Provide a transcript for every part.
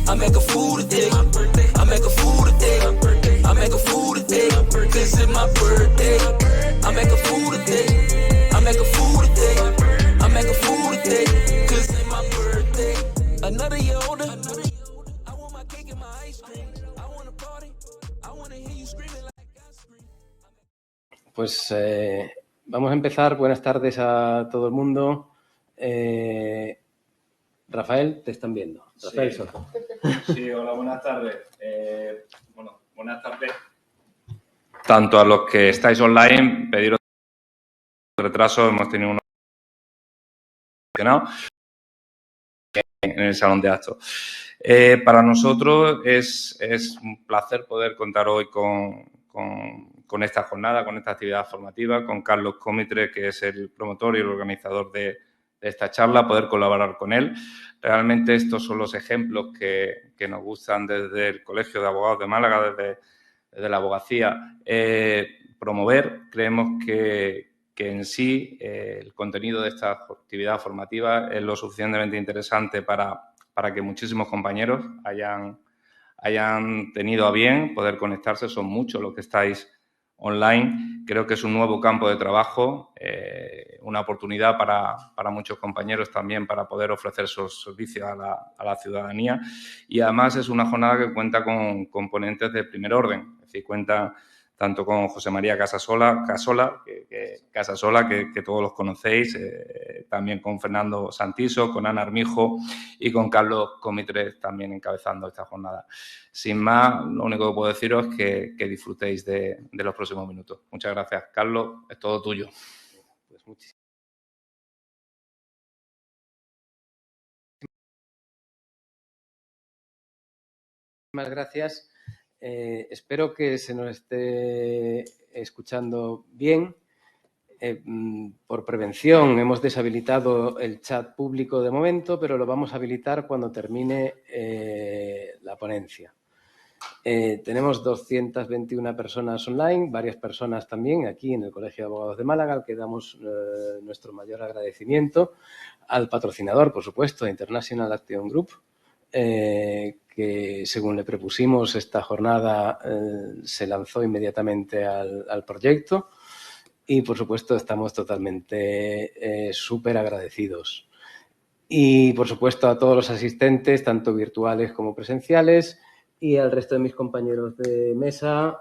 I make a fool today. I make a fool today. I make a fool today. Cause it's my birthday. I make a fool today. I make a fool today. I make a fool today. Cause it's my birthday. Another year older. I want my cake and my ice cream. I want to party. I want to hear you screaming like I scream. Pues vamos a empezar. Buenas tardes a todo el mundo. Rafael, te están viendo. Rafael Sí. Soto. Sí, hola, buenas tardes. Buenas tardes. Tanto a los que estáis online, pediros retraso, hemos tenido uno en el salón de actos. Para nosotros es un placer poder contar hoy con esta jornada, con esta actividad formativa, con Carlos Comitre, que es el promotor y el organizador de esta charla, poder colaborar con él. Realmente estos son los ejemplos que nos gustan desde el Colegio de Abogados de Málaga, desde la abogacía, promover. Creemos que en sí el contenido de esta actividad formativa es lo suficientemente interesante para que muchísimos compañeros hayan tenido a bien poder conectarse. Son muchos los que estáis online. Creo que es un nuevo campo de trabajo, una oportunidad para muchos compañeros también para poder ofrecer sus servicios a la ciudadanía, y además es una jornada que cuenta con componentes de primer orden, es decir, cuenta tanto con José María Casasola, que todos los conocéis, también con Fernando Santiso, con Ana Armijo y con Carlos Comitre también encabezando esta jornada. Sin más, lo único que puedo deciros es que disfrutéis de los próximos minutos. Muchas gracias. Carlos, es todo tuyo. Pues muchísimas gracias. Espero que se nos esté escuchando bien. Por prevención hemos deshabilitado el chat público de momento, pero lo vamos a habilitar cuando termine la ponencia. Tenemos 221 personas online, varias personas también aquí en el Colegio de Abogados de Málaga, al que damos nuestro mayor agradecimiento, al patrocinador, por supuesto, International Action Group, que según le propusimos esta jornada se lanzó inmediatamente al proyecto, y por supuesto estamos totalmente súper agradecidos. Y por supuesto a todos los asistentes, tanto virtuales como presenciales, y al resto de mis compañeros de mesa,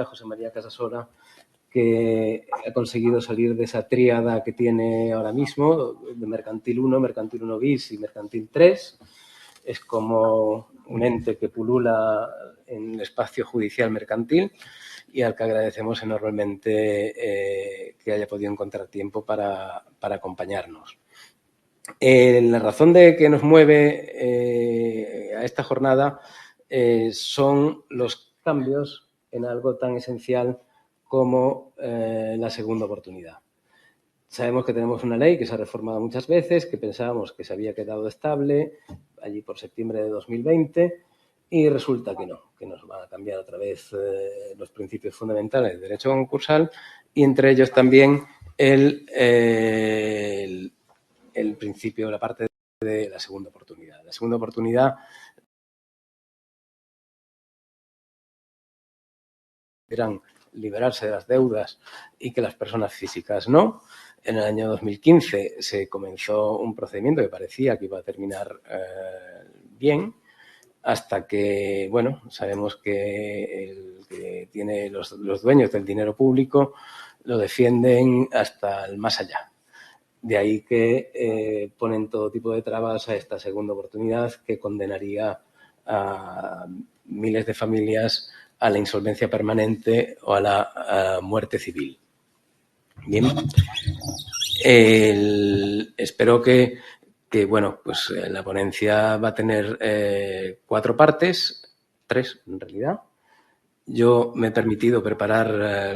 José María Casasola, que ha conseguido salir de esa tríada que tiene ahora mismo, de Mercantil 1, Mercantil 1 bis y Mercantil 3. Es como un ente que pulula en el espacio judicial mercantil y al que agradecemos enormemente que haya podido encontrar tiempo para acompañarnos. La razón de que nos mueve a esta jornada son los cambios en algo tan esencial como la segunda oportunidad. Sabemos que tenemos una ley que se ha reformado muchas veces, que pensábamos que se había quedado estable allí por septiembre de 2020 y resulta que no, que nos van a cambiar otra vez los principios fundamentales del derecho concursal y entre ellos también el principio, la parte de la segunda oportunidad. La segunda oportunidad eran liberarse de las deudas y que las personas físicas no. En el año 2015 se comenzó un procedimiento que parecía que iba a terminar bien, hasta que, bueno, sabemos que el que tiene los dueños del dinero público lo defienden hasta el más allá. De ahí que ponen todo tipo de trabas a esta segunda oportunidad que condenaría a miles de familias a la insolvencia permanente o a la muerte civil. Bien. Espero que bueno, pues la ponencia va a tener 4 partes, 3 en realidad. Yo me he permitido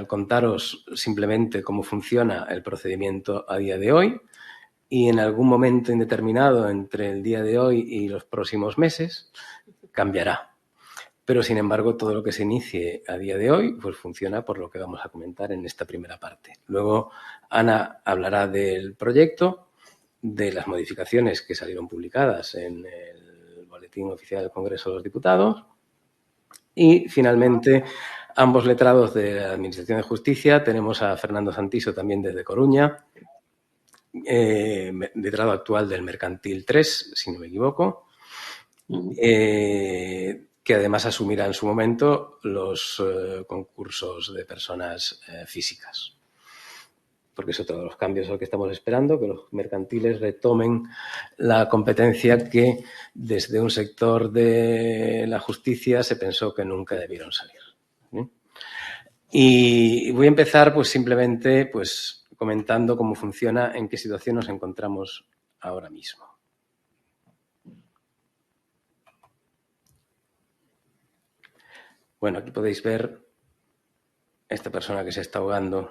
contaros simplemente cómo funciona el procedimiento a día de hoy y en algún momento indeterminado entre el día de hoy y los próximos meses cambiará. pero sin embargo todo lo que se inicie a día de hoy pues funciona por lo que vamos a comentar en esta primera parte. Luego Ana hablará del proyecto, de las modificaciones que salieron publicadas en el Boletín Oficial del Congreso de los Diputados y finalmente ambos letrados de la Administración de Justicia. Tenemos a Fernando Santiso también desde Coruña, letrado actual del Mercantil 3, si no me equivoco, que además asumirá en su momento los concursos de personas físicas. Porque es otro de los cambios al que estamos esperando, que los mercantiles retomen la competencia que desde un sector de la justicia se pensó que nunca debieron salir. Y voy a empezar pues simplemente pues comentando cómo funciona, en qué situación nos encontramos ahora mismo. Bueno, aquí podéis ver esta persona que se está ahogando,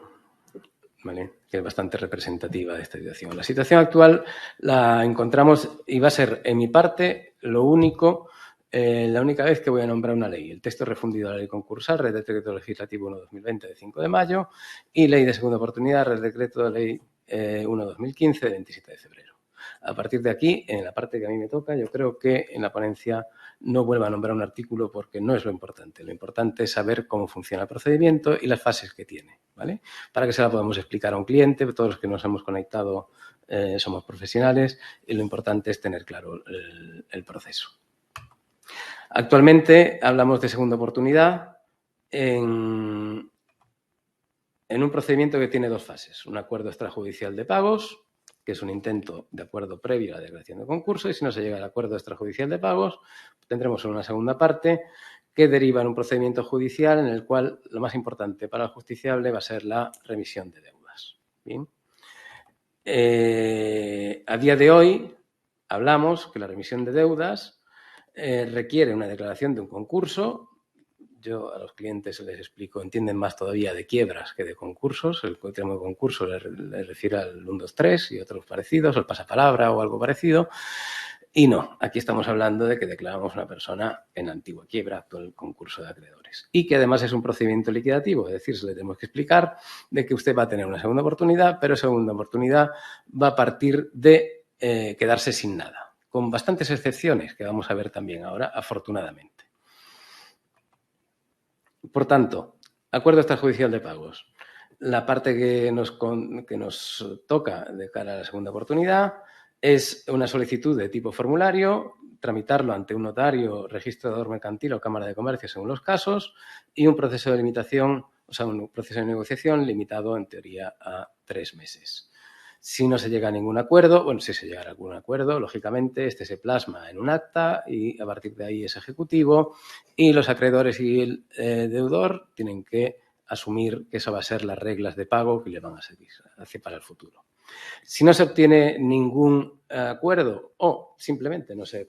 ¿vale? Que es bastante representativa de esta situación. La situación actual la encontramos y va a ser, en mi parte, la única vez que voy a nombrar una ley. El texto refundido de la ley concursal, Real Decreto Legislativo 1/2020 de 5 de mayo y Ley de Segunda Oportunidad, Real Decreto de Ley 1/2015 de 27 de febrero. A partir de aquí, en la parte que a mí me toca, yo creo que en la ponencia no vuelva a nombrar un artículo porque no es lo importante. Lo importante es saber cómo funciona el procedimiento y las fases que tiene, ¿vale? Para que se la podamos explicar a un cliente. Todos los que nos hemos conectado somos profesionales y lo importante es tener claro el proceso. Actualmente hablamos de segunda oportunidad en un procedimiento que tiene dos fases. Un acuerdo extrajudicial de pagos, que es un intento de acuerdo previo a la declaración de concurso, y si no se llega al acuerdo extrajudicial de pagos, tendremos una segunda parte que deriva en un procedimiento judicial en el cual lo más importante para el justiciable va a ser la remisión de deudas. ¿Bien? A día de hoy hablamos que la remisión de deudas requiere una declaración de un concurso. Yo a los clientes les explico, entienden más todavía de quiebras que de concursos. El término de concurso les refiere al 1, 2, 3 y otros parecidos, el pasapalabra o algo parecido. Y no, aquí estamos hablando de que declaramos a una persona en antigua quiebra, actual concurso de acreedores. Y que además es un procedimiento liquidativo, es decir, se le tenemos que explicar de que usted va a tener una segunda oportunidad, pero esa segunda oportunidad va a partir de quedarse sin nada, con bastantes excepciones que vamos a ver también ahora, afortunadamente. Por tanto, acuerdo extrajudicial de pagos. La parte que nos toca de cara a la segunda oportunidad es una solicitud de tipo formulario, tramitarlo ante un notario, registrador mercantil o cámara de comercio según los casos y un proceso de limitación, o sea, un proceso de negociación limitado en teoría a 3 meses. Si no se llega a ningún acuerdo, bueno, si se llega a algún acuerdo, lógicamente este se plasma en un acta y a partir de ahí es ejecutivo y los acreedores y el deudor tienen que asumir que eso va a ser las reglas de pago que le van a servir para el futuro. Si no se obtiene ningún acuerdo o simplemente no se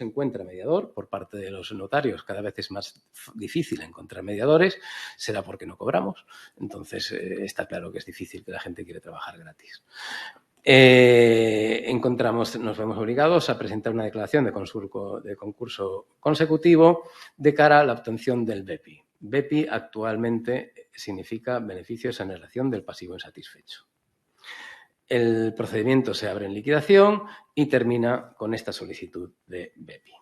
encuentra mediador por parte de los notarios, cada vez es más difícil encontrar mediadores, será porque no cobramos. Entonces, está claro que es difícil que la gente quiere trabajar gratis. Nos vemos obligados a presentar una declaración de concurso consecutivo de cara a la obtención del BEPI. BEPI actualmente significa beneficios en relación del pasivo insatisfecho. El procedimiento se abre en liquidación y termina con esta solicitud de BEPI.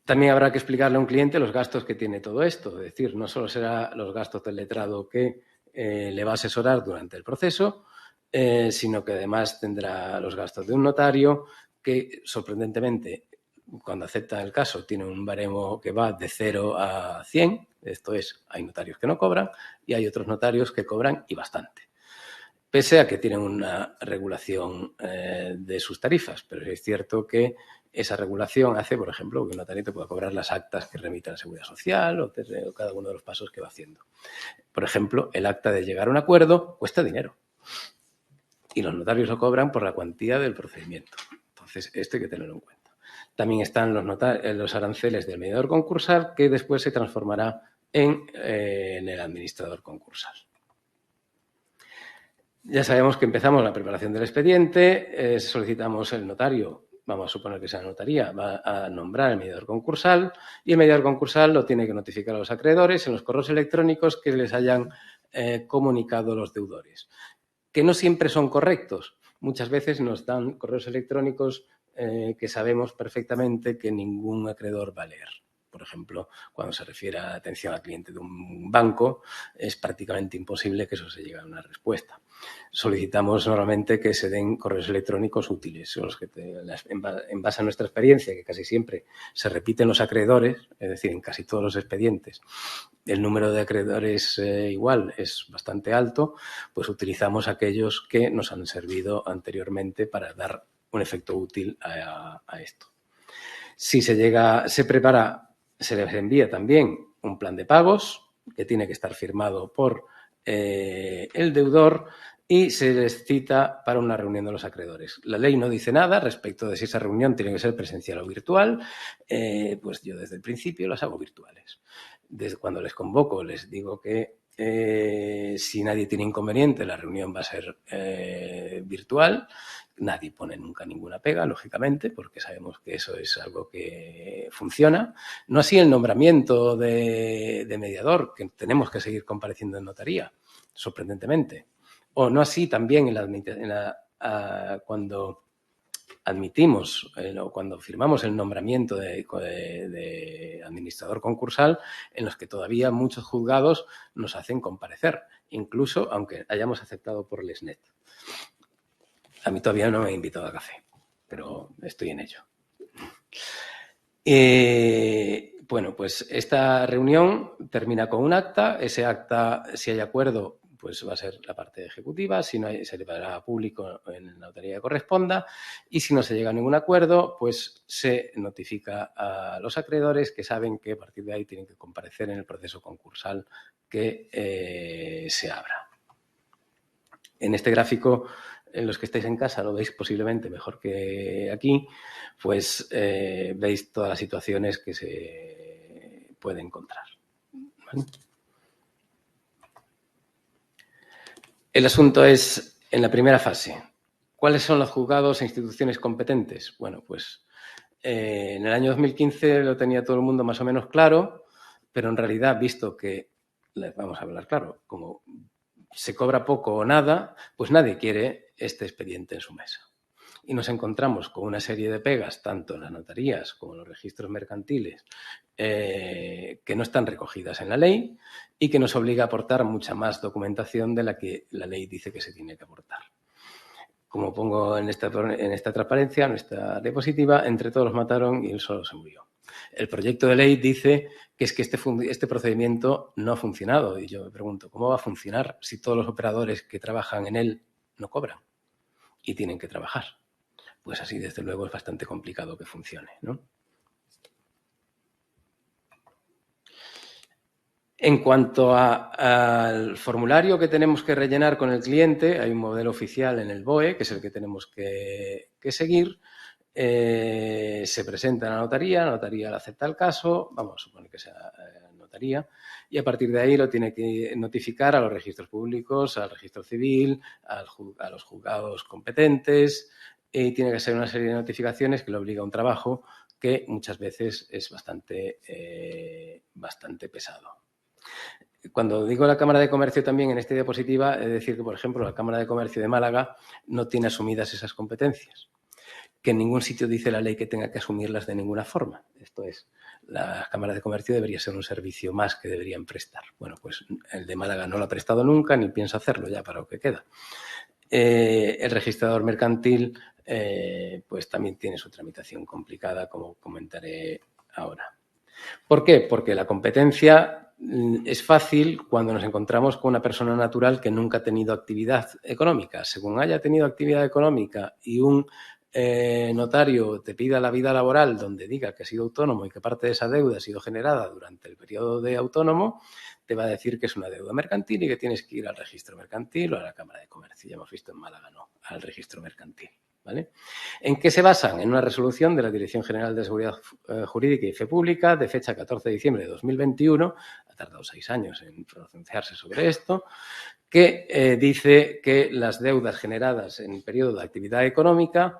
También habrá que explicarle a un cliente los gastos que tiene todo esto. Es decir, no solo serán los gastos del letrado que le va a asesorar durante el proceso, sino que además tendrá los gastos de un notario que, sorprendentemente, cuando acepta el caso, tiene un baremo que va de 0 a 100. Esto es, hay notarios que no cobran y hay otros notarios que cobran y bastante. Pese a que tienen una regulación de sus tarifas, pero es cierto que esa regulación hace, por ejemplo, que un notario te pueda cobrar las actas que remite a la Seguridad Social o cada uno de los pasos que va haciendo. Por ejemplo, el acta de llegar a un acuerdo cuesta dinero y los notarios lo cobran por la cuantía del procedimiento. Entonces, esto hay que tenerlo en cuenta. También están los aranceles del mediador concursal que después se transformará en el administrador concursal. Ya sabemos que empezamos la preparación del expediente, solicitamos el notario vamos a suponer que sea la notaría, va a nombrar el mediador concursal y el mediador concursal lo tiene que notificar a los acreedores en los correos electrónicos que les hayan comunicado los deudores, que no siempre son correctos. Muchas veces nos dan correos electrónicos que sabemos perfectamente que ningún acreedor va a leer. Por ejemplo, cuando se refiere a atención al cliente de un banco, es prácticamente imposible que eso se llegue a una respuesta. Solicitamos normalmente que se den correos electrónicos útiles, son los que en base a nuestra experiencia, que casi siempre se repiten los acreedores, es decir, en casi todos los expedientes, el número de acreedores igual es bastante alto, pues utilizamos aquellos que nos han servido anteriormente para dar un efecto útil a esto. Si se les envía también un plan de pagos que tiene que estar firmado por el deudor y se les cita para una reunión de los acreedores. La ley no dice nada respecto de si esa reunión tiene que ser presencial o virtual, pues yo desde el principio las hago virtuales. Desde cuando les convoco les digo que si nadie tiene inconveniente la reunión va a ser virtual. Nadie pone nunca ninguna pega, lógicamente, porque sabemos que eso es algo que funciona. No así el nombramiento de mediador, que tenemos que seguir compareciendo en notaría, sorprendentemente. O no así también cuando admitimos o cuando firmamos el nombramiento de administrador concursal, en los que todavía muchos juzgados nos hacen comparecer, incluso aunque hayamos aceptado por Lesnet. A mí todavía no me he invitado a café, pero estoy en ello. Bueno, pues esta reunión termina con un acta. Ese acta, si hay acuerdo, pues va a ser la parte ejecutiva. Si no hay, se llevará a público en la notaría que corresponda. Y si no se llega a ningún acuerdo, pues se notifica a los acreedores que saben que a partir de ahí tienen que comparecer en el proceso concursal que se abra. En este gráfico, en los que estáis en casa lo veis posiblemente mejor que aquí, pues veis todas las situaciones que se puede encontrar. ¿Vale? El asunto es, en la primera fase, ¿cuáles son los juzgados e instituciones competentes? Bueno, pues en el año 2015 lo tenía todo el mundo más o menos claro, pero en realidad, visto que, vamos a hablar claro, como se cobra poco o nada, pues nadie quiere este expediente en su mesa. Y nos encontramos con una serie de pegas, tanto en las notarías como en los registros mercantiles, que no están recogidas en la ley y que nos obliga a aportar mucha más documentación de la que la ley dice que se tiene que aportar. Como pongo en esta transparencia, en esta diapositiva, entre todos los mataron y él solo se murió. El proyecto de ley dice que es que este procedimiento no ha funcionado. Y yo me pregunto, ¿cómo va a funcionar si todos los operadores que trabajan en él no cobran y tienen que trabajar? Pues así, desde luego, es bastante complicado que funcione, ¿no? En cuanto al formulario que tenemos que rellenar con el cliente, hay un modelo oficial en el BOE, que es el que tenemos que seguir. Se presenta a la notaría le acepta el caso, vamos a suponer que sea notaría, y a partir de ahí lo tiene que notificar a los registros públicos, al registro civil, a los juzgados competentes, y tiene que ser una serie de notificaciones que le obliga a un trabajo que muchas veces es bastante pesado. Cuando digo la Cámara de Comercio también en esta diapositiva, es decir que, por ejemplo, la Cámara de Comercio de Málaga no tiene asumidas esas competencias, que en ningún sitio dice la ley que tenga que asumirlas de ninguna forma. Esto es, la Cámara de Comercio debería ser un servicio más que deberían prestar. Bueno, pues el de Málaga no lo ha prestado nunca ni piensa hacerlo ya para lo que queda. El registrador mercantil pues también tiene su tramitación complicada, como comentaré ahora. ¿Por qué? Porque la competencia es fácil cuando nos encontramos con una persona natural que nunca ha tenido actividad económica. Según haya tenido actividad económica y un notario te pida la vida laboral donde diga que ha sido autónomo y que parte de esa deuda ha sido generada durante el periodo de autónomo, te va a decir que es una deuda mercantil y que tienes que ir al registro mercantil o a la Cámara de Comercio. Ya hemos visto en Málaga, no, al registro mercantil. ¿Vale? ¿En qué se basan? En una resolución de la Dirección General de Seguridad Jurídica y Fe Pública de fecha 14 de diciembre de 2021, ha tardado 6 años en pronunciarse sobre esto, que dice que las deudas generadas en el periodo de actividad económica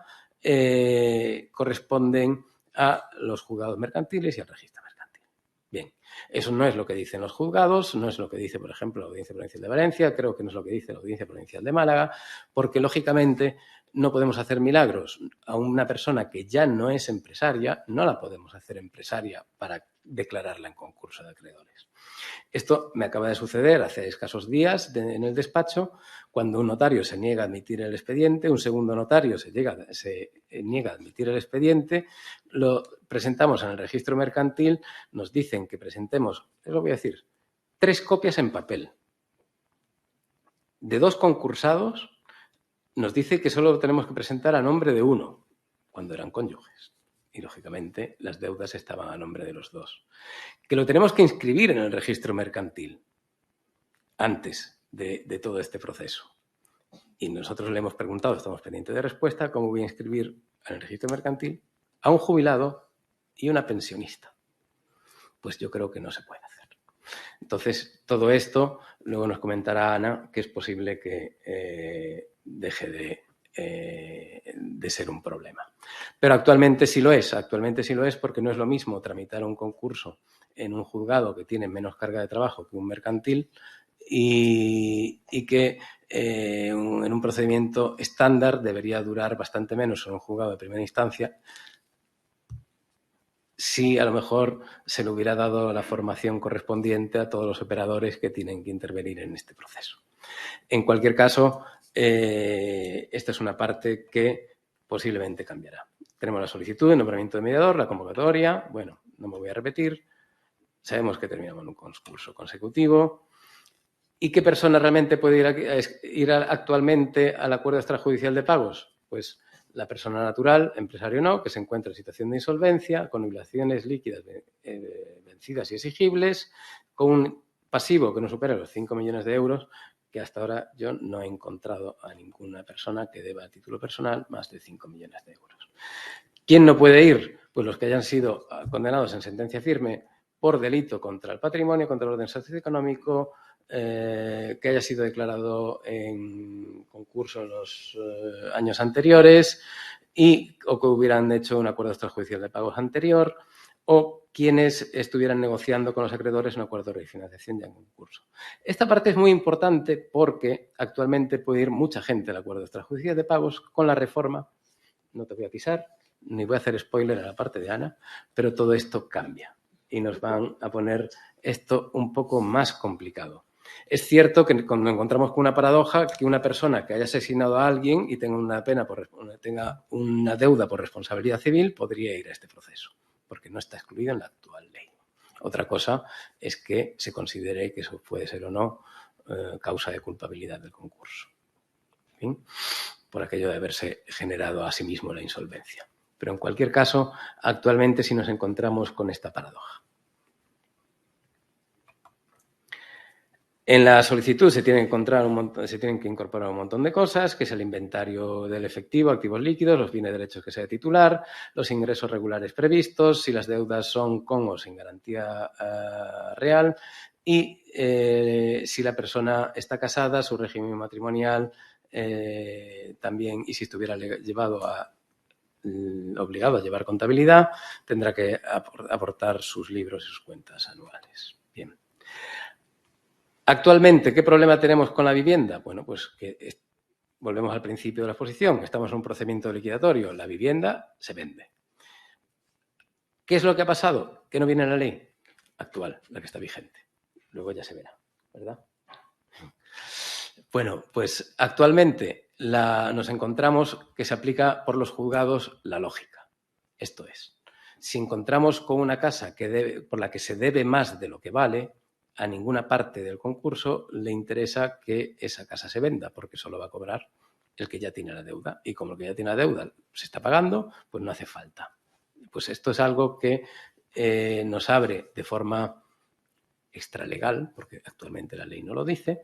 corresponden a los juzgados mercantiles y al registro mercantil. Bien, eso no es lo que dicen los juzgados, no es lo que dice, por ejemplo, la Audiencia Provincial de Valencia, creo que no es lo que dice la Audiencia Provincial de Málaga, porque, lógicamente, no podemos hacer milagros. A una persona que ya no es empresaria, no la podemos hacer empresaria para declararla en concurso de acreedores. Esto me acaba de suceder hace escasos días en el despacho, cuando un notario se niega a admitir el expediente, un segundo notario se niega a admitir el expediente, lo presentamos en el registro mercantil, nos dicen que presentemos, lo voy a decir, 3 copias en papel. De 2 concursados, nos dice que solo tenemos que presentar a nombre de uno, cuando eran cónyuges. Y, lógicamente, las deudas estaban a nombre de los 2. Que lo tenemos que inscribir en el registro mercantil antes de todo este proceso. Y nosotros le hemos preguntado, estamos pendientes de respuesta, cómo voy a inscribir en el registro mercantil a un jubilado y una pensionista. Pues yo creo que no se puede hacer. Entonces, todo esto, luego nos comentará Ana, que es posible que deje de ser un problema. Pero actualmente sí lo es porque no es lo mismo tramitar un concurso en un juzgado que tiene menos carga de trabajo que un mercantil y que en un procedimiento estándar debería durar bastante menos en un juzgado de primera instancia si a lo mejor se le hubiera dado la formación correspondiente a todos los operadores que tienen que intervenir en este proceso. En cualquier caso, esta es una parte que posiblemente cambiará. Tenemos la solicitud de nombramiento de mediador, la convocatoria, bueno, no me voy a repetir, sabemos que terminamos en un concurso consecutivo. ¿Y qué persona realmente puede ir actualmente al acuerdo extrajudicial de pagos? Pues la persona natural, empresario no, que se encuentra en situación de insolvencia, con obligaciones líquidas vencidas y exigibles, con un pasivo que no supere los 5 millones de euros, que hasta ahora yo no he encontrado a ninguna persona que deba a título personal más de 5 millones de euros. ¿Quién no puede ir? Pues los que hayan sido condenados en sentencia firme por delito contra el patrimonio, contra el orden socioeconómico, que haya sido declarado en concurso en los años anteriores o que hubieran hecho un acuerdo extrajudicial de pagos anterior, o quienes estuvieran negociando con los acreedores un acuerdo de refinanciación ya en concurso. Esta parte es muy importante porque actualmente puede ir mucha gente al acuerdo extrajudicial de pagos. Con la reforma, no te voy a pisar, ni voy a hacer spoiler a la parte de Ana, pero todo esto cambia y nos van a poner esto un poco más complicado. Es cierto que cuando nos encontramos con una paradoja, que una persona que haya asesinado a alguien y tenga una deuda por responsabilidad civil podría ir a este proceso, porque no está excluido en la actual ley. Otra cosa es que se considere que eso puede ser o no causa de culpabilidad del concurso, ¿sí? Por aquello de haberse generado a sí mismo la insolvencia. Pero en cualquier caso, actualmente sí nos encontramos con esta paradoja. En la solicitud se tienen que incorporar un montón de cosas, que es el inventario del efectivo, activos líquidos, los bienes y derechos que sea titular, los ingresos regulares previstos, si las deudas son con o sin garantía real y si la persona está casada, su régimen matrimonial también, y si estuviera obligado a llevar contabilidad, tendrá que aportar sus libros y sus cuentas anuales. Bien. Actualmente, ¿qué problema tenemos con la vivienda? Bueno, pues que volvemos al principio de la exposición. Estamos en un procedimiento liquidatorio. La vivienda se vende. ¿Qué es lo que ha pasado? Que no viene en la ley actual, la que está vigente. Luego ya se verá, ¿verdad? Bueno, pues actualmente nos encontramos que se aplica por los juzgados la lógica. Esto es, si encontramos con una casa por la que se debe más de lo que vale, a ninguna parte del concurso le interesa que esa casa se venda, porque solo va a cobrar el que ya tiene la deuda. Y como el que ya tiene la deuda se está pagando, pues no hace falta. Pues esto es algo que nos abre de forma extralegal, porque actualmente la ley no lo dice,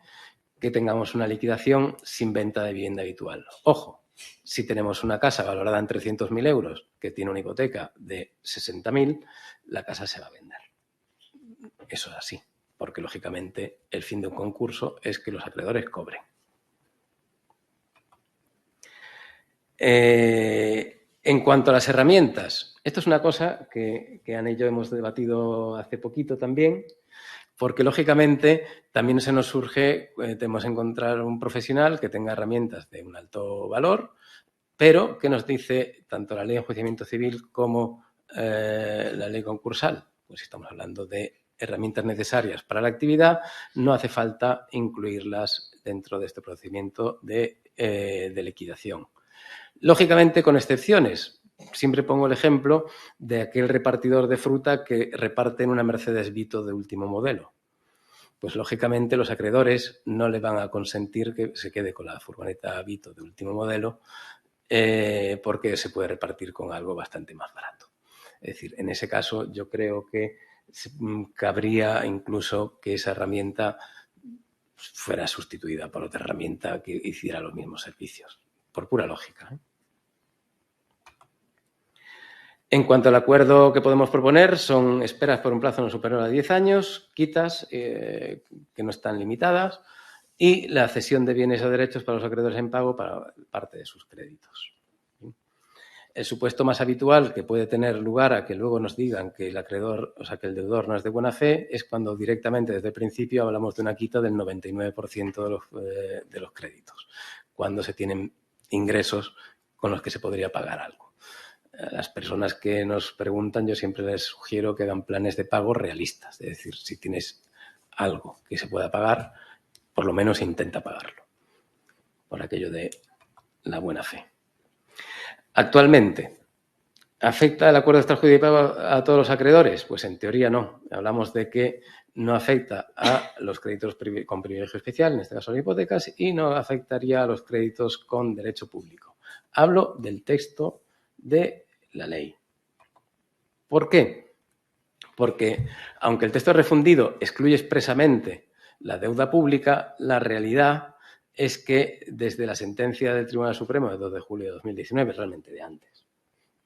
que tengamos una liquidación sin venta de vivienda habitual. Ojo, si tenemos una casa valorada en 300.000 euros que tiene una hipoteca de 60.000, la casa se va a vender. Eso es así, porque lógicamente el fin de un concurso es que los acreedores cobren. En cuanto a las herramientas, esto es una cosa que Ana y yo hemos debatido hace poquito también, porque lógicamente también se nos surge, tenemos que encontrar un profesional que tenga herramientas de un alto valor, pero que nos dice tanto la ley de enjuiciamiento civil como la ley concursal. Pues si estamos hablando de herramientas necesarias para la actividad, no hace falta incluirlas dentro de este procedimiento de liquidación. Lógicamente, con excepciones. Siempre pongo el ejemplo de aquel repartidor de fruta que reparte en una Mercedes Vito de último modelo. Pues, lógicamente, los acreedores no le van a consentir que se quede con la furgoneta Vito de último modelo porque se puede repartir con algo bastante más barato. Es decir, en ese caso yo creo que cabría incluso que esa herramienta fuera sustituida por otra herramienta que hiciera los mismos servicios, por pura lógica, ¿eh? En cuanto al acuerdo que podemos proponer, son esperas por un plazo no superior a 10 años, quitas que no están limitadas y la cesión de bienes o derechos para los acreedores en pago para parte de sus créditos. El supuesto más habitual que puede tener lugar a que luego nos digan que el acreedor, o sea, que el deudor no es de buena fe, es cuando directamente desde el principio hablamos de una quita del 99% de los créditos, cuando se tienen ingresos con los que se podría pagar algo. A las personas que nos preguntan, yo siempre les sugiero que hagan planes de pago realistas. Es decir, si tienes algo que se pueda pagar, por lo menos intenta pagarlo, por aquello de la buena fe. Actualmente, ¿afecta el acuerdo extrajudicial a todos los acreedores? Pues en teoría no. Hablamos de que no afecta a los créditos con privilegio especial, en este caso las hipotecas, y no afectaría a los créditos con derecho público. Hablo del texto de la ley. ¿Por qué? Porque, aunque el texto refundido excluye expresamente la deuda pública, la realidad es que desde la sentencia del Tribunal Supremo de 2 de julio de 2019, realmente de antes,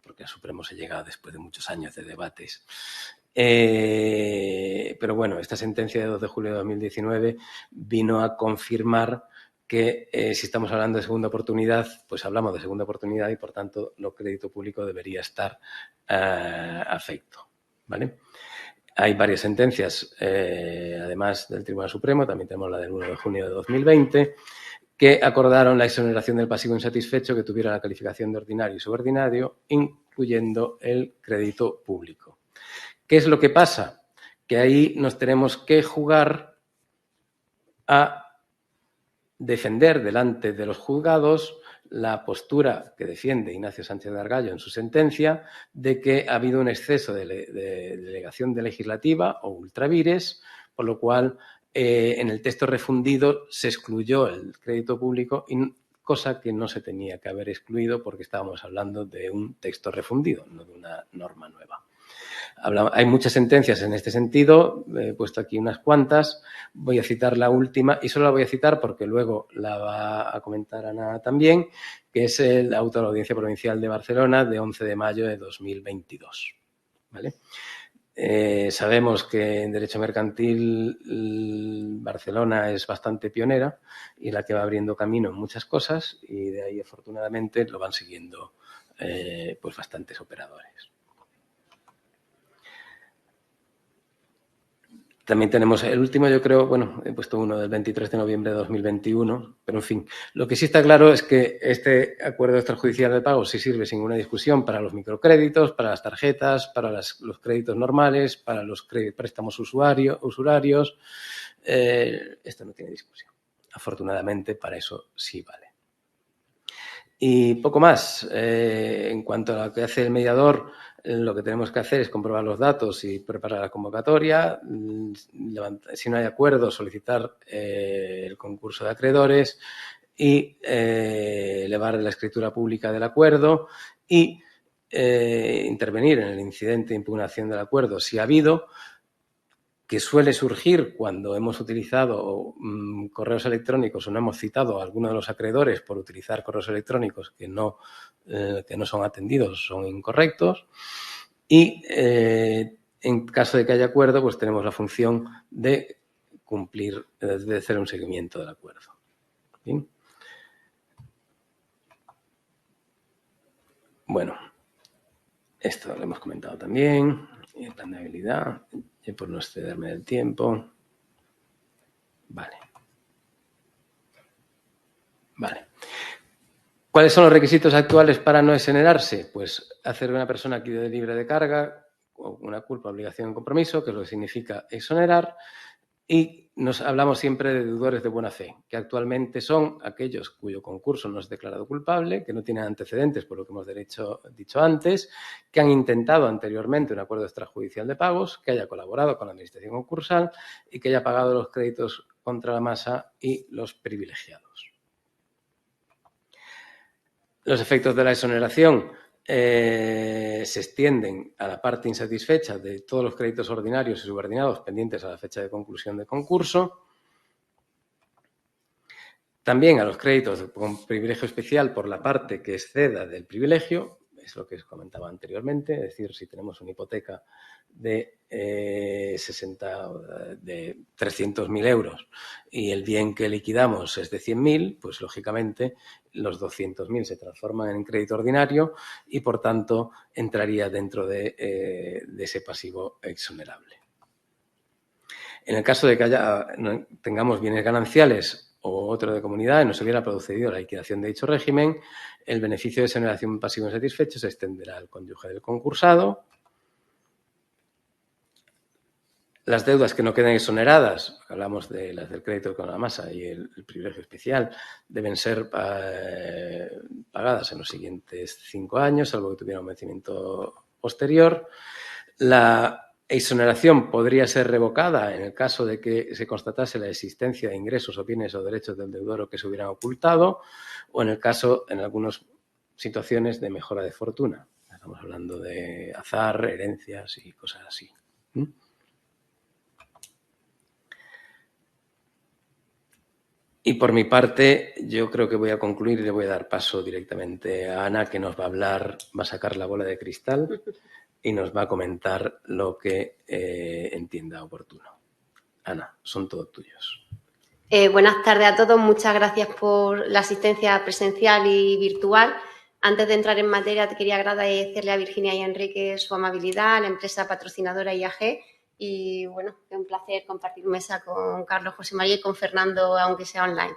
porque al Supremo se llega después de muchos años de debates, pero bueno, esta sentencia de 2 de julio de 2019 vino a confirmar que si estamos hablando de segunda oportunidad, pues hablamos de segunda oportunidad y, por tanto, lo crédito público debería estar afecto, ¿vale? Hay varias sentencias, además del Tribunal Supremo, también tenemos la del 1 de junio de 2020, que acordaron la exoneración del pasivo insatisfecho que tuviera la calificación de ordinario y subordinario, incluyendo el crédito público. ¿Qué es lo que pasa? Que ahí nos tenemos que jugar a defender delante de los juzgados la postura que defiende Ignacio Sánchez de Argallo en su sentencia de que ha habido un exceso de delegación de legislativa o ultravires, por lo cual en el texto refundido se excluyó el crédito público, cosa que no se tenía que haber excluido porque estábamos hablando de un texto refundido, no de una norma nueva. Hay muchas sentencias en este sentido, he puesto aquí unas cuantas, voy a citar la última y solo la voy a citar porque luego la va a comentar Ana también, que es el auto de la Audiencia Provincial de Barcelona de 11 de mayo de 2022. ¿Vale? Sabemos que en derecho mercantil Barcelona es bastante pionera y la que va abriendo camino en muchas cosas y de ahí afortunadamente lo van siguiendo pues bastantes operadores. También tenemos el último, yo creo, bueno, he puesto uno del 23 de noviembre de 2021, pero en fin, lo que sí está claro es que este acuerdo extrajudicial de pago sí sirve sin ninguna discusión para los microcréditos, para las tarjetas, para los créditos normales, para los préstamos usurarios. Esto no tiene discusión. Afortunadamente, para eso sí vale. Y poco más. En cuanto a lo que hace el mediador, lo que tenemos que hacer es comprobar los datos y preparar la convocatoria. Si no hay acuerdo, solicitar el concurso de acreedores y elevar la escritura pública del acuerdo y intervenir en el incidente de impugnación del acuerdo si ha habido, que suele surgir cuando hemos utilizado correos electrónicos o no hemos citado a alguno de los acreedores por utilizar correos electrónicos que no son atendidos, son incorrectos. Y en caso de que haya acuerdo, pues tenemos la función de cumplir, de hacer un seguimiento del acuerdo. ¿Bien? Bueno, esto lo hemos comentado también. El plan de habilidad, y por no excederme del tiempo. Vale. ¿Cuáles son los requisitos actuales para no exonerarse? Pues hacer una persona libre de carga, o una culpa, obligación o compromiso, que es lo que significa exonerar, y nos hablamos siempre de deudores de buena fe, que actualmente son aquellos cuyo concurso no es declarado culpable, que no tienen antecedentes por lo que hemos dicho antes, que han intentado anteriormente un acuerdo extrajudicial de pagos, que haya colaborado con la administración concursal y que haya pagado los créditos contra la masa y los privilegiados. Los efectos de la exoneración se extienden a la parte insatisfecha de todos los créditos ordinarios y subordinados pendientes a la fecha de conclusión de concurso. También a los créditos con privilegio especial por la parte que exceda del privilegio, es lo que os comentaba anteriormente, es decir, si tenemos una hipoteca de 300.000 euros y el bien que liquidamos es de 100.000, pues lógicamente los 200.000 se transforman en crédito ordinario y por tanto entraría dentro de ese pasivo exonerable. En el caso de que tengamos bienes gananciales o otro de comunidad y no se hubiera producido la liquidación de dicho régimen, el beneficio de exoneración pasivo insatisfecho se extenderá al cónyuge del concursado. Las deudas que no queden exoneradas, hablamos de las del crédito con la masa y el privilegio especial, deben ser pagadas en los siguientes 5 años, salvo que tuviera un vencimiento posterior. La exoneración podría ser revocada en el caso de que se constatase la existencia de ingresos o bienes o derechos del deudor o que se hubieran ocultado, o en el caso, en algunas situaciones, de mejora de fortuna. Estamos hablando de azar, herencias y cosas así. Y por mi parte, yo creo que voy a concluir y le voy a dar paso directamente a Ana, que nos va a hablar, va a sacar la bola de cristal y nos va a comentar lo que entienda oportuno. Ana, son todos tuyos. Buenas tardes a todos. Muchas gracias por la asistencia presencial y virtual. Antes de entrar en materia, te quería agradecerle a Virginia y a Enrique su amabilidad, a la empresa patrocinadora IAG. Y bueno, es un placer compartir mesa con Carlos, José María y con Fernando, aunque sea online.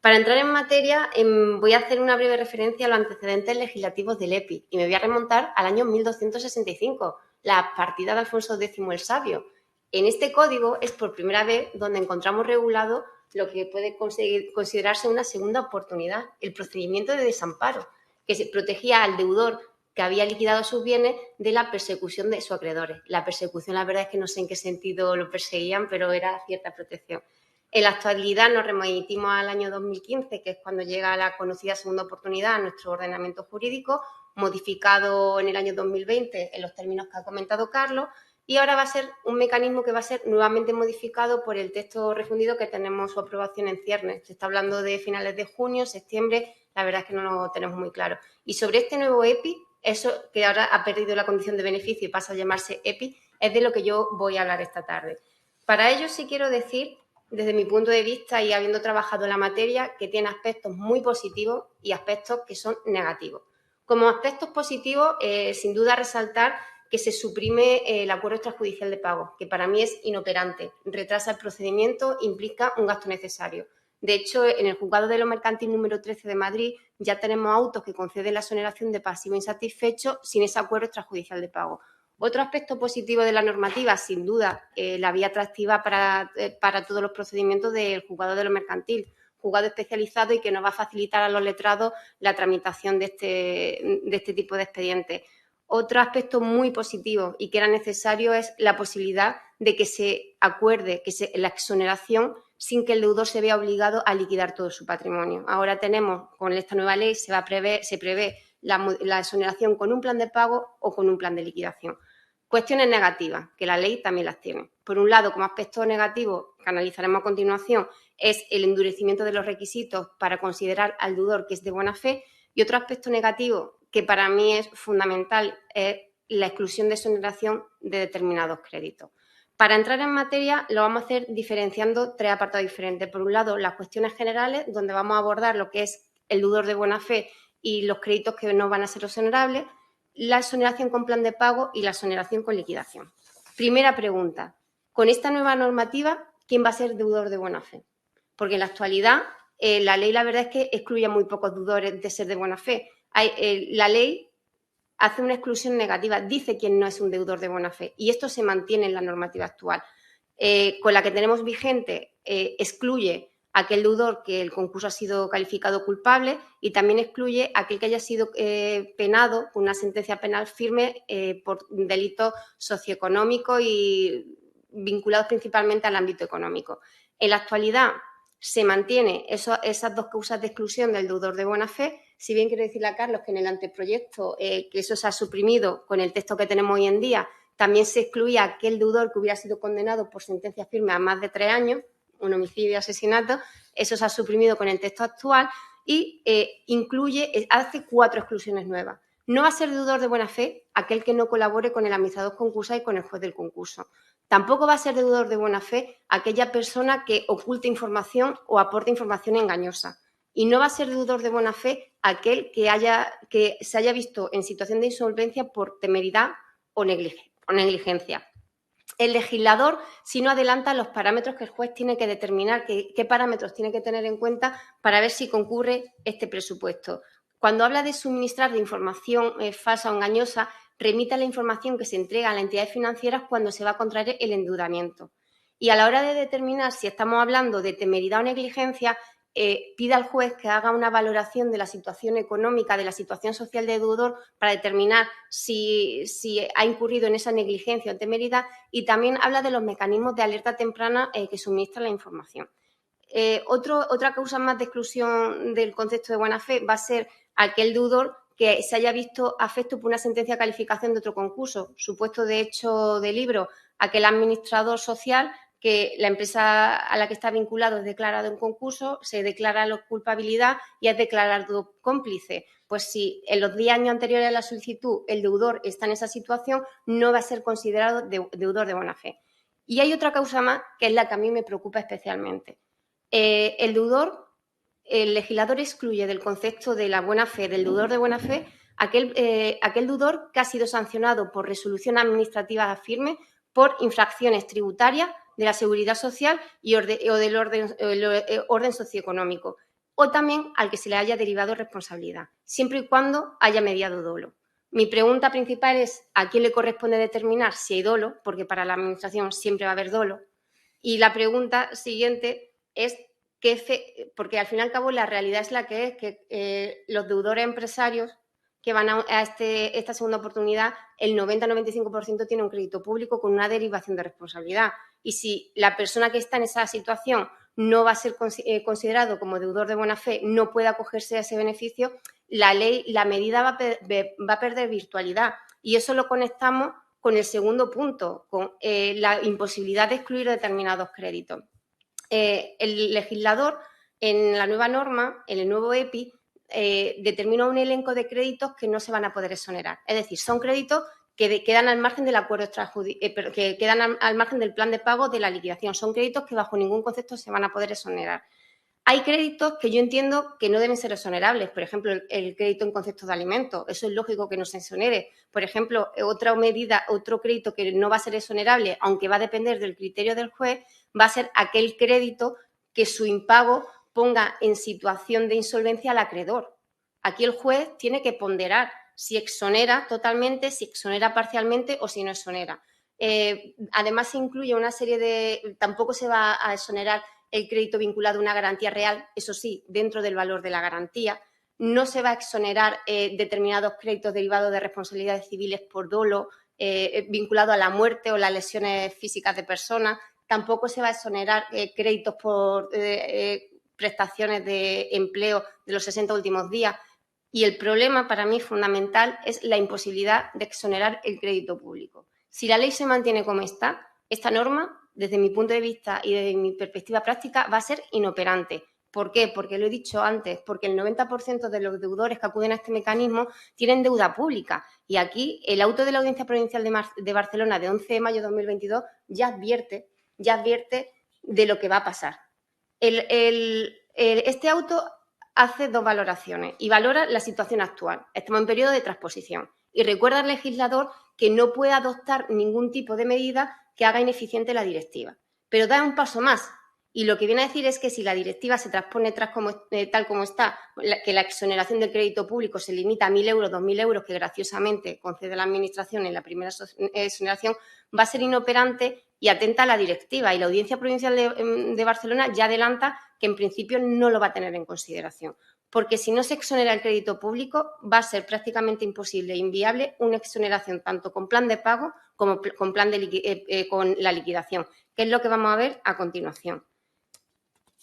Para entrar en materia, voy a hacer una breve referencia a los antecedentes legislativos del EPI y me voy a remontar al año 1265, la partida de Alfonso X el Sabio. En este código es por primera vez donde encontramos regulado lo que puede considerarse una segunda oportunidad, el procedimiento de desamparo, que se protegía al deudor que había liquidado sus bienes de la persecución de sus acreedores. La persecución, la verdad es que no sé en qué sentido lo perseguían, pero era cierta protección. En la actualidad nos remitimos al año 2015, que es cuando llega la conocida segunda oportunidad a nuestro ordenamiento jurídico, modificado en el año 2020 en los términos que ha comentado Carlos, y ahora va a ser un mecanismo que va a ser nuevamente modificado por el texto refundido que tenemos su aprobación en ciernes. Se está hablando de finales de junio, septiembre, la verdad es que no lo tenemos muy claro. Y sobre este nuevo EPI, eso que ahora ha perdido la condición de beneficio y pasa a llamarse EPI, es de lo que yo voy a hablar esta tarde. Para ello sí quiero decir, desde mi punto de vista y habiendo trabajado en la materia, que tiene aspectos muy positivos y aspectos que son negativos. Como aspectos positivos, sin duda resaltar que se suprime el acuerdo extrajudicial de pago, que para mí es inoperante, retrasa el procedimiento, implica un gasto necesario. De hecho, en el Juzgado de lo Mercantil número 13 de Madrid ya tenemos autos que conceden la exoneración de pasivo insatisfecho sin ese acuerdo extrajudicial de pago. Otro aspecto positivo de la normativa, sin duda, la vía atractiva para todos los procedimientos del Juzgado de lo Mercantil, juzgado especializado y que nos va a facilitar a los letrados la tramitación de este tipo de expedientes. Otro aspecto muy positivo y que era necesario es la posibilidad de que se acuerde la exoneración sin que el deudor se vea obligado a liquidar todo su patrimonio. Ahora tenemos, con esta nueva ley, se prevé la exoneración con un plan de pago o con un plan de liquidación. Cuestiones negativas, que la ley también las tiene. Por un lado, como aspecto negativo, que analizaremos a continuación, es el endurecimiento de los requisitos para considerar al deudor que es de buena fe, y otro aspecto negativo, que para mí es fundamental, es la exclusión de exoneración de determinados créditos. Para entrar en materia lo vamos a hacer diferenciando 3 apartados diferentes. Por un lado, las cuestiones generales, donde vamos a abordar lo que es el deudor de buena fe y los créditos que no van a ser exonerables, la exoneración con plan de pago y la exoneración con liquidación. Primera pregunta, con esta nueva normativa, ¿quién va a ser deudor de buena fe? Porque en la actualidad la ley, la verdad es que excluye a muy pocos deudores de ser de buena fe. La ley hace una exclusión negativa, dice quién no es un deudor de buena fe, y esto se mantiene en la normativa actual. Con la que tenemos vigente, excluye a aquel deudor que el concurso ha sido calificado culpable y también excluye a aquel que haya sido penado con una sentencia penal firme por delitos socioeconómicos y vinculados principalmente al ámbito económico. En la actualidad se mantiene esas dos causas de exclusión del deudor de buena fe. Si bien quiero decirle a Carlos que en el anteproyecto que eso se ha suprimido con el texto que tenemos hoy en día, también se excluía aquel deudor que hubiera sido condenado por sentencia firme a más de 3 años, un homicidio y asesinato. Eso se ha suprimido con el texto actual y hace 4 exclusiones nuevas. No va a ser deudor de buena fe aquel que no colabore con el administrador concursal y con el juez del concurso. Tampoco va a ser deudor de buena fe aquella persona que oculte información o aporte información engañosa. Y no va a ser deudor de buena fe aquel que se haya visto en situación de insolvencia por temeridad o negligencia. El legislador, si no adelanta los parámetros que el juez tiene que determinar, qué parámetros tiene que tener en cuenta para ver si concurre este presupuesto. Cuando habla de suministrar de información falsa o engañosa, remite a la información que se entrega a las entidades financieras cuando se va a contraer el endeudamiento. Y a la hora de determinar si estamos hablando de temeridad o negligencia, pide al juez que haga una valoración de la situación económica, de la situación social del deudor para determinar si ha incurrido en esa negligencia o temeridad, y también habla de los mecanismos de alerta temprana que suministran la información. Otra causa más de exclusión del concepto de buena fe va a ser aquel deudor que se haya visto afecto por una sentencia de calificación de otro concurso, supuesto de hecho de libro, aquel administrador social que la empresa a la que está vinculado es declarada en concurso, se declara la culpabilidad y es declarado cómplice. Pues si en los 10 años anteriores a la solicitud el deudor está en esa situación, no va a ser considerado deudor de buena fe. Y hay otra causa más que es la que a mí me preocupa especialmente. El legislador excluye del concepto de la buena fe, del deudor de buena fe, aquel deudor que ha sido sancionado por resolución administrativa firme por infracciones tributarias, de la seguridad social o del orden socioeconómico, o también al que se le haya derivado responsabilidad, siempre y cuando haya mediado dolo. Mi pregunta principal es ¿a quién le corresponde determinar si hay dolo? Porque para la Administración siempre va a haber dolo. Y la pregunta siguiente es porque al fin y al cabo la realidad es la que es, que los deudores empresarios que van a esta segunda oportunidad, el 90-95% tiene un crédito público con una derivación de responsabilidad. Y si la persona que está en esa situación no va a ser considerado como deudor de buena fe, no puede acogerse a ese beneficio, la medida va a perder virtualidad. Y eso lo conectamos con el segundo punto, con la imposibilidad de excluir determinados créditos. El legislador, en la nueva norma, en el nuevo EPI, determina un elenco de créditos que no se van a poder exonerar. Es decir, son créditos que quedan al margen del acuerdo que quedan al margen del plan de pago de la liquidación. Son créditos que bajo ningún concepto se van a poder exonerar. Hay créditos que yo entiendo que no deben ser exonerables. Por ejemplo, el crédito en concepto de alimentos. Eso es lógico que no se exonere. Por ejemplo, otro crédito que no va a ser exonerable, aunque va a depender del criterio del juez, va a ser aquel crédito que su impago ponga en situación de insolvencia al acreedor. Aquí el juez tiene que ponderar si exonera totalmente, si exonera parcialmente o si no exonera. Además, se incluye una serie de... Tampoco se va a exonerar el crédito vinculado a una garantía real, eso sí, dentro del valor de la garantía. No se va a exonerar determinados créditos derivados de responsabilidades civiles por dolo, vinculado a la muerte o las lesiones físicas de personas. Tampoco se va a exonerar créditos por prestaciones de empleo de los 60 últimos días. Y el problema para mí fundamental es la imposibilidad de exonerar el crédito público. Si la ley se mantiene como está, esta norma, desde mi punto de vista y desde mi perspectiva práctica, va a ser inoperante. ¿Por qué? Porque lo he dicho antes, porque el 90% de los deudores que acuden a este mecanismo tienen deuda pública. Y aquí el auto de la Audiencia Provincial de Barcelona de 11 de mayo de 2022 ya advierte de lo que va a pasar. Este auto hace dos valoraciones y valora la situación actual. Estamos en periodo de transposición y recuerda al legislador que no puede adoptar ningún tipo de medida que haga ineficiente la directiva. Pero da un paso más y lo que viene a decir es que si la directiva se transpone tal como está, que la exoneración del crédito público se limita a 1.000 euros, 2.000 euros que graciosamente concede la Administración en la primera exoneración, va a ser inoperante y atenta a la directiva. Y la Audiencia Provincial de Barcelona ya adelanta que en principio no lo va a tener en consideración. Porque si no se exonera el crédito público, va a ser prácticamente imposible e inviable una exoneración tanto con plan de pago como con con la liquidación, que es lo que vamos a ver a continuación.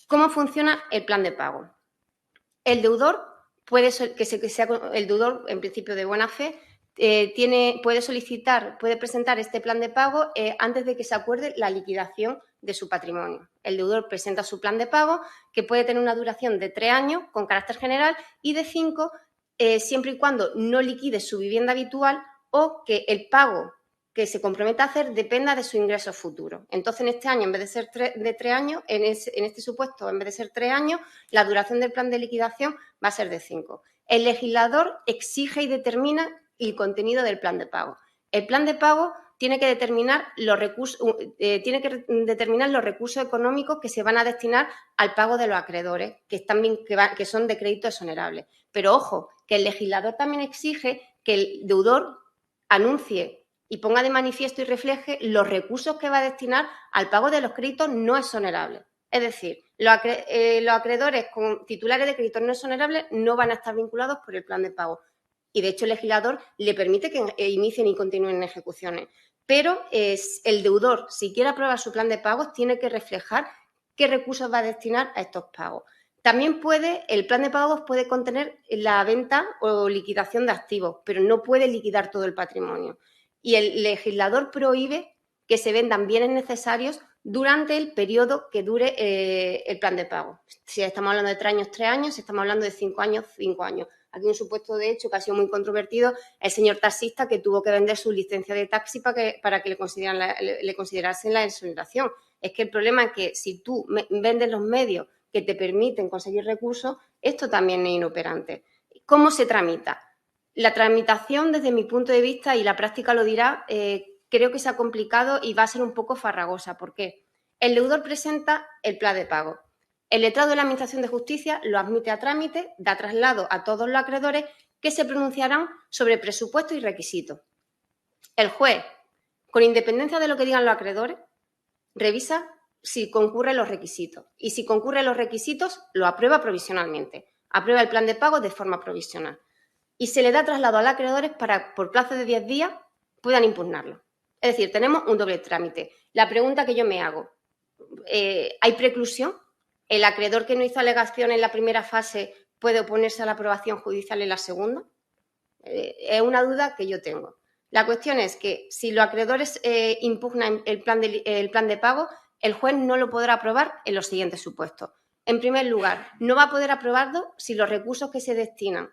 ¿Cómo funciona el plan de pago? El deudor el deudor en principio de buena fe, puede presentar este plan de pago antes de que se acuerde la liquidación de su patrimonio. El deudor presenta su plan de pago, que puede tener una duración de 3 años con carácter general y de 5 siempre y cuando no liquide su vivienda habitual o que el pago que se comprometa a hacer dependa de su ingreso futuro. Entonces, en este año, en vez de ser de 3 años, en este supuesto, en vez de ser 3 años, la duración del plan de liquidación va a ser de 5. El legislador exige y determina el contenido del plan de pago. El plan de pago tiene que determinar los recursos económicos que se van a destinar al pago de los acreedores, que son de crédito exonerable. Pero, ojo, que el legislador también exige que el deudor anuncie y ponga de manifiesto y refleje los recursos que va a destinar al pago de los créditos no exonerables. Es decir, los acreedores con titulares de créditos no exonerables no van a estar vinculados por el plan de pago. Y, de hecho, el legislador le permite que inicien y continúen ejecuciones. Pero el deudor, si quiere aprobar su plan de pagos, tiene que reflejar qué recursos va a destinar a estos pagos. También el plan de pagos puede contener la venta o liquidación de activos, pero no puede liquidar todo el patrimonio. Y el legislador prohíbe que se vendan bienes necesarios durante el periodo que dure el plan de pago. Si estamos hablando de 3 años, 3 años, si estamos hablando de 5 años, 5 años. Aquí un supuesto de hecho que ha sido muy controvertido, el señor taxista que tuvo que vender su licencia de taxi para que le considerasen la exoneración. Es que el problema es que si tú vendes los medios que te permiten conseguir recursos, esto también es inoperante. ¿Cómo se tramita? La tramitación, desde mi punto de vista, y la práctica lo dirá, creo que se ha complicado y va a ser un poco farragosa. ¿Por qué? El deudor presenta el plan de pago. El letrado de la Administración de Justicia lo admite a trámite, da traslado a todos los acreedores que se pronunciarán sobre presupuesto y requisitos. El juez, con independencia de lo que digan los acreedores, revisa si concurren los requisitos. Y si concurren los requisitos, lo aprueba provisionalmente. Aprueba el plan de pago de forma provisional. Y se le da traslado a los acreedores para, por plazo de 10 días, puedan impugnarlo. Es decir, tenemos un doble trámite. La pregunta que yo me hago, ¿hay preclusión? ¿El acreedor que no hizo alegación en la primera fase puede oponerse a la aprobación judicial en la segunda? Es una duda que yo tengo. La cuestión es que si los acreedores impugnan el plan de pago, el juez no lo podrá aprobar en los siguientes supuestos. En primer lugar, no va a poder aprobarlo si los recursos que se destinan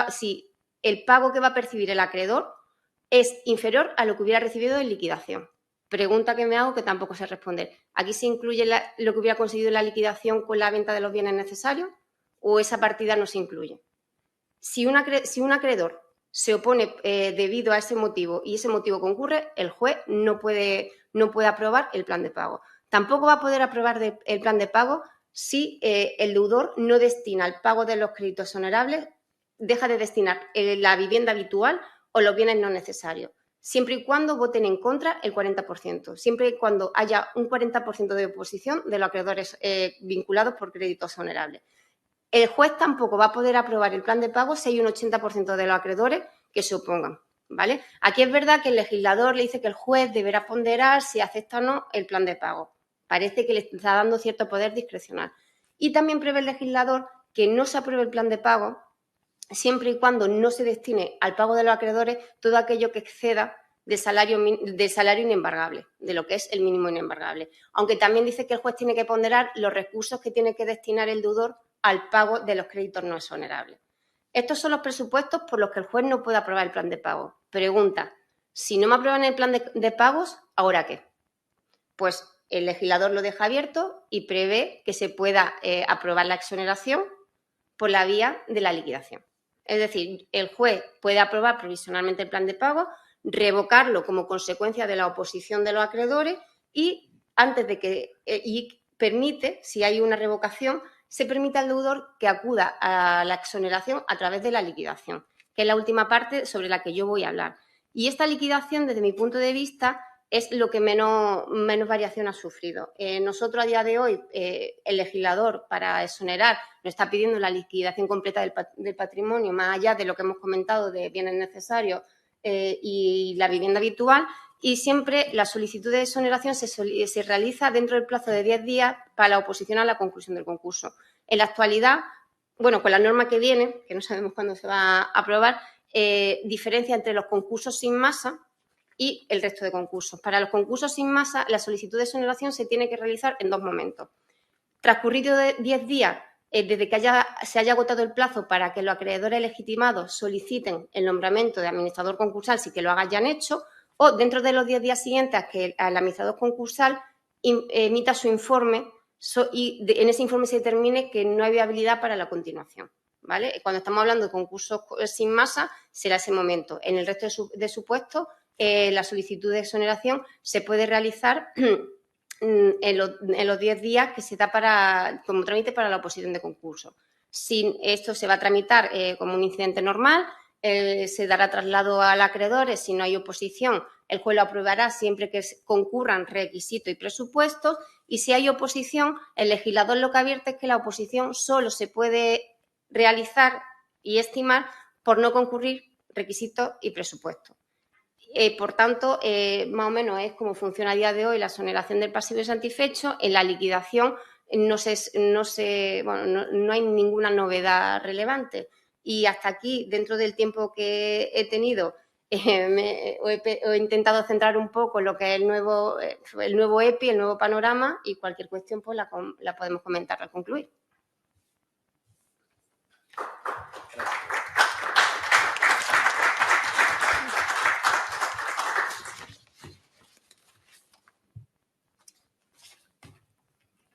si el pago que va a percibir el acreedor es inferior a lo que hubiera recibido en liquidación. Pregunta que me hago que tampoco sé responder. ¿Aquí se incluye lo que hubiera conseguido en la liquidación con la venta de los bienes necesarios o esa partida no se incluye? Si un acreedor se opone debido a ese motivo y ese motivo concurre, el juez no puede aprobar el plan de pago. Tampoco va a poder aprobar el plan de pago si el deudor no destina al pago de los créditos exonerables, deja de destinar la vivienda habitual o los bienes no necesarios, siempre y cuando voten en contra el 40%, siempre y cuando haya un 40% de oposición de los acreedores vinculados por créditos exonerables. El juez tampoco va a poder aprobar el plan de pago si hay un 80% de los acreedores que se opongan, ¿vale? Aquí es verdad que el legislador le dice que el juez deberá ponderar si acepta o no el plan de pago. Parece que le está dando cierto poder discrecional. Y también prevé el legislador que no se apruebe el plan de pago siempre y cuando no se destine al pago de los acreedores todo aquello que exceda del salario inembargable, de lo que es el mínimo inembargable. Aunque también dice que el juez tiene que ponderar los recursos que tiene que destinar el deudor al pago de los créditos no exonerables. Estos son los presupuestos por los que el juez no puede aprobar el plan de pago. Pregunta, si no me aprueban el plan de pagos, ¿ahora qué? Pues el legislador lo deja abierto y prevé que se pueda aprobar la exoneración por la vía de la liquidación. Es decir, el juez puede aprobar provisionalmente el plan de pago, revocarlo como consecuencia de la oposición de los acreedores y antes de que y permite, si hay una revocación, se permite al deudor que acuda a la exoneración a través de la liquidación, que es la última parte sobre la que yo voy a hablar. Y esta liquidación, desde mi punto de vista, es lo que menos variación ha sufrido. Nosotros, a día de hoy, el legislador, para exonerar, nos está pidiendo la liquidación completa del patrimonio, más allá de lo que hemos comentado de bienes necesarios y la vivienda habitual, y siempre la solicitud de exoneración se realiza dentro del plazo de 10 días para la oposición a la conclusión del concurso. En la actualidad, bueno, con la norma que viene, que no sabemos cuándo se va a aprobar, diferencia entre los concursos sin masa y el resto de concursos. Para los concursos sin masa, la solicitud de exoneración se tiene que realizar en 2 momentos. Transcurrido de 10 días desde que se haya agotado el plazo para que los acreedores legitimados soliciten el nombramiento de administrador concursal, si que lo hayan hecho, o dentro de los 10 días siguientes a que el administrador concursal emita su informe y en ese informe se determine que no hay viabilidad para la continuación, ¿vale? Cuando estamos hablando de concursos sin masa, será ese momento. En el resto de supuestos, la solicitud de exoneración se puede realizar en los 10 días que se da como trámite para la oposición de concurso. Esto se va a tramitar como un incidente normal, se dará traslado al acreedor, si no hay oposición, el juez lo aprobará siempre que concurran requisitos y presupuestos, y si hay oposición, el legislador lo que advierte es que la oposición solo se puede realizar y estimar por no concurrir requisitos y presupuestos. Por tanto, más o menos es como funciona a día de hoy la exoneración del pasivo insatisfecho. En la liquidación no hay ninguna novedad relevante. Y hasta aquí, dentro del tiempo que he tenido, he intentado centrar un poco lo que es el nuevo EPI, el nuevo panorama, y cualquier cuestión pues la podemos comentar al concluir.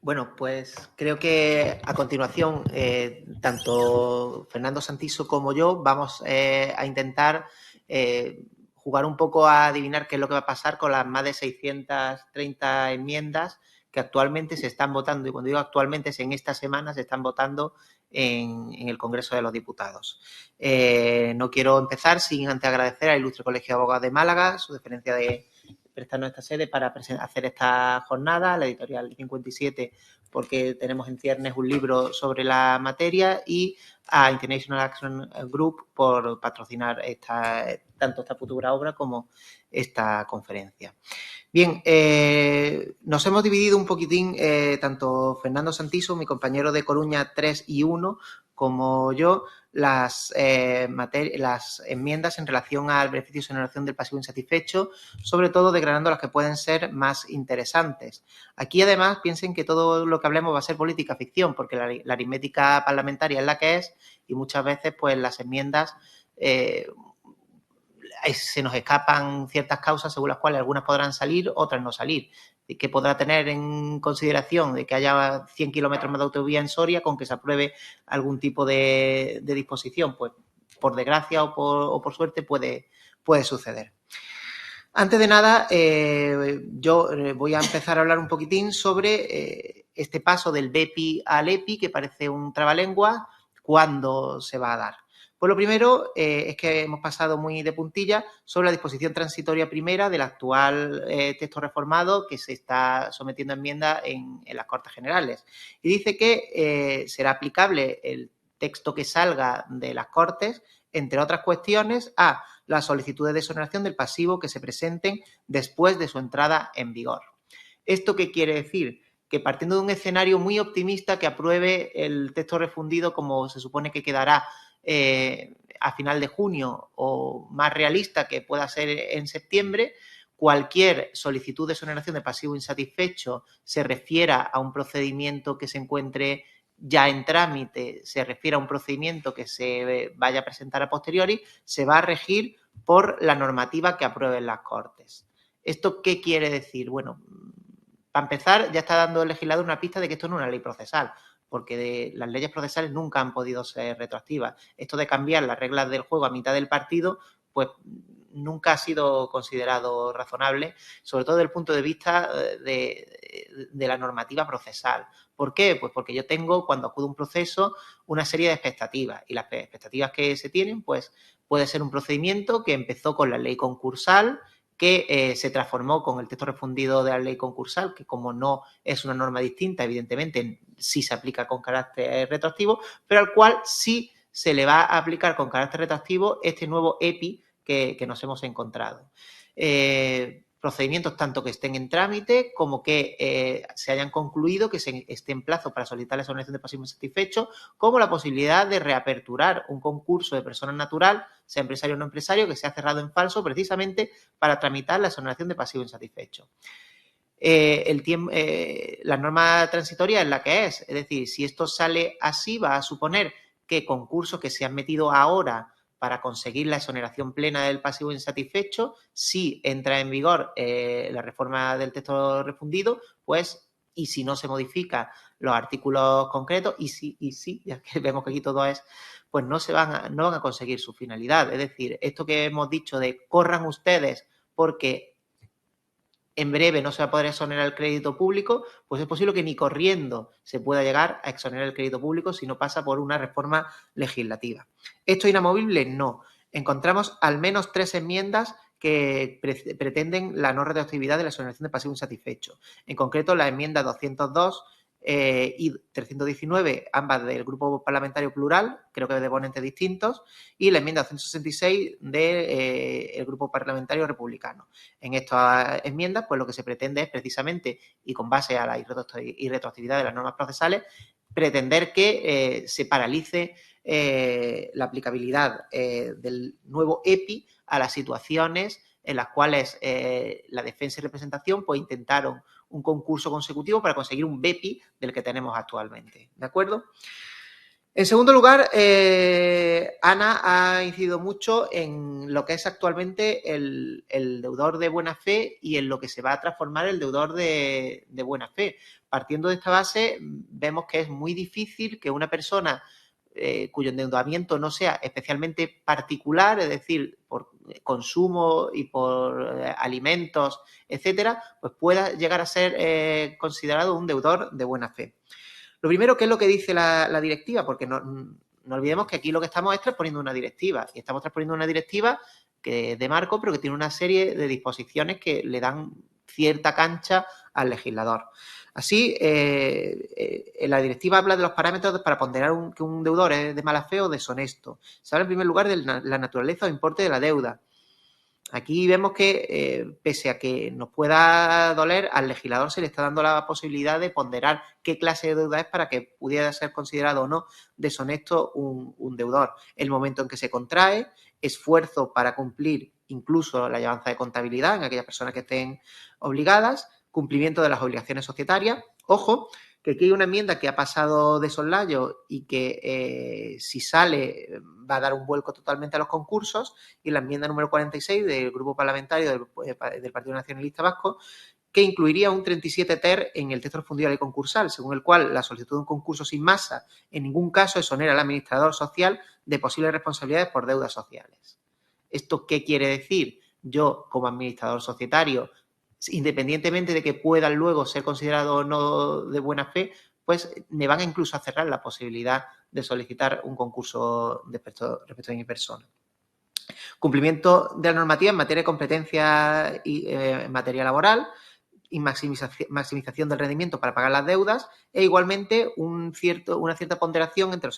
Bueno, pues creo que a continuación tanto Fernando Santiso como yo vamos a intentar jugar un poco a adivinar qué es lo que va a pasar con las más de 630 enmiendas que actualmente se están votando. Y cuando digo actualmente es en esta semana se están votando en el Congreso de los Diputados. No quiero empezar sin antes agradecer al Ilustre Colegio de Abogados de Málaga su deferencia de prestarnos esta sede para hacer esta jornada, la editorial 57, porque tenemos en ciernes un libro sobre la materia, y a International Action Group por patrocinar tanto esta futura obra como esta conferencia. Bien, nos hemos dividido un poquitín, tanto Fernando Santiso, mi compañero de Coruña 3 y 1, como yo, las enmiendas en relación al beneficio de exoneración del pasivo insatisfecho, sobre todo desgranando las que pueden ser más interesantes. Aquí, además, piensen que todo lo que hablemos va a ser política ficción, porque la aritmética parlamentaria es la que es, y muchas veces pues las enmiendas se nos escapan ciertas causas según las cuales algunas podrán salir, otras no salir. Que podrá tener en consideración de que haya 100 kilómetros más de autovía en Soria con que se apruebe algún tipo de disposición. Pues por desgracia o por suerte puede suceder. Antes de nada, yo voy a empezar a hablar un poquitín sobre este paso del BEPI al EPI, que parece un trabalenguas. ¿Cuándo se va a dar? Pues lo primero es que hemos pasado muy de puntilla sobre la disposición transitoria primera del actual texto reformado que se está sometiendo a enmienda en las Cortes Generales. Y dice que será aplicable el texto que salga de las Cortes, entre otras cuestiones, a las solicitudes de exoneración del pasivo que se presenten después de su entrada en vigor. ¿Esto qué quiere decir? Que partiendo de un escenario muy optimista que apruebe el texto refundido como se supone que quedará a final de junio, o más realista que pueda ser en septiembre, cualquier solicitud de exoneración de pasivo insatisfecho se refiera a un procedimiento que se encuentre ya en trámite, se refiere a un procedimiento que se vaya a presentar a posteriori, se va a regir por la normativa que aprueben las Cortes. ¿Esto qué quiere decir? Bueno, para empezar, ya está dando el legislador una pista de que esto no es una ley procesal, porque las leyes procesales nunca han podido ser retroactivas. Esto de cambiar las reglas del juego a mitad del partido, pues nunca ha sido considerado razonable, sobre todo desde el punto de vista de la normativa procesal. ¿Por qué? Pues porque yo tengo, cuando acudo a un proceso, una serie de expectativas, y las expectativas que se tienen, pues puede ser un procedimiento que empezó con la ley concursal, que se transformó con el texto refundido de la ley concursal, que como no es una norma distinta, evidentemente sí se aplica con carácter retroactivo, pero al cual sí se le va a aplicar con carácter retroactivo este nuevo EPI que nos hemos encontrado. Procedimientos tanto que estén en trámite como que se hayan concluido, que esté en plazo para solicitar la exoneración de pasivo insatisfecho, como la posibilidad de reaperturar un concurso de persona natural, sea empresario o no empresario, que se ha cerrado en falso precisamente para tramitar la exoneración de pasivo insatisfecho. La norma transitoria es la que es decir, si esto sale así, va a suponer que concursos que se han metido ahora para conseguir la exoneración plena del pasivo insatisfecho, si entra en vigor la reforma del texto refundido, pues, y si no se modifica los artículos concretos, y sí, ya que vemos que aquí todo es, pues no van a conseguir su finalidad. Es decir, esto que hemos dicho de corran ustedes porque en breve no se va a poder exonerar el crédito público, pues es posible que ni corriendo se pueda llegar a exonerar el crédito público si no pasa por una reforma legislativa. ¿Esto es inamovible? No. Encontramos al menos 3 enmiendas que pretenden la no retroactividad de la exoneración de pasivo insatisfecho. En concreto, la enmienda 202 y 319, ambas del Grupo Parlamentario Plural, creo que de ponentes distintos, y la enmienda 266 del Grupo Parlamentario Republicano. En estas enmiendas, pues lo que se pretende es precisamente, y con base a la irretroactividad de las normas procesales, pretender que se paralice la aplicabilidad del nuevo EPI a las situaciones en las cuales la defensa y representación pues intentaron un concurso consecutivo para conseguir un BEPI del que tenemos actualmente. ¿De acuerdo? En segundo lugar, Ana ha incidido mucho en lo que es actualmente el deudor de buena fe y en lo que se va a transformar el deudor de buena fe. Partiendo de esta base, vemos que es muy difícil que una persona cuyo endeudamiento no sea especialmente particular, es decir, por consumo y por alimentos, etcétera, pues pueda llegar a ser considerado un deudor de buena fe. Lo primero, ¿qué es lo que dice la directiva? Porque no olvidemos que aquí lo que estamos es transponiendo una directiva, y estamos transponiendo una directiva que es de marco, pero que tiene una serie de disposiciones que le dan cierta cancha al legislador. Así, la directiva habla de los parámetros para ponderar que un deudor es de mala fe o deshonesto. Se habla en primer lugar de la naturaleza o importe de la deuda. Aquí vemos que, pese a que nos pueda doler, al legislador se le está dando la posibilidad de ponderar qué clase de deuda es para que pudiera ser considerado o no deshonesto un deudor. El momento en que se contrae, esfuerzo para cumplir incluso la llevanza de contabilidad en aquellas personas que estén obligadas, cumplimiento de las obligaciones societarias. Ojo, que aquí hay una enmienda que ha pasado de soslayo y que si sale va a dar un vuelco totalmente a los concursos, y la enmienda número 46 del Grupo Parlamentario del Partido Nacionalista Vasco, que incluiría un 37 ter en el texto refundido de la ley concursal, según el cual la solicitud de un concurso sin masa en ningún caso exonera al administrador social de posibles responsabilidades por deudas sociales. ¿Esto qué quiere decir? Yo, como administrador societario, independientemente de que puedan luego ser considerados o no de buena fe, pues me van incluso a cerrar la posibilidad de solicitar un concurso respecto de mi persona. Cumplimiento de la normativa en materia de competencia y en materia laboral y maximización del rendimiento para pagar las deudas, e igualmente una cierta ponderación entre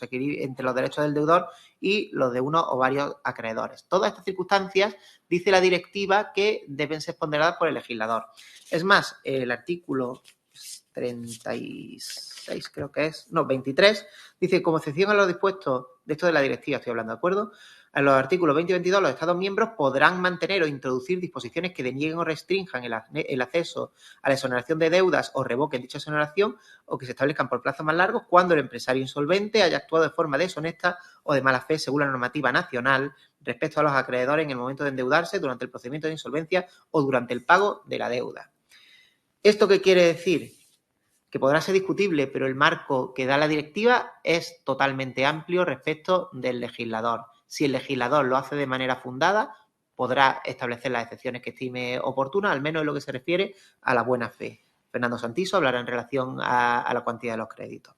los derechos del deudor y los de uno o varios acreedores. Todas estas circunstancias, dice la directiva, que deben ser ponderadas por el legislador. Es más, el artículo 36, creo que es, no, 23, dice, como excepción a lo dispuesto, de esto de la directiva estoy hablando, ¿de acuerdo? En los artículos 20 y 22, los Estados miembros podrán mantener o introducir disposiciones que denieguen o restrinjan el acceso a la exoneración de deudas o revoquen dicha exoneración, o que se establezcan por plazos más largos cuando el empresario insolvente haya actuado de forma deshonesta o de mala fe según la normativa nacional respecto a los acreedores en el momento de endeudarse, durante el procedimiento de insolvencia o durante el pago de la deuda. ¿Esto qué quiere decir? que podrá ser discutible, pero el marco que da la directiva es totalmente amplio respecto del legislador. Si el legislador lo hace de manera fundada, podrá establecer las excepciones que estime oportunas, al menos en lo que se refiere a la buena fe. Fernando Santiso hablará en relación a la cuantía de los créditos.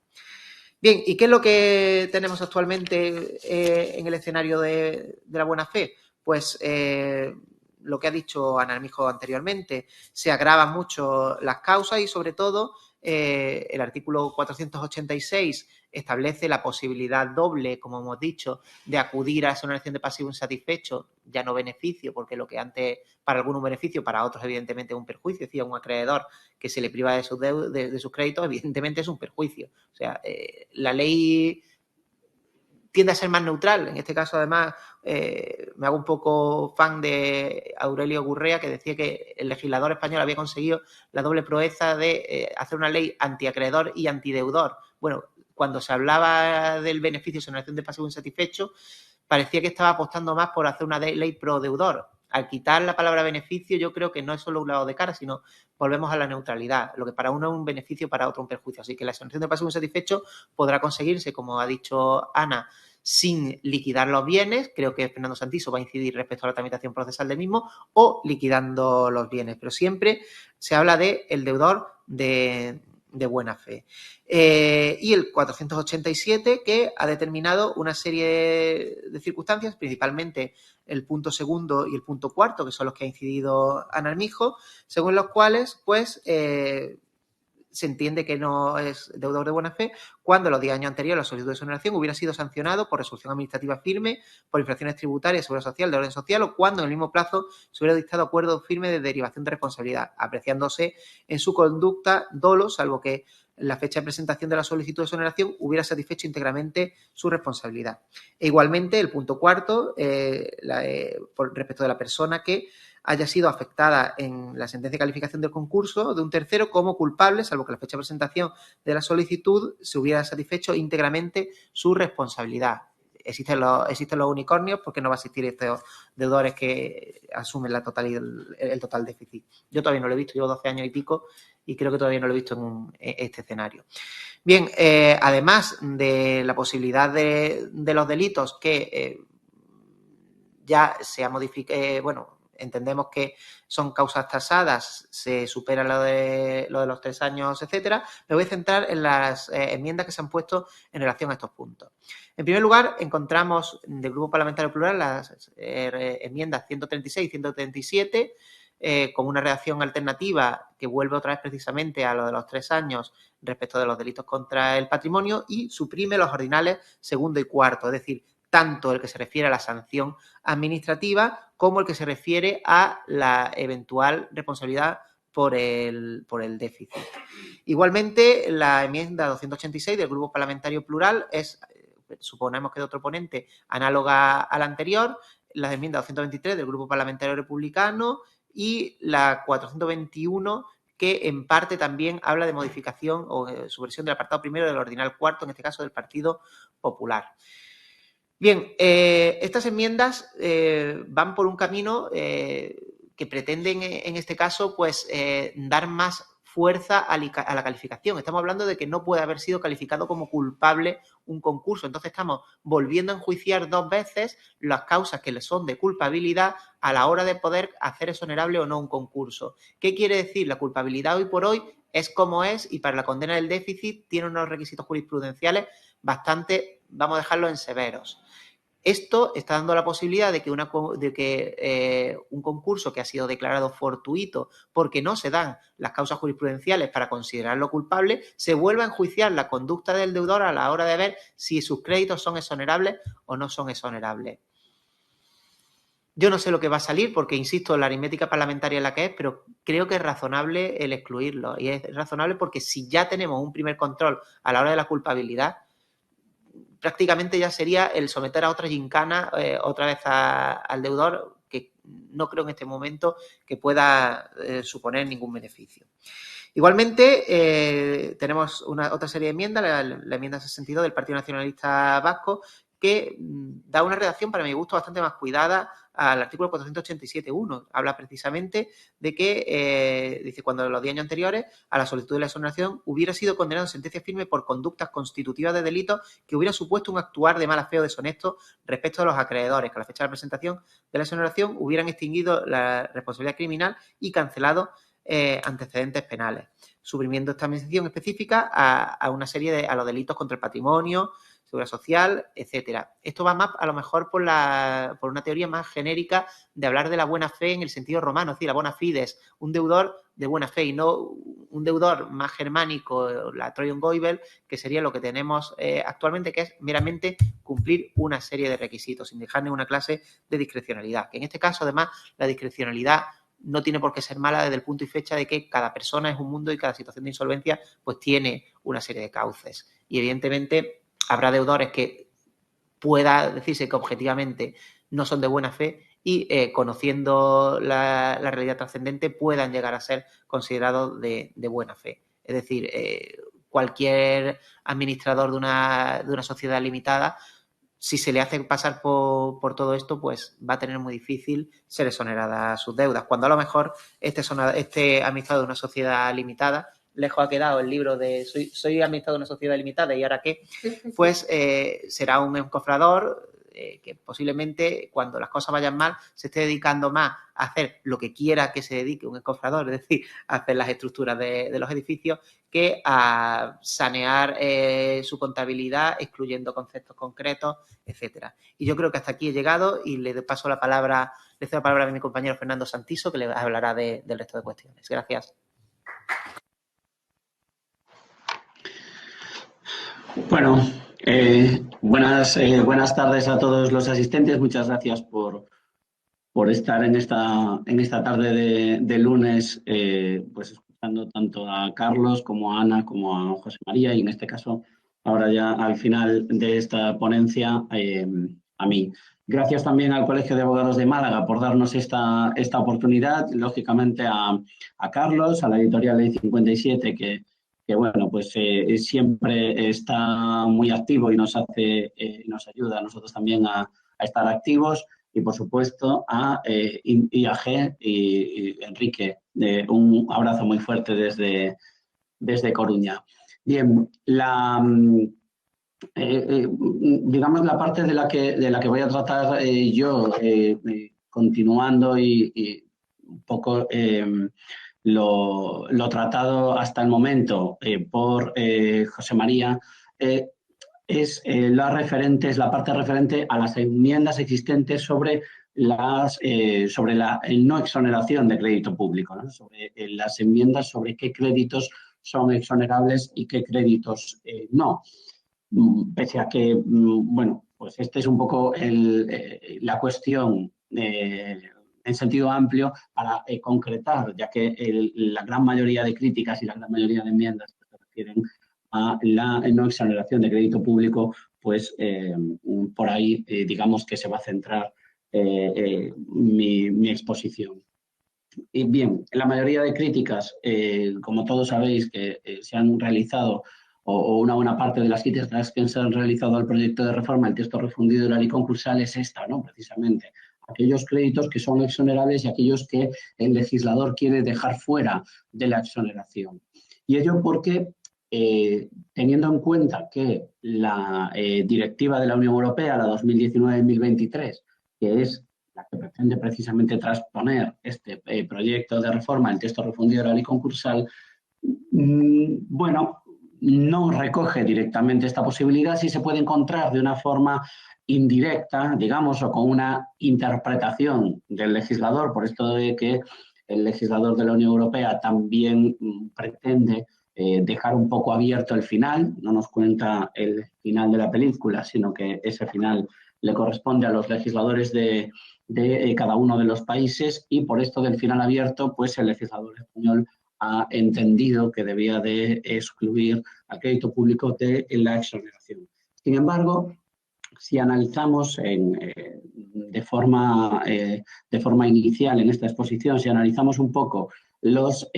Bien, ¿y qué es lo que tenemos actualmente en el escenario de la buena fe? Pues lo que ha dicho Ana Armijo anteriormente, se agravan mucho las causas y sobre todo el artículo 486 establece la posibilidad doble, como hemos dicho, de acudir a exoneración de pasivo insatisfecho, ya no beneficio, porque lo que antes para algunos un beneficio, para otros evidentemente es un perjuicio, es decir, a un acreedor que se le priva de sus créditos, evidentemente es un perjuicio. O sea, la ley tiende a ser más neutral. En este caso, además, me hago un poco fan de Aurelio Gurrea, que decía que el legislador español había conseguido la doble proeza de hacer una ley antiacreedor y antideudor. Bueno, cuando se hablaba del beneficio de exoneración de pasivo insatisfecho, parecía que estaba apostando más por hacer una ley pro deudor. Al quitar la palabra beneficio, yo creo que no es solo un lado de cara, sino volvemos a la neutralidad. Lo que para uno es un beneficio, para otro un perjuicio. Así que la exoneración de pasivo insatisfecho podrá conseguirse, como ha dicho Ana, sin liquidar los bienes, creo que Fernando Santiso va a incidir respecto a la tramitación procesal del mismo, o liquidando los bienes, pero siempre se habla de el deudor de buena fe. Y el 487, que ha determinado una serie de circunstancias, principalmente el punto segundo y el punto cuarto, que son los que ha incidido Ana Armijo, según los cuales, pues, se entiende que no es deudor de buena fe cuando los 10 años anteriores a la solicitud de exoneración hubiera sido sancionado por resolución administrativa firme, por infracciones tributarias, seguridad social, de orden social, o cuando en el mismo plazo se hubiera dictado acuerdo firme de derivación de responsabilidad, apreciándose en su conducta dolo, salvo que la fecha de presentación de la solicitud de exoneración hubiera satisfecho íntegramente su responsabilidad. E igualmente, el punto cuarto, respecto de la persona que haya sido afectada en la sentencia de calificación del concurso de un tercero como culpable, salvo que la fecha de presentación de la solicitud se hubiera satisfecho íntegramente su responsabilidad. Existen los unicornios porque no va a existir estos deudores que asumen el total déficit. Yo todavía no lo he visto, llevo 12 años y pico y creo que todavía no lo he visto en este escenario. Bien, además de la posibilidad de los delitos que ya se ha modificado, entendemos que son causas tasadas, se supera lo de los 3 años, etcétera. Me voy a centrar en las enmiendas que se han puesto en relación a estos puntos. En primer lugar, encontramos del Grupo Parlamentario Plural las enmiendas 136 y 137 con una redacción alternativa que vuelve otra vez precisamente a lo de los 3 años respecto de los delitos contra el patrimonio y suprime los ordinales segundo y cuarto, es decir, tanto el que se refiere a la sanción administrativa como el que se refiere a la eventual responsabilidad por el déficit. Igualmente, la enmienda 286 del Grupo Parlamentario Plural es, suponemos que de otro ponente, análoga a la anterior, la enmienda 223 del Grupo Parlamentario Republicano y la 421 que en parte también habla de modificación o supresión del apartado primero del ordinal cuarto, en este caso del Partido Popular. Bien, estas enmiendas van por un camino que pretenden, en este caso, pues dar más fuerza a la calificación. Estamos hablando de que no puede haber sido calificado como culpable un concurso. Entonces estamos volviendo a enjuiciar 2 veces las causas que le son de culpabilidad a la hora de poder hacer exonerable o no un concurso. ¿Qué quiere decir? La culpabilidad hoy por hoy es como es y para la condena del déficit tiene unos requisitos jurisprudenciales bastante, vamos a dejarlo en severos. Esto está dando la posibilidad de que un concurso que ha sido declarado fortuito porque no se dan las causas jurisprudenciales para considerarlo culpable, se vuelva a enjuiciar la conducta del deudor a la hora de ver si sus créditos son exonerables o no son exonerables. Yo no sé lo que va a salir porque, insisto, la aritmética parlamentaria es la que es, pero creo que es razonable el excluirlo. Y es razonable porque si ya tenemos un primer control a la hora de la culpabilidad, prácticamente ya sería el someter a otra gincana otra vez al deudor, que no creo en este momento que pueda suponer ningún beneficio. Igualmente, tenemos otra serie de enmiendas, la enmienda 62 del Partido Nacionalista Vasco, que da una redacción, para mi gusto, bastante más cuidada al artículo 487.1. Habla precisamente de que, dice, cuando en los 10 años anteriores a la solicitud de la exoneración hubiera sido condenado en sentencia firme por conductas constitutivas de delitos que hubiera supuesto un actuar de mala fe o deshonesto respecto a los acreedores, que a la fecha de la presentación de la exoneración hubieran extinguido la responsabilidad criminal y cancelado antecedentes penales, suprimiendo esta mención específica a una serie a los delitos contra el patrimonio, seguridad social, etcétera. Esto va más, a lo mejor, por una teoría más genérica de hablar de la buena fe en el sentido romano, es decir, la bona fides, un deudor de buena fe y no un deudor más germánico, la Trojan Goibel, que sería lo que tenemos actualmente, que es meramente cumplir una serie de requisitos, sin dejar ninguna clase de discrecionalidad. Que en este caso, además, la discrecionalidad no tiene por qué ser mala desde el punto y fecha de que cada persona es un mundo y cada situación de insolvencia pues tiene una serie de cauces. Y evidentemente habrá deudores que pueda decirse que objetivamente no son de buena fe y conociendo la realidad trascendente puedan llegar a ser considerados de buena fe. Es decir, cualquier administrador de una sociedad limitada, si se le hace pasar por todo esto, pues va a tener muy difícil ser exonerada sus deudas. Cuando a lo mejor este administrador de una sociedad limitada, lejos ha quedado el libro de soy administrador de una sociedad limitada y ahora qué, pues será un encofrador que posiblemente cuando las cosas vayan mal se esté dedicando más a hacer lo que quiera que se dedique un encofrador, es decir, a hacer las estructuras de los edificios, que a sanear su contabilidad, excluyendo conceptos concretos, etcétera. Y yo creo que hasta aquí he llegado y le cedo la palabra a mi compañero Fernando Santiso, que le hablará del resto de cuestiones. Gracias. Bueno, buenas tardes a todos los asistentes. Muchas gracias por estar en esta tarde de lunes, pues escuchando tanto a Carlos como a Ana como a José María y en este caso ahora ya al final de esta ponencia a mí. Gracias también al Colegio de Abogados de Málaga por darnos esta oportunidad, lógicamente a Carlos, a la editorial Ley 57 que bueno, pues siempre está muy activo y nos ayuda a nosotros también a estar activos, y por supuesto a IAG y Enrique. Un abrazo muy fuerte desde Coruña. Bien, digamos la parte de la que voy a tratar yo, continuando y un poco lo tratado hasta el momento por José María, es la parte referente a las enmiendas existentes sobre la no exoneración de crédito público, ¿no? Sobre las enmiendas sobre qué créditos son exonerables y qué créditos no. Pese a que, bueno, pues este es un poco la cuestión en sentido amplio para concretar, ya que la gran mayoría de críticas y la gran mayoría de enmiendas que se refieren a la no exoneración de crédito público, pues por ahí digamos que se va a centrar mi exposición. Y bien, la mayoría de críticas, como todos sabéis, que se han realizado, o una buena parte de las críticas que se han realizado al proyecto de reforma, el texto refundido de la ley concursal, es esta, ¿no? Precisamente, aquellos créditos que son exonerables y aquellos que el legislador quiere dejar fuera de la exoneración. Y ello porque, teniendo en cuenta que la directiva de la Unión Europea, la 2019-2023, que es la que pretende precisamente transponer este proyecto de reforma, el texto refundido de la ley concursal, bueno, no recoge directamente esta posibilidad, sí se puede encontrar de una forma indirecta, digamos, o con una interpretación del legislador, por esto de que el legislador de la Unión Europea también pretende dejar un poco abierto el final, no nos cuenta el final de la película, sino que ese final le corresponde a los legisladores de cada uno de los países, y por esto del final abierto, pues el legislador español ha entendido que debía de excluir al crédito público de la exoneración. Sin embargo, si analizamos de forma inicial en esta exposición, si analizamos un poco los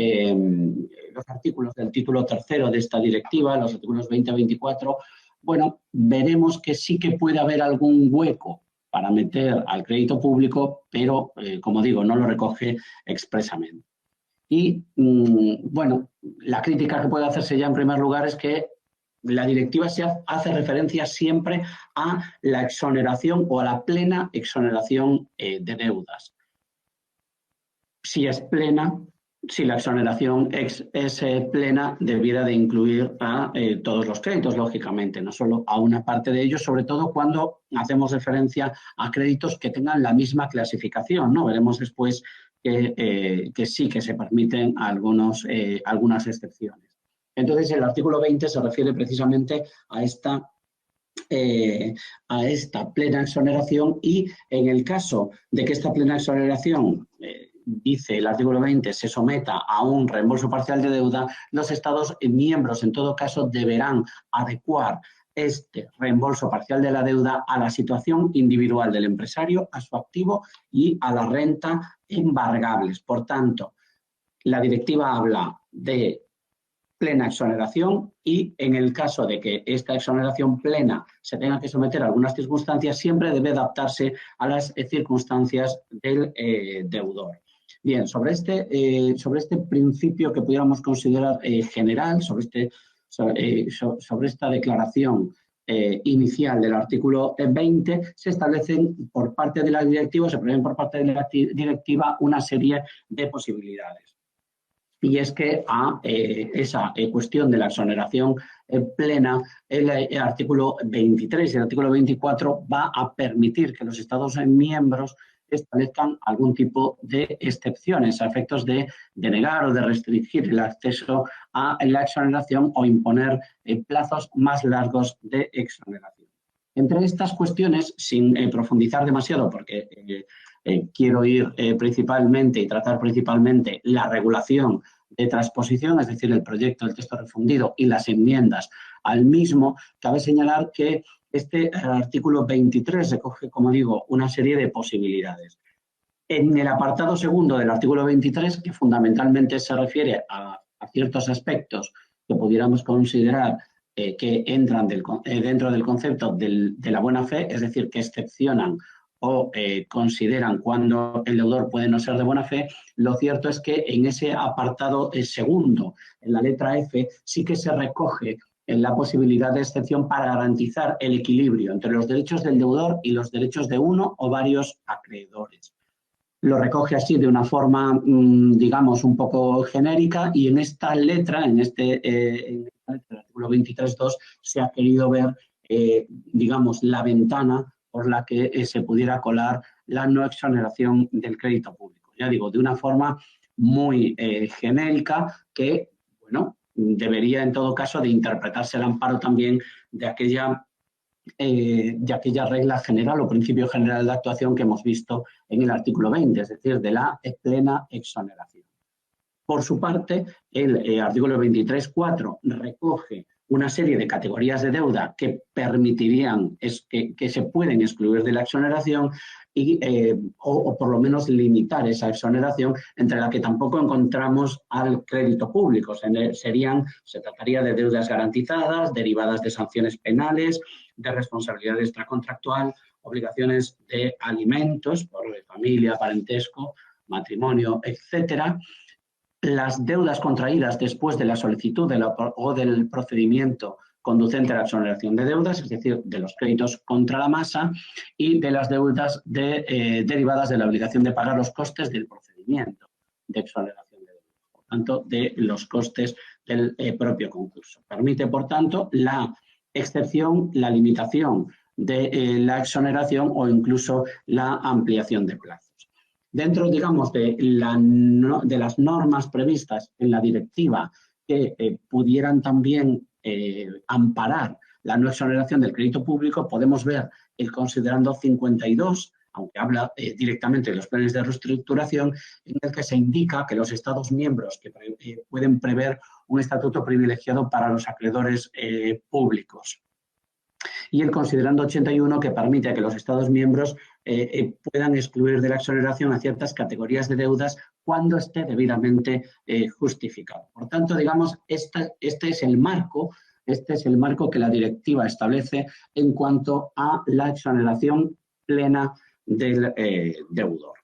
artículos del título tercero de esta directiva, los artículos 20 a 24, bueno, veremos que sí que puede haber algún hueco para meter al crédito público, pero, como digo, no lo recoge expresamente. Y, bueno, la crítica que puede hacerse ya en primer lugar es que la directiva hace referencia siempre a la exoneración o a la plena exoneración de deudas. Si es plena, si la exoneración es plena, debiera de incluir a todos los créditos, lógicamente, no solo a una parte de ellos, sobre todo cuando hacemos referencia a créditos que tengan la misma clasificación, ¿no? Veremos después que sí que se permiten algunas excepciones. Entonces, el artículo 20 se refiere precisamente a esta plena exoneración y en el caso de que esta plena exoneración, dice el artículo 20, se someta a un reembolso parcial de deuda, los Estados miembros en todo caso deberán adecuar este reembolso parcial de la deuda a la situación individual del empresario, a su activo y a la renta embargables. Por tanto, la directiva habla de plena exoneración y en el caso de que esta exoneración plena se tenga que someter a algunas circunstancias, siempre debe adaptarse a las circunstancias del deudor. Bien, sobre este principio que pudiéramos considerar general, sobre esta declaración inicial del artículo 20, se establecen por parte de la directiva, se prevén por parte de la directiva una serie de posibilidades. Y es que a esa cuestión de la exoneración plena, el artículo 23 y el artículo 24 va a permitir que los Estados miembros establezcan algún tipo de excepciones a efectos de denegar o de restringir el acceso a la exoneración o imponer plazos más largos de exoneración. Entre estas cuestiones, sin profundizar demasiado, porque quiero ir principalmente y tratar principalmente la regulación de transposición, es decir, el proyecto del texto refundido y las enmiendas al mismo, cabe señalar que este artículo 23 recoge, como digo, una serie de posibilidades. En el apartado segundo del artículo 23, que fundamentalmente se refiere a ciertos aspectos que pudiéramos considerar que entran dentro del concepto de la buena fe, es decir, que excepcionan o consideran cuando el deudor puede no ser de buena fe, lo cierto es que en ese apartado segundo, en la letra F, sí que se recoge la posibilidad de excepción para garantizar el equilibrio entre los derechos del deudor y los derechos de uno o varios acreedores. Lo recoge así de una forma, digamos, un poco genérica y en esta letra, en el artículo 23.2, se ha querido ver, digamos, la ventana por la que se pudiera colar la no exoneración del crédito público. Ya digo, de una forma muy genérica que, bueno, debería en todo caso de interpretarse el amparo también de aquella regla general o principio general de actuación que hemos visto en el artículo 20, es decir, de la plena exoneración. Por su parte, el artículo 23.4 recoge una serie de categorías de deuda que permitirían que se pueden excluir de la exoneración o por lo menos limitar esa exoneración, entre la que tampoco encontramos al crédito público. Se trataría de deudas garantizadas, derivadas de sanciones penales, de responsabilidad extracontractual, obligaciones de alimentos por familia, parentesco, matrimonio, etcétera. Las deudas contraídas después de la solicitud o del procedimiento conducente a la exoneración de deudas, es decir, de los créditos contra la masa y de las deudas derivadas de la obligación de pagar los costes del procedimiento de exoneración de deudas, por tanto, de los costes del propio concurso. Permite, por tanto, la excepción, la limitación de la exoneración o incluso la ampliación de plazos. Dentro, digamos, de las normas previstas en la directiva que pudieran también amparar la no exoneración del crédito público, podemos ver el considerando 52, aunque habla directamente de los planes de reestructuración, en el que se indica que los Estados miembros que pueden prever un estatuto privilegiado para los acreedores públicos. Y el considerando 81, que permite que los Estados miembros puedan excluir de la exoneración a ciertas categorías de deudas cuando esté debidamente justificado. Por tanto, digamos, este es el marco Este es el marco que la directiva establece en cuanto a la exoneración plena del deudor.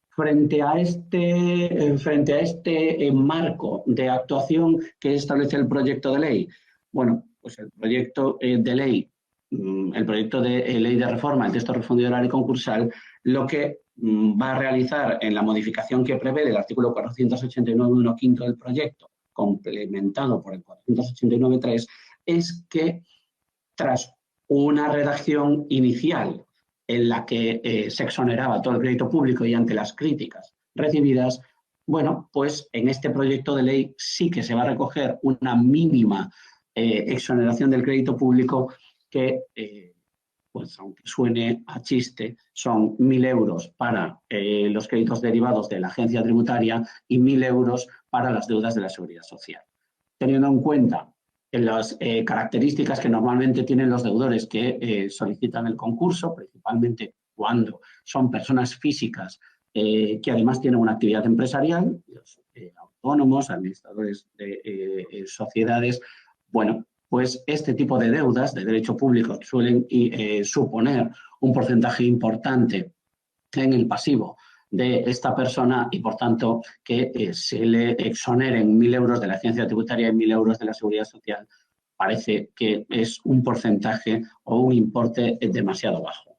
Frente a este marco de actuación que establece el proyecto de ley, bueno, pues el proyecto de ley de reforma, el texto refundido de la ley concursal, lo que va a realizar en la modificación que prevé del artículo 489.1 del proyecto, complementado por el 489.3, es que tras una redacción inicial en la que se exoneraba todo el crédito público y ante las críticas recibidas, bueno, pues en este proyecto de ley sí que se va a recoger una mínima exoneración del crédito público que, pues aunque suene a chiste, son 1.000 euros para los créditos derivados de la agencia tributaria y 1.000 euros para las deudas de la Seguridad Social. Teniendo en cuenta las características que normalmente tienen los deudores que solicitan el concurso, principalmente cuando son personas físicas que además tienen una actividad empresarial, los autónomos, administradores de sociedades, bueno, pues este tipo de deudas de derecho público suelen suponer un porcentaje importante en el pasivo de esta persona y, por tanto, que se le exoneren 1.000 euros de la agencia tributaria y 1.000 euros de la Seguridad Social, parece que es un porcentaje o un importe demasiado bajo.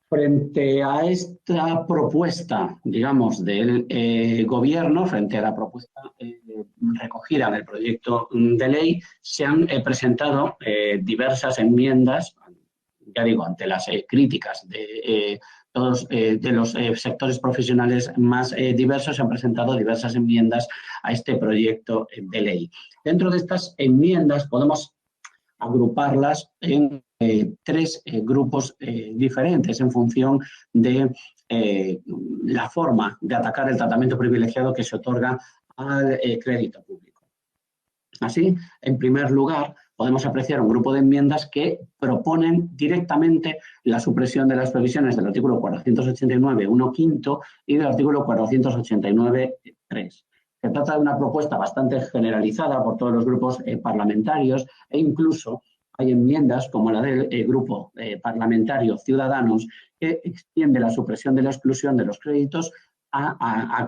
Frente a esta propuesta, digamos, del Gobierno, frente a la propuesta recogida en el proyecto de ley, se han presentado diversas enmiendas, ya digo, ante las críticas de todos de los sectores profesionales más diversos. Se han presentado diversas enmiendas a este proyecto de ley. Dentro de estas enmiendas podemos agruparlas en tres grupos diferentes en función de la forma de atacar el tratamiento privilegiado que se otorga al crédito público. Así, en primer lugar, podemos apreciar un grupo de enmiendas que proponen directamente la supresión de las previsiones del artículo 489.1 y del artículo 489.3. Se trata de una propuesta bastante generalizada por todos los grupos parlamentarios e incluso hay enmiendas como la del grupo parlamentario Ciudadanos que extiende la supresión de la exclusión de los créditos a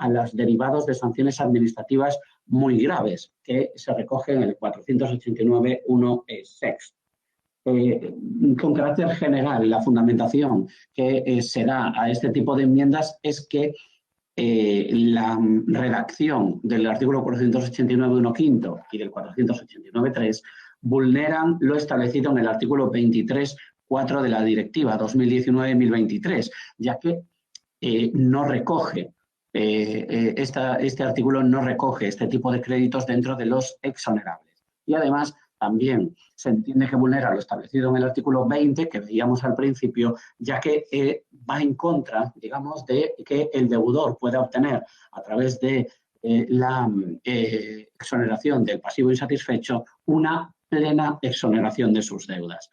los derivados de sanciones administrativas muy graves que se recogen en el 489.1 sex. Con carácter general, la fundamentación que se da a este tipo de enmiendas es que la redacción del artículo 489.1 y del 489.3 vulneran lo establecido en el artículo 23.4 de la Directiva 2019-1023, ya que no recoge, este artículo no recoge este tipo de créditos dentro de los exonerables. Y además también se entiende que vulnera lo establecido en el artículo 20, que veíamos al principio, ya que va en contra, digamos, de que el deudor pueda obtener a través de la exoneración del pasivo insatisfecho una plena exoneración de sus deudas.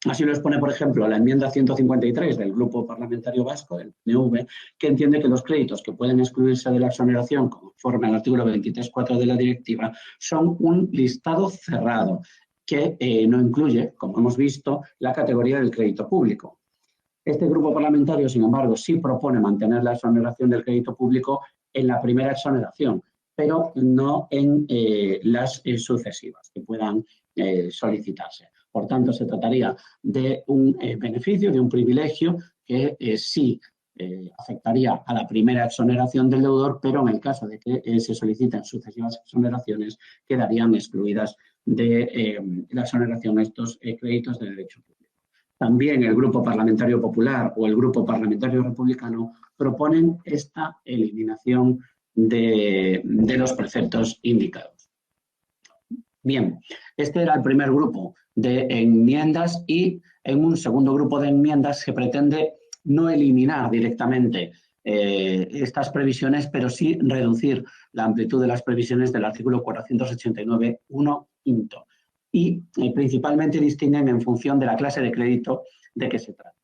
Así lo expone, por ejemplo, la enmienda 153 del Grupo Parlamentario Vasco, del PNV, que entiende que los créditos que pueden excluirse de la exoneración, conforme al artículo 23.4 de la directiva, son un listado cerrado que no incluye, como hemos visto, la categoría del crédito público. Este grupo parlamentario, sin embargo, sí propone mantener la exoneración del crédito público en la primera exoneración, pero no en las sucesivas que puedan solicitarse. Por tanto, se trataría de un beneficio, de un privilegio que sí afectaría a la primera exoneración del deudor, pero en el caso de que se soliciten sucesivas exoneraciones, quedarían excluidas de la exoneración estos créditos de derecho público. También el Grupo Parlamentario Popular o el Grupo Parlamentario Republicano proponen esta eliminación de los preceptos indicados. Bien, este era el primer grupo de enmiendas y en un segundo grupo de enmiendas se pretende no eliminar directamente estas previsiones, pero sí reducir la amplitud de las previsiones del artículo 489.1 quinto y principalmente distinguen en función de la clase de crédito de que se trata.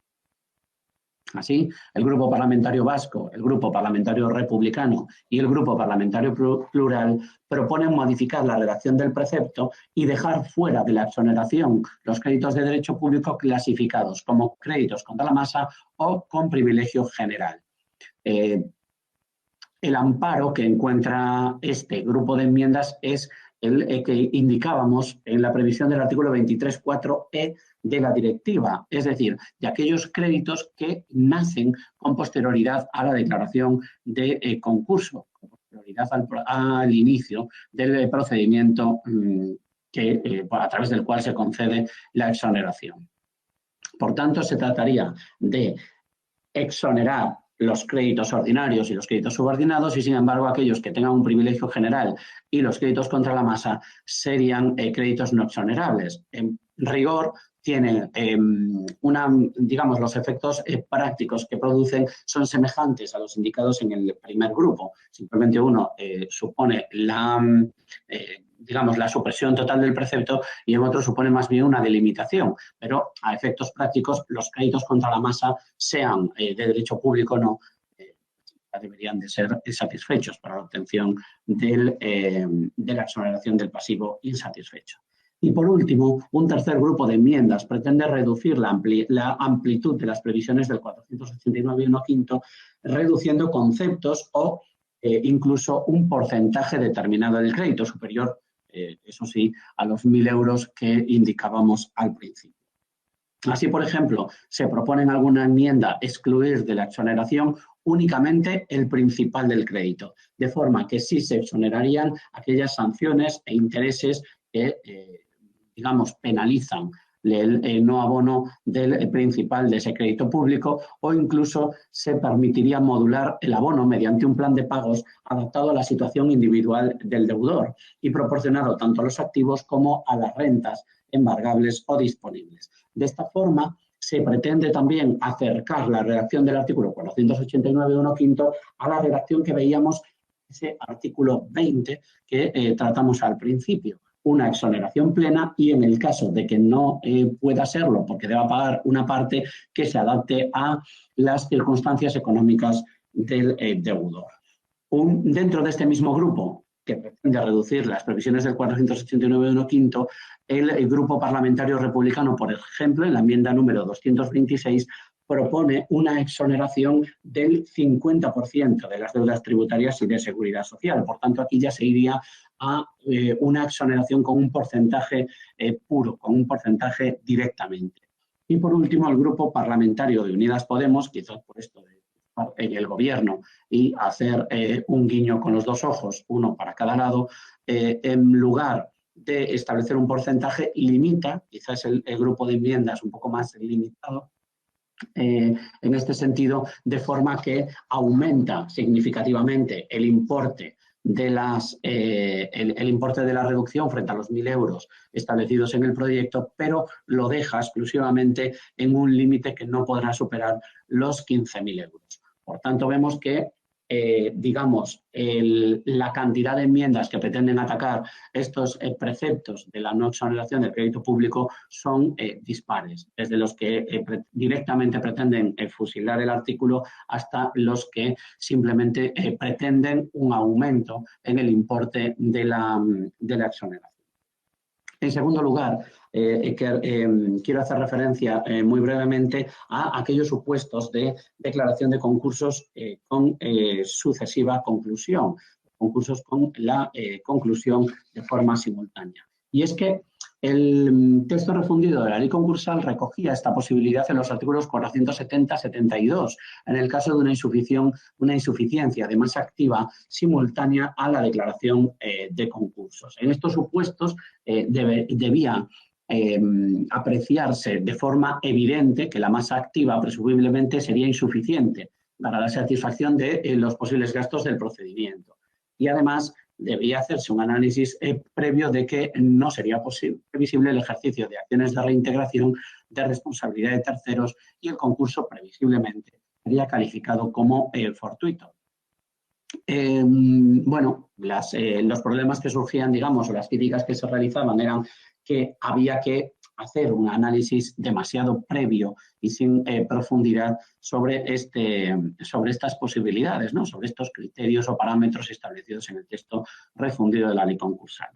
Así, el Grupo Parlamentario Vasco, el Grupo Parlamentario Republicano y el Grupo Parlamentario Plural proponen modificar la redacción del precepto y dejar fuera de la exoneración los créditos de derecho público clasificados como créditos contra la masa o con privilegio general. El amparo que encuentra este grupo de enmiendas es el que indicábamos en la previsión del artículo 23.4e de la directiva, es decir, de aquellos créditos que nacen con posterioridad a la declaración de concurso, con posterioridad al inicio del procedimiento a través del cual se concede la exoneración. Por tanto, se trataría de exonerar los créditos ordinarios y los créditos subordinados y, sin embargo, aquellos que tengan un privilegio general y los créditos contra la masa serían créditos no exonerables. En rigor, tienen digamos, los efectos prácticos que producen son semejantes a los indicados en el primer grupo. Simplemente uno supone digamos, la supresión total del precepto y el otro supone más bien una delimitación, pero a efectos prácticos los créditos contra la masa, sean de derecho público o no, deberían de ser satisfechos para la obtención de la exoneración del pasivo insatisfecho. Y por último, un tercer grupo de enmiendas pretende reducir la amplitud de las previsiones del 489.1 reduciendo conceptos o incluso un porcentaje determinado del crédito superior, eso sí, a los 1.000 euros que indicábamos al principio. Así, por ejemplo, se propone en alguna enmienda excluir de la exoneración únicamente el principal del crédito, de forma que sí se exonerarían aquellas sanciones e intereses que, digamos, penalizan el no abono del principal de ese crédito público, o incluso se permitiría modular el abono mediante un plan de pagos adaptado a la situación individual del deudor y proporcionado tanto a los activos como a las rentas embargables o disponibles. De esta forma, se pretende también acercar la redacción del artículo 489.1 a la redacción que veíamos en ese artículo 20 que tratamos al principio. Una exoneración plena y, en el caso de que no pueda serlo porque deba pagar una parte, que se adapte a las circunstancias económicas del deudor. Dentro de este mismo grupo, que pretende reducir las previsiones del 489.1, el Grupo Parlamentario Republicano, por ejemplo, en la enmienda número 226, propone una exoneración del 50% de las deudas tributarias y de seguridad social. Por tanto, aquí ya se iría a una exoneración con un porcentaje puro, con un porcentaje directamente. Y por último, el Grupo Parlamentario de Unidas Podemos, quizás por esto de en el gobierno y hacer un guiño con los dos ojos, uno para cada lado, en lugar de establecer un porcentaje, limita, quizás el grupo de enmiendas un poco más limitado, en este sentido, de forma que aumenta significativamente el importe de el importe de la reducción frente a los 1.000 euros establecidos en el proyecto, pero lo deja exclusivamente en un límite que no podrá superar los 15.000 euros. Por tanto, vemos que digamos, la cantidad de enmiendas que pretenden atacar estos preceptos de la no exoneración del crédito público son dispares, desde los que directamente pretenden fusilar el artículo hasta los que simplemente pretenden un aumento en el importe de la exoneración. En segundo lugar, quiero hacer referencia muy brevemente a aquellos supuestos de declaración de concursos con sucesiva conclusión, concursos con la conclusión de forma simultánea. Y es que el texto refundido de la ley concursal recogía esta posibilidad en los artículos 470-72, en el caso de una insuficiencia de masa activa simultánea a la declaración de concursos. En estos supuestos debía apreciarse de forma evidente que la masa activa presumiblemente sería insuficiente para la satisfacción de los posibles gastos del procedimiento. Y además debía hacerse un análisis previo de que no sería previsible el ejercicio de acciones de reintegración de responsabilidad de terceros y el concurso previsiblemente sería calificado como fortuito. Bueno, los problemas que surgían, digamos, o las críticas que se realizaban eran que había que hacer un análisis demasiado previo y sin profundidad sobre estas posibilidades, ¿no? Sobre estos criterios o parámetros establecidos en el texto refundido de la ley concursal.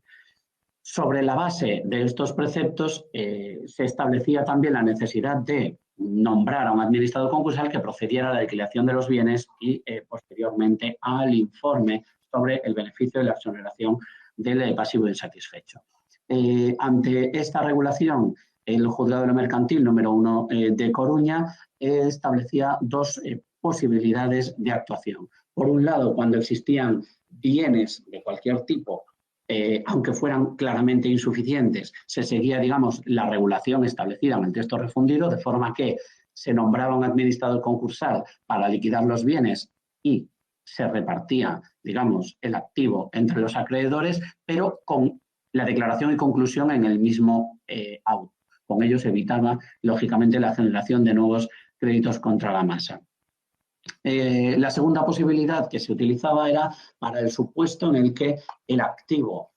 Sobre la base de estos preceptos se establecía también la necesidad de nombrar a un administrador concursal que procediera a la declaración de los bienes y posteriormente al informe sobre el beneficio de la exoneración del pasivo insatisfecho. Ante esta regulación, el Juzgado de lo Mercantil número 1 de Coruña establecía dos posibilidades de actuación. Por un lado, cuando existían bienes de cualquier tipo, aunque fueran claramente insuficientes, se seguía, digamos, la regulación establecida en el texto refundido, de forma que se nombraba un administrador concursal para liquidar los bienes y se repartía, digamos, el activo entre los acreedores, pero con la declaración y conclusión en el mismo auto. Con ello se evitaba, lógicamente, la generación de nuevos créditos contra la masa. La segunda posibilidad que se utilizaba era para el supuesto en el que el activo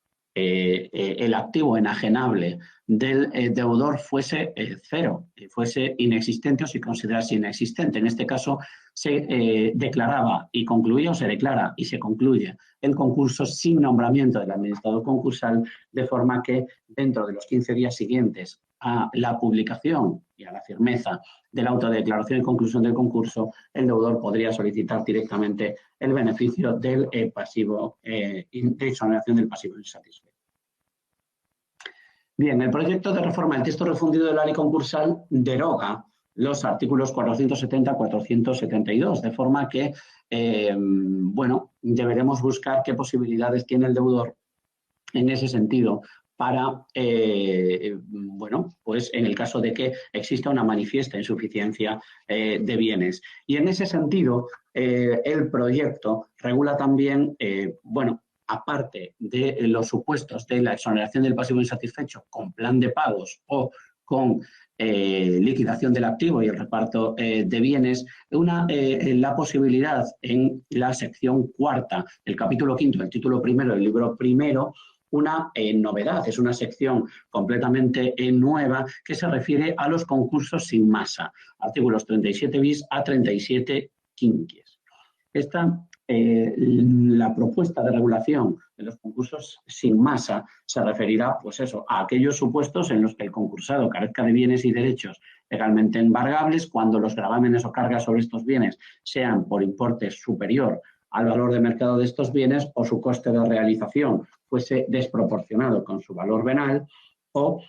enajenable del deudor fuese cero, fuese inexistente o se considerase inexistente. En este caso se declaraba y concluía, o se declara y se concluye el concurso sin nombramiento del administrador concursal, de forma que dentro de los 15 días siguientes a la publicación y a la firmeza del auto de declaración y conclusión del concurso, el deudor podría solicitar directamente el beneficio del pasivo de exoneración del pasivo insatisfecho. Bien, el proyecto de reforma del texto refundido de la ley concursal deroga los artículos 470 y 472, de forma que, bueno, deberemos buscar qué posibilidades tiene el deudor en ese sentido para, bueno, pues en el caso de que exista una manifiesta insuficiencia de bienes. Y en ese sentido, el proyecto regula también, bueno, aparte de los supuestos de la exoneración del pasivo insatisfecho con plan de pagos o con liquidación del activo y el reparto de bienes, la posibilidad en la sección cuarta del capítulo quinto del título primero del libro primero, una novedad, es una sección completamente nueva que se refiere a los concursos sin masa, artículos 37 bis a 37 quinquies. La propuesta de regulación de los concursos sin masa se referirá, pues eso, a aquellos supuestos en los que el concursado carezca de bienes y derechos legalmente embargables, cuando los gravámenes o cargas sobre estos bienes sean por importe superior al valor de mercado de estos bienes o su coste de realización fuese desproporcionado con su valor venal, o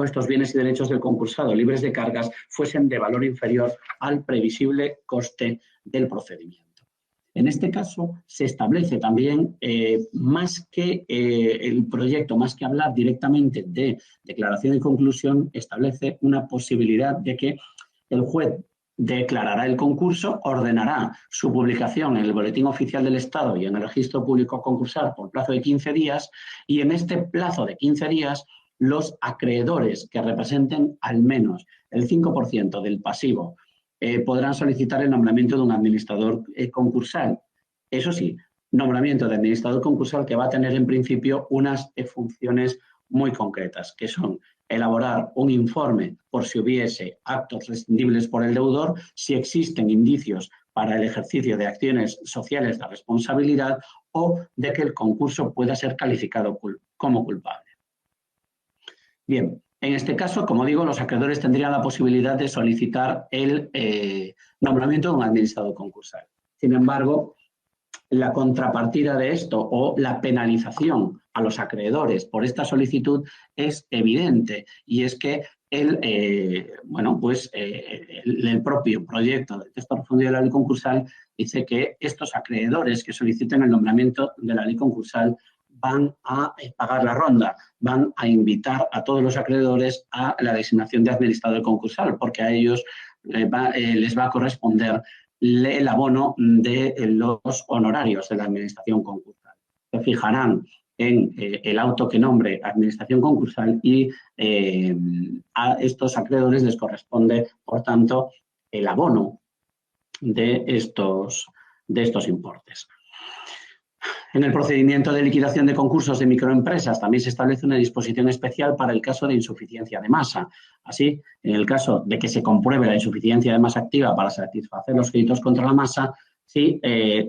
estos bienes y derechos del concursado libres de cargas fuesen de valor inferior al previsible coste del procedimiento. En este caso, se establece también, más que el proyecto, más que hablar directamente de declaración y conclusión, establece una posibilidad de que el juez declarará el concurso, ordenará su publicación en el Boletín Oficial del Estado y en el Registro Público Concursal por plazo de 15 días, y en este plazo de 15 días los acreedores que representen al menos el 5% del pasivo podrán solicitar el nombramiento de un administrador concursal. Eso sí, nombramiento de administrador concursal que va a tener en principio unas funciones muy concretas, que son elaborar un informe por si hubiese actos rescindibles por el deudor, si existen indicios para el ejercicio de acciones sociales de responsabilidad o de que el concurso pueda ser calificado como culpable. Bien, en este caso, como digo, los acreedores tendrían la posibilidad de solicitar el nombramiento de un administrador concursal. Sin embargo, la contrapartida de esto o la penalización a los acreedores por esta solicitud es evidente, y es que el propio proyecto de texto refundido de la ley concursal dice que estos acreedores que soliciten el nombramiento de la ley concursal van a pagar la ronda, van a invitar a todos los acreedores a la designación de administrador concursal, porque a ellos les va a corresponder el abono de los honorarios de la administración concursal. Se fijarán en el auto que nombre administración concursal y a estos acreedores les corresponde, por tanto, el abono de estos importes. En el procedimiento de liquidación de concursos de microempresas también se establece una disposición especial para el caso de insuficiencia de masa. Así, en el caso de que se compruebe la insuficiencia de masa activa para satisfacer los créditos contra la masa, si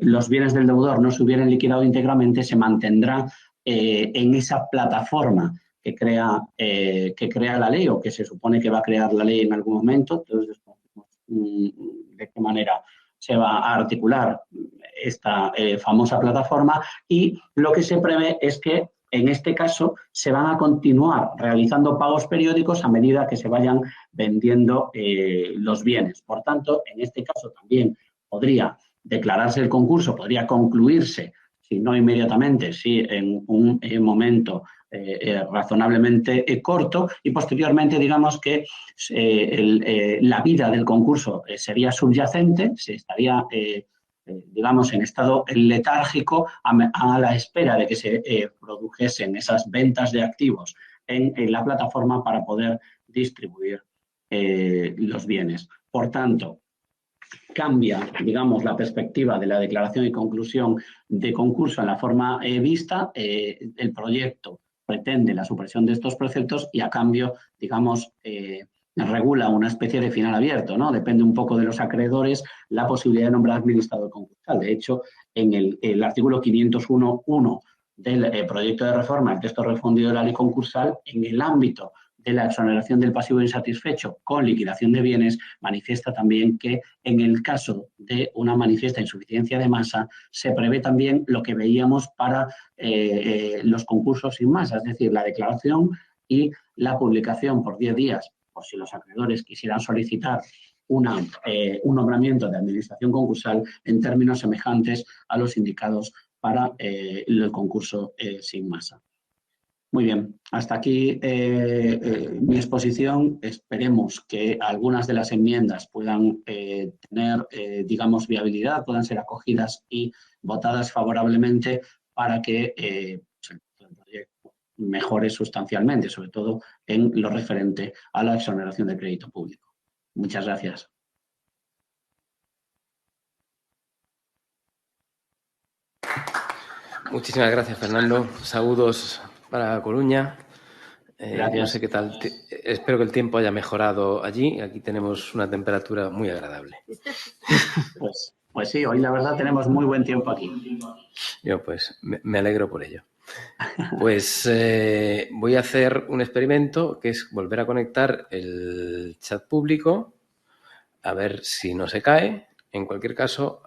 los bienes del deudor no se hubieran liquidado íntegramente, se mantendrá en esa plataforma que crea la ley o que se supone que va a crear la ley en algún momento. Entonces, de qué manera se va a articular esta famosa plataforma, y lo que se prevé es que en este caso se van a continuar realizando pagos periódicos a medida que se vayan vendiendo los bienes. Por tanto, en este caso también podría declararse el concurso, podría concluirse, si no inmediatamente, sí en un momento razonablemente corto, y posteriormente digamos que la vida del concurso sería subyacente, se estaría digamos en estado letárgico a la espera de que se produjesen esas ventas de activos en la plataforma para poder distribuir los bienes. Por tanto, cambia, digamos, la perspectiva de la declaración y conclusión de concurso en la forma vista. El proyecto pretende la supresión de estos preceptos y a cambio, digamos, regula una especie de final abierto, ¿no? Depende un poco de los acreedores la posibilidad de nombrar administrador concursal. De hecho, en el artículo 501.1 del proyecto de reforma, el texto refundido de la ley concursal, en el ámbito de la exoneración del pasivo insatisfecho con liquidación de bienes, manifiesta también que en el caso de una manifiesta insuficiencia de masa se prevé también lo que veíamos para los concursos sin masa, es decir, la declaración y la publicación por 10 días, por si los acreedores quisieran solicitar un nombramiento de administración concursal en términos semejantes a los indicados para el concurso sin masa. Muy bien, hasta aquí mi exposición. Esperemos que algunas de las enmiendas puedan tener, digamos, viabilidad, puedan ser acogidas y votadas favorablemente para que el proyecto mejore sustancialmente, sobre todo en lo referente a la exoneración de crédito público. Muchas gracias. Muchísimas gracias, Fernando. Saludos para A Coruña. No sé qué tal. Espero que el tiempo haya mejorado allí. Aquí tenemos una temperatura muy agradable. Pues sí, hoy la verdad tenemos muy buen tiempo aquí. Yo pues me alegro por ello. Pues voy a hacer un experimento que es volver a conectar el chat público a ver si no se cae. En cualquier caso,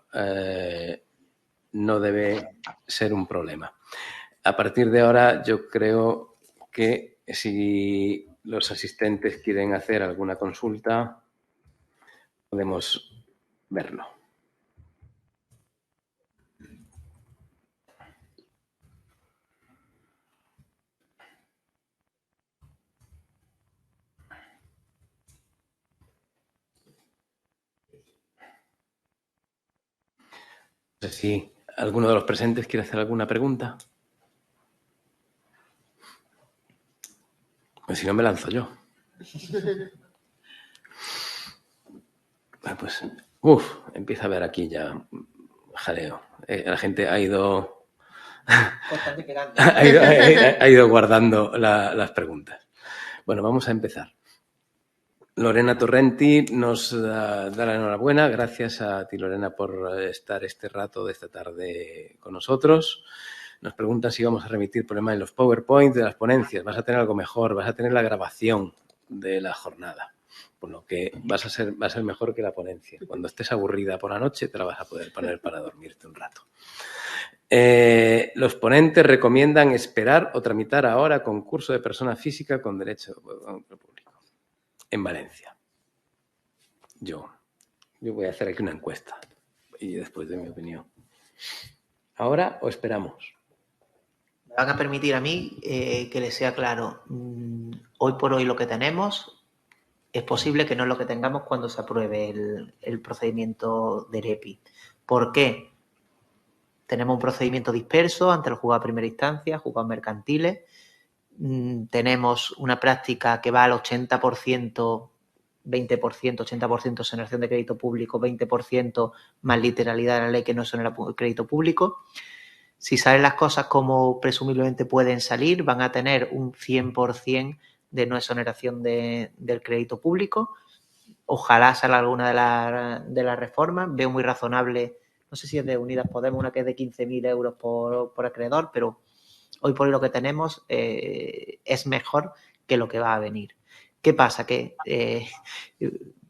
no debe ser un problema. A partir de ahora, yo creo que si los asistentes quieren hacer alguna consulta, podemos verlo. No sé si alguno de los presentes quiere hacer alguna pregunta. Pues si no, me lanzo yo. Pues, empieza a ver aquí ya jaleo. La gente ha ido guardando las preguntas. Bueno, vamos a empezar. Lorena Torrenti nos da la enhorabuena. Gracias a ti, Lorena, por estar este rato de esta tarde con nosotros. Nos preguntan si vamos a remitir problemas en los PowerPoint de las ponencias. ¿Vas a tener algo mejor? ¿Vas a tener la grabación de la jornada? Por lo que va a ser mejor que la ponencia. Cuando estés aburrida por la noche te la vas a poder poner para dormirte un rato. Los ponentes recomiendan esperar o tramitar ahora concurso de persona física con derecho público en Valencia. Yo voy a hacer aquí una encuesta y después de mi opinión. ¿Ahora o esperamos? Me van a permitir a mí que les sea claro. Hoy por hoy lo que tenemos es posible que no es lo que tengamos cuando se apruebe el procedimiento del EPI. ¿Por qué? Tenemos un procedimiento disperso ante el juzgado de primera instancia, juzgados mercantiles. Tenemos una práctica que va al 80%, 20%, 80% exoneración de crédito público, 20% más literalidad de la ley que no exonera crédito público. Si salen las cosas como presumiblemente pueden salir, van a tener un 100% de no exoneración del crédito público. Ojalá salga alguna de las reformas. Veo muy razonable, no sé si es de Unidas Podemos, una que es de 15.000 euros por acreedor, pero hoy por hoy lo que tenemos es mejor que lo que va a venir. ¿Qué pasa? Que,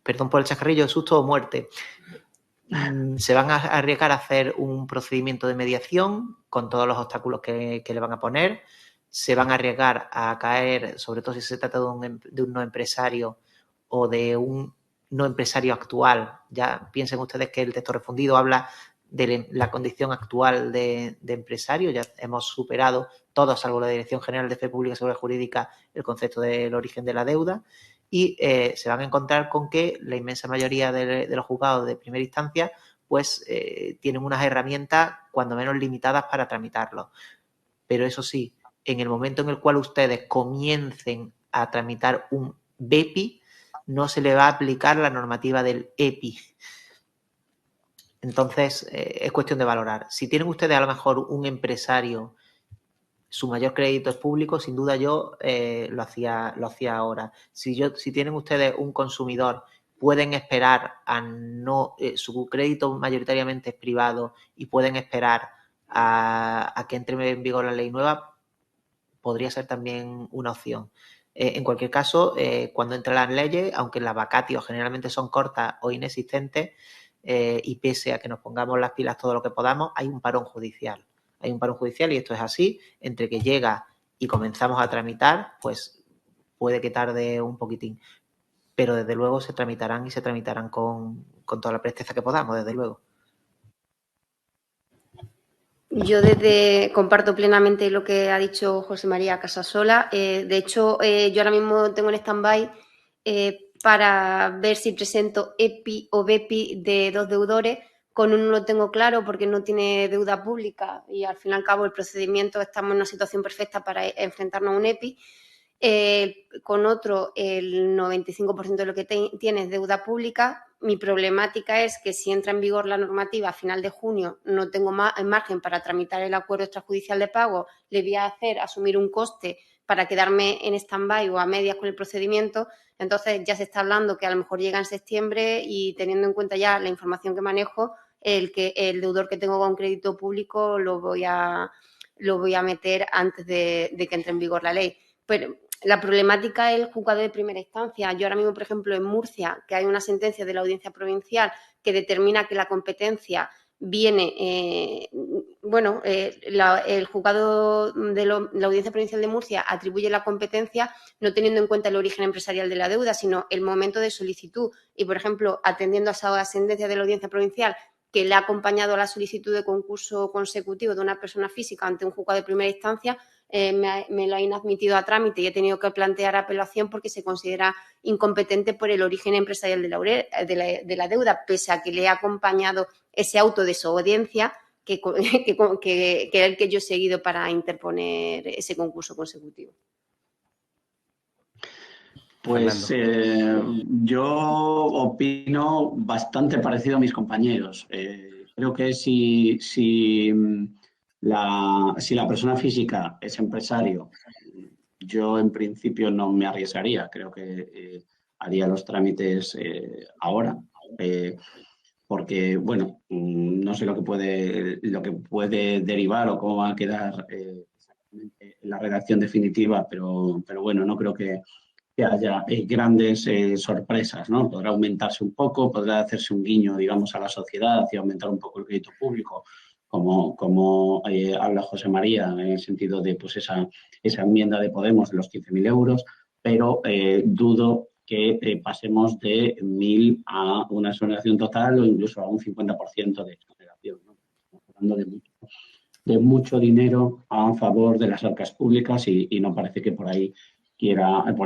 perdón por el chascarrillo, susto o muerte. Se van a arriesgar a hacer un procedimiento de mediación con todos los obstáculos que le van a poner. Se van a arriesgar a caer, sobre todo si se trata de un no empresario o de un no empresario actual. Ya piensen ustedes que el texto refundido habla de la condición actual de empresario. Ya hemos superado todos, salvo la Dirección General de Fe Pública y Seguridad Jurídica, el concepto del origen de la deuda. Y se van a encontrar con que la inmensa mayoría de los juzgados de primera instancia pues tienen unas herramientas cuando menos limitadas para tramitarlo. Pero eso sí, en el momento en el cual ustedes comiencen a tramitar un BEPI, no se le va a aplicar la normativa del EPI. Entonces, es cuestión de valorar. Si tienen ustedes a lo mejor un empresario, su mayor crédito es público, sin duda yo lo hacía ahora. Si tienen ustedes un consumidor, pueden esperar a no, su crédito mayoritariamente es privado y pueden esperar a que entre en vigor la ley nueva, podría ser también una opción. En cualquier caso, cuando entran las leyes, aunque las vacatios generalmente son cortas o inexistentes, y pese a que nos pongamos las pilas todo lo que podamos, hay un parón judicial. Hay un paro judicial y esto es así. Entre que llega y comenzamos a tramitar, pues puede que tarde un poquitín. Pero desde luego se tramitarán y se tramitarán con toda la presteza que podamos, desde luego. Yo comparto plenamente lo que ha dicho José María Casasola. De hecho, yo ahora mismo tengo en stand-by para ver si presento EPI o BEPI de 2 deudores. Con uno lo tengo claro porque no tiene deuda pública y al fin y al cabo el procedimiento estamos en una situación perfecta para enfrentarnos a un EPI. Con otro el 95% de lo que tiene es deuda pública. Mi problemática es que si entra en vigor la normativa a final de junio no tengo margen para tramitar el acuerdo extrajudicial de pago, le voy a hacer asumir un coste para quedarme en stand-by o a medias con el procedimiento. Entonces ya se está hablando que a lo mejor llega en septiembre y teniendo en cuenta ya la información que manejo, el deudor que tengo con crédito público lo voy a meter antes de que entre en vigor la ley. Pero la problemática es el juzgado de primera instancia. Yo ahora mismo, por ejemplo, en Murcia, que hay una sentencia de la Audiencia Provincial que determina que la competencia viene, el juzgado de la Audiencia Provincial de Murcia atribuye la competencia no teniendo en cuenta el origen empresarial de la deuda, sino el momento de solicitud. Y, por ejemplo, atendiendo a esa sentencia de la Audiencia Provincial que le ha acompañado a la solicitud de concurso consecutivo de una persona física ante un juzgado de primera instancia, me lo han admitido a trámite y he tenido que plantear apelación porque se considera incompetente por el origen empresarial de la deuda, pese a que le he acompañado ese auto de desobediencia que era el que yo he seguido para interponer ese concurso consecutivo. Pues yo opino bastante parecido a mis compañeros. Creo que si la persona física es empresario, yo en principio no me arriesgaría. Creo que haría los trámites ahora. Porque, bueno, no sé lo que puede derivar o cómo va a quedar la redacción definitiva, pero bueno, no creo que haya grandes sorpresas, ¿no? Podrá aumentarse un poco, podrá hacerse un guiño, digamos, a la sociedad y aumentar un poco el crédito público, como habla José María, en el sentido de pues esa enmienda de Podemos de los 15.000 euros, pero dudo que pasemos de 1.000 a una exoneración total o incluso a un 50% de exoneración, ¿no? Estamos hablando de mucho dinero a favor de las arcas públicas y no parece que por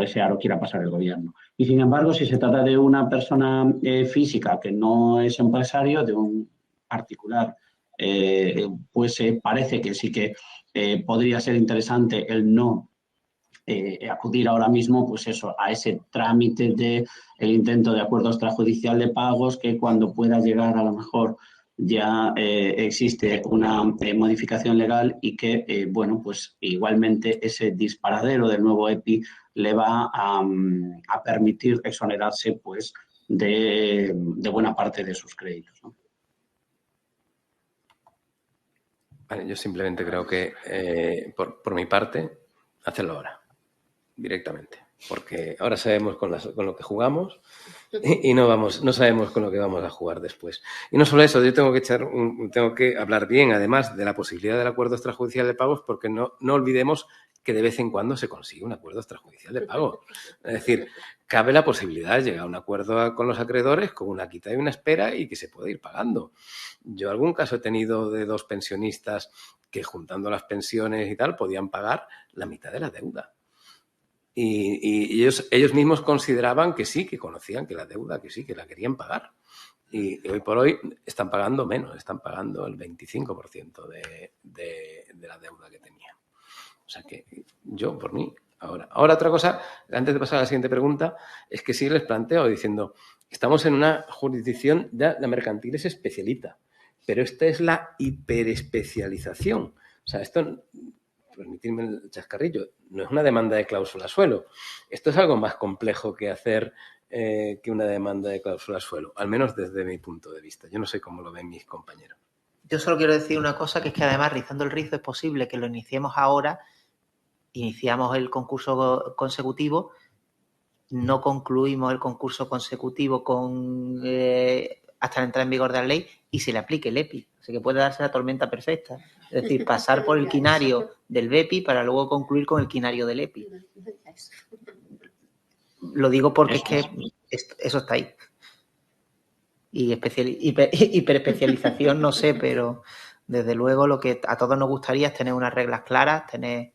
ese aro quiera pasar el gobierno. Y sin embargo, si se trata de una persona física que no es empresario, de un particular, pues parece que sí que podría ser interesante el no acudir ahora mismo, pues eso, a ese trámite de el intento de acuerdo extrajudicial de pagos, que cuando pueda llegar a lo mejor ya existe una modificación legal y que, bueno, pues igualmente ese disparadero del nuevo EPI le va a permitir exonerarse, pues, de buena parte de sus créditos, ¿no? Vale, yo simplemente creo que, por mi parte, hacerlo ahora, directamente. Porque ahora sabemos con lo que jugamos y no sabemos con lo que vamos a jugar después. Y no solo eso, yo tengo que hablar bien, además, de la posibilidad del acuerdo extrajudicial de pagos, porque no olvidemos que de vez en cuando se consigue un acuerdo extrajudicial de pago. Es decir, cabe la posibilidad de llegar a un acuerdo con los acreedores con una quita y una espera y que se pueda ir pagando. Yo algún caso he tenido de 2 pensionistas que, juntando las pensiones y tal, podían pagar la mitad de la deuda. Y ellos mismos consideraban que sí, que conocían que la deuda, que sí, que la querían pagar. Y hoy por hoy están pagando menos, están pagando el 25% de la deuda que tenían. O sea que yo, por mí, ahora. Ahora otra cosa, antes de pasar a la siguiente pregunta, es que sí les planteo diciendo, estamos en una jurisdicción, ya la mercantil es especialita, pero esta es la hiperespecialización. O sea, esto, permitidme el chascarrillo, no es una demanda de cláusula suelo. Esto es algo más complejo que hacer que una demanda de cláusula suelo, al menos desde mi punto de vista. Yo no sé cómo lo ven mis compañeros. Yo solo quiero decir una cosa, que es que además, rizando el rizo, es posible que lo iniciemos ahora, iniciamos el concurso consecutivo, no concluimos el concurso consecutivo hasta la entrada en vigor de la ley y se le aplique el EPI. Así que puede darse la tormenta perfecta. Es decir, pasar por el quinario del BEPI para luego concluir con el quinario del EPI. Lo digo porque es que eso está ahí. Y hiperespecialización no sé, pero desde luego lo que a todos nos gustaría es tener unas reglas claras, tener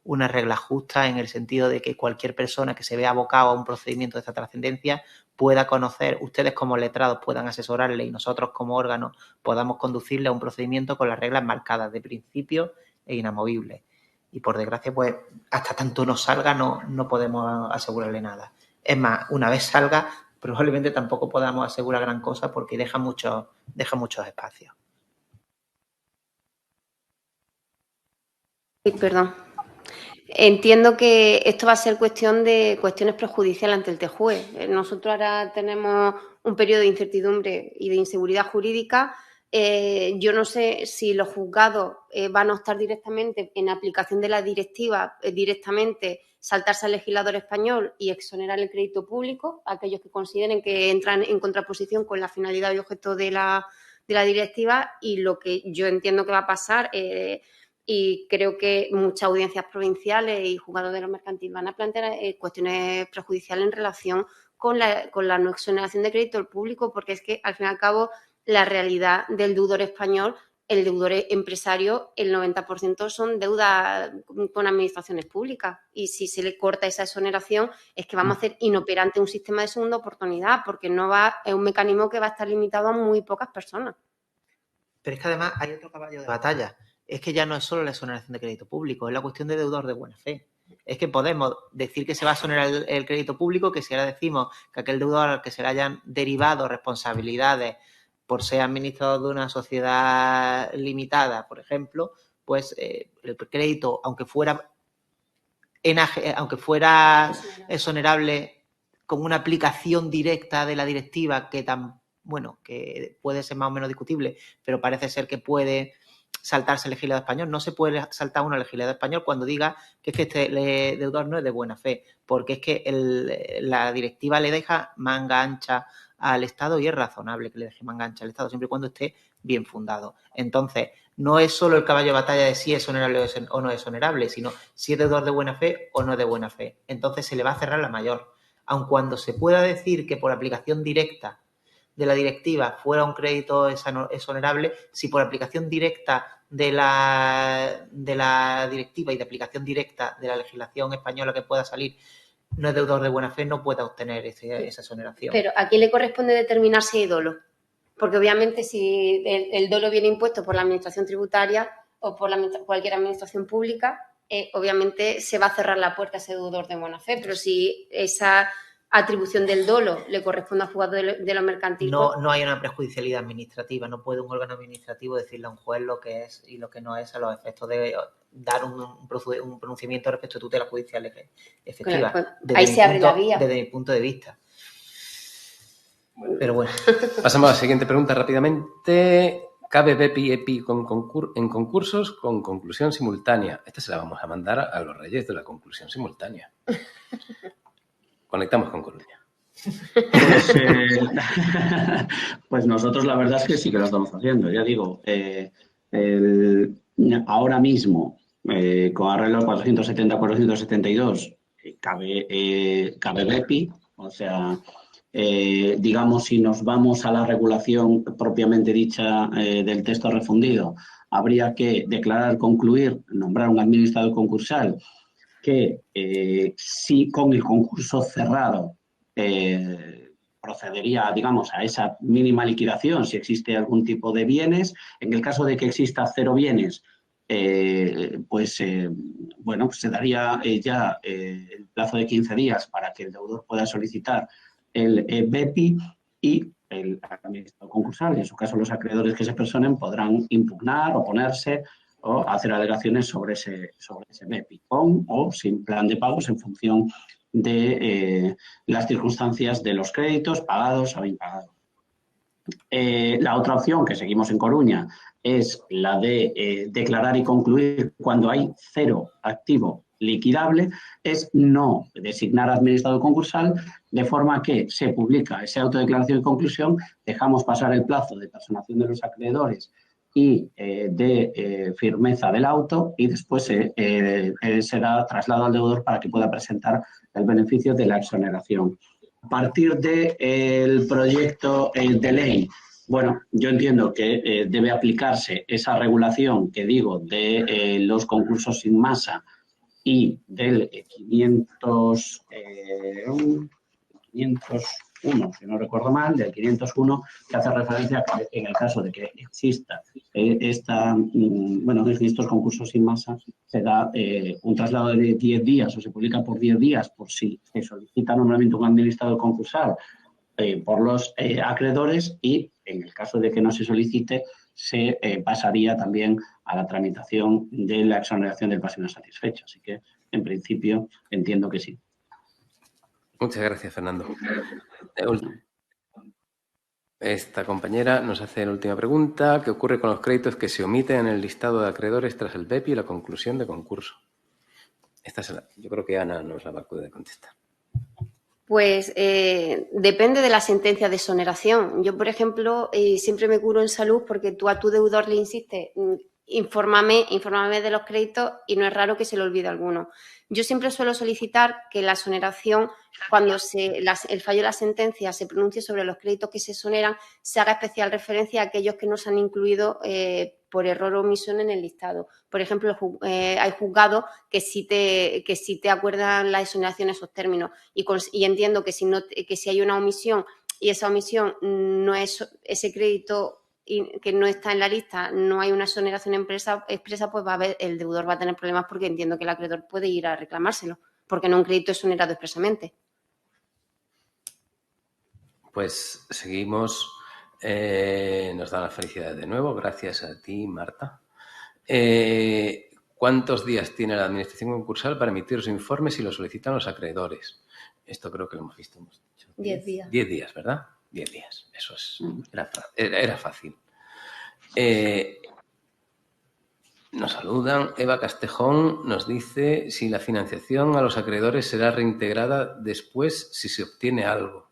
unas reglas justas, en el sentido de que cualquier persona que se vea abocado a un procedimiento de esta trascendencia pueda conocer, ustedes como letrados puedan asesorarle y nosotros como órganos podamos conducirle a un procedimiento con las reglas marcadas de principio e inamovibles. Y por desgracia, pues hasta tanto no salga no podemos asegurarle nada. Es más, una vez salga, probablemente tampoco podamos asegurar gran cosa porque deja muchos espacios. Perdón. Entiendo que esto va a ser cuestión de cuestiones prejudiciales ante el TJUE. Nosotros ahora tenemos un periodo de incertidumbre y de inseguridad jurídica. Yo no sé si los juzgados van a optar directamente, en aplicación de la directiva, directamente saltarse al legislador español y exonerar el crédito público a aquellos que consideren que entran en contraposición con la finalidad y objeto de la directiva. Y lo que yo entiendo que va a pasar, y creo que muchas audiencias provinciales y juzgados de lo mercantil van a plantear cuestiones prejudiciales en relación con la no exoneración de crédito público, porque es que, al fin y al cabo, la realidad del deudor español, el deudor empresario, el 90% son deudas con administraciones públicas. Y si se le corta esa exoneración, es que vamos a hacer inoperante un sistema de segunda oportunidad, porque es un mecanismo que va a estar limitado a muy pocas personas. Pero es que además hay otro caballo de batalla. Es que ya no es solo la exoneración de crédito público, es la cuestión de deudor de buena fe. Es que podemos decir que se va a exonerar el crédito público, que si ahora decimos que aquel deudor al que se le hayan derivado responsabilidades por ser administrador de una sociedad limitada, por ejemplo, pues el crédito, aunque fuera exonerable con una aplicación directa de la directiva que puede ser más o menos discutible, pero parece ser que puede saltarse el legislador español. No se puede saltar uno al legislador español cuando diga que es que este deudor no es de buena fe, porque es que la directiva le deja manga ancha al Estado y es razonable que le deje manga ancha al Estado siempre y cuando esté bien fundado. Entonces, no es solo el caballo de batalla de si es exonerable o no es exonerable, sino si es deudor de buena fe o no es de buena fe. Entonces, se le va a cerrar la mayor. Aun cuando se pueda decir que por aplicación directa de la directiva fuera un crédito exonerable, si por aplicación directa de la directiva y de aplicación directa de la legislación española que pueda salir no es deudor de buena fe, no pueda obtener esa exoneración. Pero ¿a quién le corresponde determinar si hay dolo? Porque obviamente si el dolo viene impuesto por la administración tributaria o por cualquier administración pública, obviamente se va a cerrar la puerta a ese deudor de buena fe. Pero si esa atribución del dolo le corresponde al juzgado de lo mercantil. No hay una prejudicialidad administrativa, no puede un órgano administrativo decirle a un juez lo que es y lo que no es a los efectos de dar un pronunciamiento respecto a tutelas judiciales efectivas. Claro, pues, ahí se abre la vía. Desde mi punto de vista. Pero bueno. Pasamos a la siguiente pregunta rápidamente. ¿Cabe BEPI EPI en concursos con conclusión simultánea? Esta se la vamos a mandar a los reyes de la conclusión simultánea. Conectamos con Coruña. Pues nosotros la verdad es que sí que lo estamos haciendo. Ya digo, ahora mismo, con arreglo 470-472, cabe BEPI, o sea, digamos, si nos vamos a la regulación propiamente dicha del texto refundido, habría que declarar, concluir, nombrar un administrador concursal que sí con el concurso cerrado procedería, digamos, a esa mínima liquidación si existe algún tipo de bienes. En el caso de que exista 0 bienes, pues se daría ya el plazo de 15 días para que el deudor pueda solicitar el BEPI y el administrador concursal, y en su caso los acreedores que se personen podrán impugnar, oponerse o hacer alegaciones sobre ese BEPI, con o sin plan de pagos en función de las circunstancias de los créditos pagados o impagados. La otra opción que seguimos en Coruña es la de declarar y concluir cuando hay 0 activo liquidable, es no designar administrador concursal, de forma que se publica esa autodeclaración y conclusión, dejamos pasar el plazo de personación de los acreedores y de firmeza del auto, y después se da traslado al deudor para que pueda presentar el beneficio de la exoneración. A partir del proyecto de ley, bueno, yo entiendo que debe aplicarse esa regulación que digo de los concursos sin masa y del 501, si no recuerdo mal, del 501, que hace referencia a que en el caso de que exista estos concursos sin masa, se da un traslado de 10 días o se publica por 10 días por si se solicita nombramiento de un administrador concursal por los acreedores, y en el caso de que no se solicite, se pasaría también a la tramitación de la exoneración del pasivo satisfecho. Así que, en principio, entiendo que sí. Muchas gracias, Fernando. Esta compañera nos hace la última pregunta. ¿Qué ocurre con los créditos que se omiten en el listado de acreedores tras el BEPI y la conclusión de concurso? Yo creo que Ana nos la va a poder contestar. Pues depende de la sentencia de exoneración. Yo, por ejemplo, siempre me curo en salud porque tú a tu deudor le insistes, infórmame de los créditos, y no es raro que se le olvide alguno. Yo siempre suelo solicitar que la exoneración, cuando el fallo de la sentencia se pronuncie sobre los créditos que se exoneran, se haga especial referencia a aquellos que no se han incluido por error o omisión en el listado. Por ejemplo, hay juzgados que sí te acuerdan la exoneración en esos términos, y entiendo que si hay una omisión y esa omisión no es ese crédito que no está en la lista, no hay una exoneración expresa, pues el deudor va a tener problemas, porque entiendo que el acreedor puede ir a reclamárselo, porque no un crédito exonerado expresamente. Pues seguimos. Nos dan las felicidades de nuevo. Gracias a ti, Marta. ¿Cuántos días tiene la Administración concursal para emitir los informes si lo solicitan los acreedores? Esto creo que lo hemos visto. 10 días. 10 días, ¿verdad? 10 días. Eso es. Era fácil. Nos saludan. Eva Castejón nos dice si la financiación a los acreedores será reintegrada después si se obtiene algo.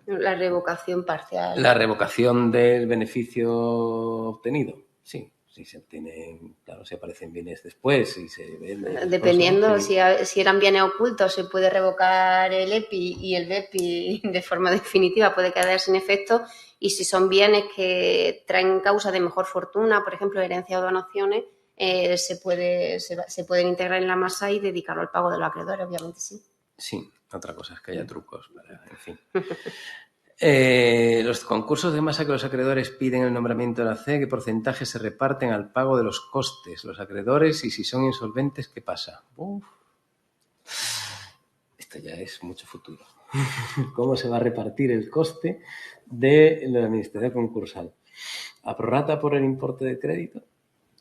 La revocación parcial. La revocación del beneficio obtenido. Sí, si se obtienen, claro, si aparecen bienes después, si se venden. Dependiendo, si eran bienes ocultos, se puede revocar el EPI, y el BEPI de forma definitiva puede quedar sin efecto. Y si son bienes que traen causa de mejor fortuna, por ejemplo, herencia o donaciones, se pueden integrar en la masa y dedicarlo al pago de los acreedores, obviamente sí. Sí, otra cosa es que haya trucos, en fin. Los concursos de masa que los acreedores piden el nombramiento de la C, ¿qué porcentaje se reparten al pago de los costes? Los acreedores, y si son insolventes, ¿qué pasa? esto ya es mucho futuro. ¿Cómo se va a repartir el coste de la administración concursal? ¿A prorrata por el importe de crédito?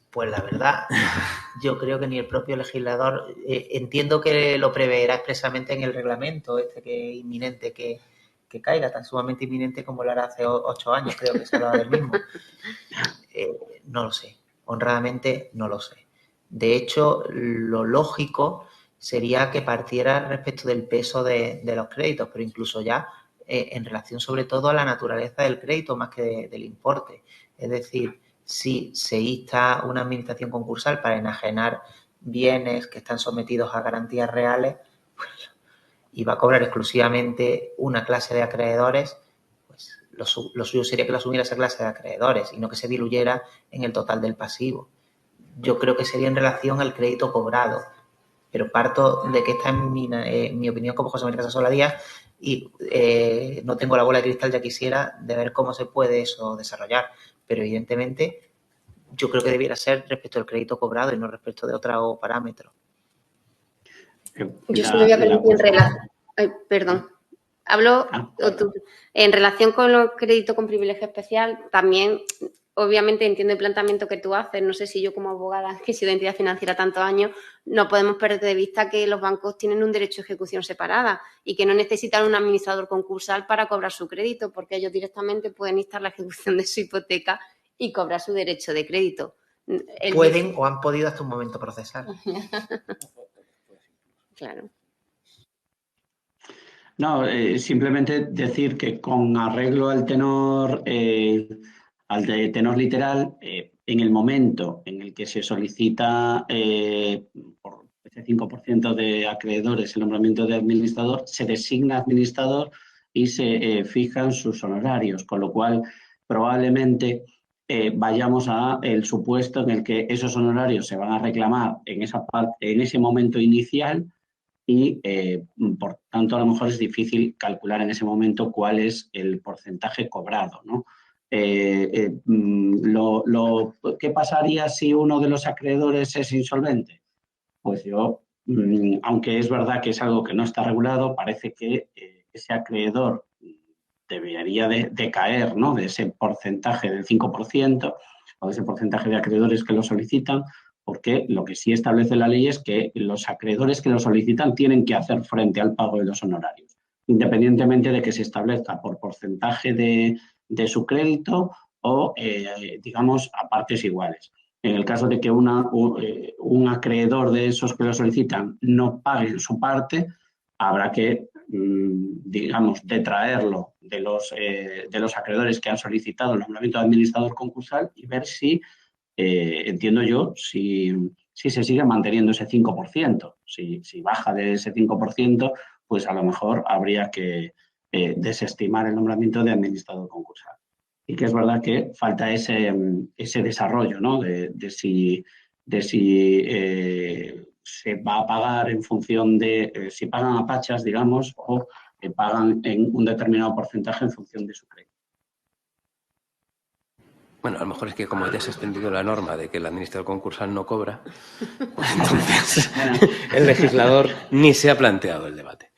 Pues la verdad, yo creo que ni el propio legislador, entiendo que lo preverá expresamente en el reglamento, que es inminente que caiga, tan sumamente inminente como lo hará hace 8 años, creo que se hablaba del mismo. No lo sé, honradamente no lo sé. De hecho, lo lógico sería que partiera respecto del peso de los créditos, pero incluso ya en relación sobre todo a la naturaleza del crédito más que del importe. Es decir, si se insta una administración concursal para enajenar bienes que están sometidos a garantías reales, pues, y va a cobrar exclusivamente una clase de acreedores, pues lo suyo sería que lo asumiera esa clase de acreedores y no que se diluyera en el total del pasivo. Yo creo que sería en relación al crédito cobrado, pero parto de que esta es mi opinión como José María Casasola Díaz y no tengo la bola de cristal, ya quisiera, de ver cómo se puede eso desarrollar, pero evidentemente yo creo que debiera ser respecto al crédito cobrado y no respecto de otro parámetro. Yo solo voy a permitir en relación... perdón. Hablo en relación con los créditos con privilegio especial, también obviamente entiendo el planteamiento que tú haces. No sé si yo como abogada, que he sido entidad financiera tantos años, no podemos perder de vista que los bancos tienen un derecho de ejecución separada y que no necesitan un administrador concursal para cobrar su crédito, porque ellos directamente pueden instar la ejecución de su hipoteca y cobrar su derecho de crédito. Pueden o han podido hasta un momento procesar. Claro. No, simplemente decir que con arreglo al tenor literal, en el momento en el que se solicita por ese 5% de acreedores el nombramiento de administrador, se designa administrador y se fijan sus honorarios, con lo cual probablemente vayamos a el supuesto en el que esos honorarios se van a reclamar en esa parte, en ese momento inicial, y por tanto a lo mejor es difícil calcular en ese momento cuál es el porcentaje cobrado, ¿no? ¿Qué pasaría si uno de los acreedores es insolvente? Pues yo, aunque es verdad que es algo que no está regulado, parece que ese acreedor debería de caer, ¿no?, de ese porcentaje del 5% o de ese porcentaje de acreedores que lo solicitan, porque lo que sí establece la ley es que los acreedores que lo solicitan tienen que hacer frente al pago de los honorarios, independientemente de que se establezca por porcentaje de su crédito o, digamos, a partes iguales. En el caso de que un acreedor de esos que lo solicitan no pague su parte, habrá que, digamos, detraerlo de los acreedores que han solicitado el nombramiento de administrador concursal y ver si, entiendo yo, si se sigue manteniendo ese 5%. Si baja de ese 5%, pues a lo mejor habría que desestimar el nombramiento de administrador concursal. Y que es verdad que falta ese desarrollo, ¿no?, de si se va a pagar en función de si pagan a pachas, digamos, o pagan en un determinado porcentaje en función de su crédito. Bueno, a lo mejor es que como ya se ha extendido la norma de que el administrador concursal no cobra, pues entonces el legislador ni se ha planteado el debate.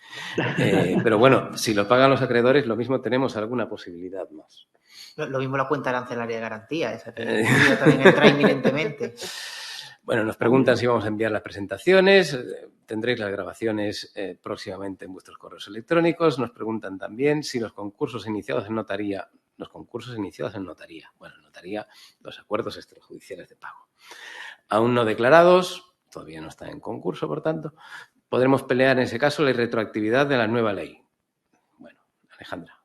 Pero bueno, si lo pagan los acreedores, lo mismo tenemos alguna posibilidad más. Lo mismo la cuenta arancelaria de garantía, esa también entra inminentemente. Bueno, nos preguntan si vamos a enviar las presentaciones. Tendréis las grabaciones próximamente en vuestros correos electrónicos. Nos preguntan también si los concursos iniciados en notaría. Bueno, notaría los acuerdos extrajudiciales de pago. Aún no declarados, todavía no están en concurso, por tanto, podremos pelear en ese caso la retroactividad de la nueva ley. Bueno, Alejandra,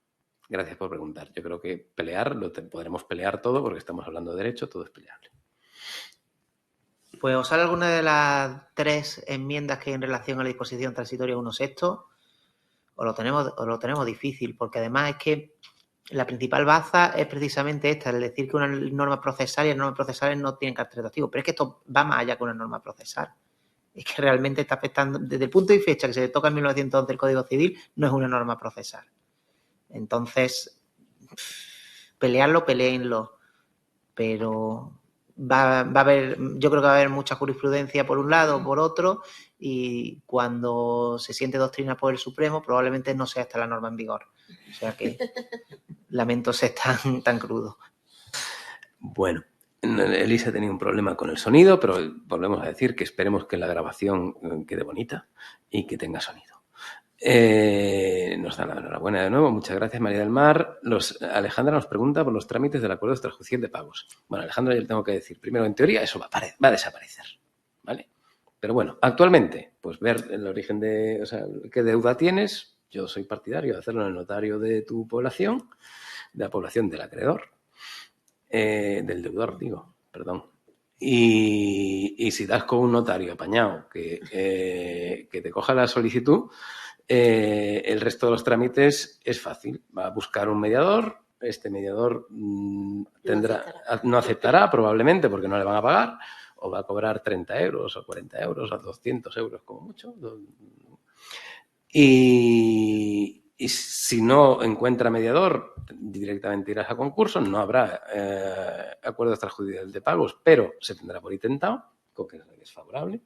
gracias por preguntar. Yo creo que podremos pelear todo porque estamos hablando de derecho, todo es peleable. Pues os sale alguna de las 3 enmiendas que hay en relación a la disposición transitoria 1/6, o lo tenemos difícil, porque además es que la principal baza es precisamente esta, el decir que una norma procesal y las normas procesales no tienen carácter retroactivo, pero es que esto va más allá que una norma procesal. Es que realmente está afectando, desde el punto de fecha que se toca en 1911 el Código Civil, no es una norma procesal. Entonces, peléenlo, pero va a haber, yo creo que va a haber mucha jurisprudencia por un lado o por otro, y cuando se siente doctrina por el Supremo probablemente no sea hasta la norma en vigor. O sea que lamento ser tan crudo. Bueno, Elisa tenía un problema con el sonido, pero volvemos a decir que esperemos que la grabación quede bonita y que tenga sonido. Nos da la enhorabuena de nuevo. Muchas gracias, María del Mar. Alejandra nos pregunta por los trámites del acuerdo extrajudicial de pagos. Bueno, Alejandra, yo le tengo que decir, primero, en teoría eso va a desaparecer, ¿vale? Pero bueno, actualmente, pues ver el origen de, o sea, qué deuda tienes. Yo soy partidario de hacerlo en el notario de tu población, de la población del acreedor, del deudor, digo, perdón. Y si das con un notario apañado que te coja la solicitud, el resto de los trámites es fácil. Va a buscar un mediador, este mediador no aceptará probablemente porque no le van a pagar, o va a cobrar 30 euros o 40 euros o 200 euros como mucho. Y si no encuentra mediador, directamente irás a concurso, no habrá acuerdo extrajudicial de pagos, pero se tendrá por intentado, con que es favorable.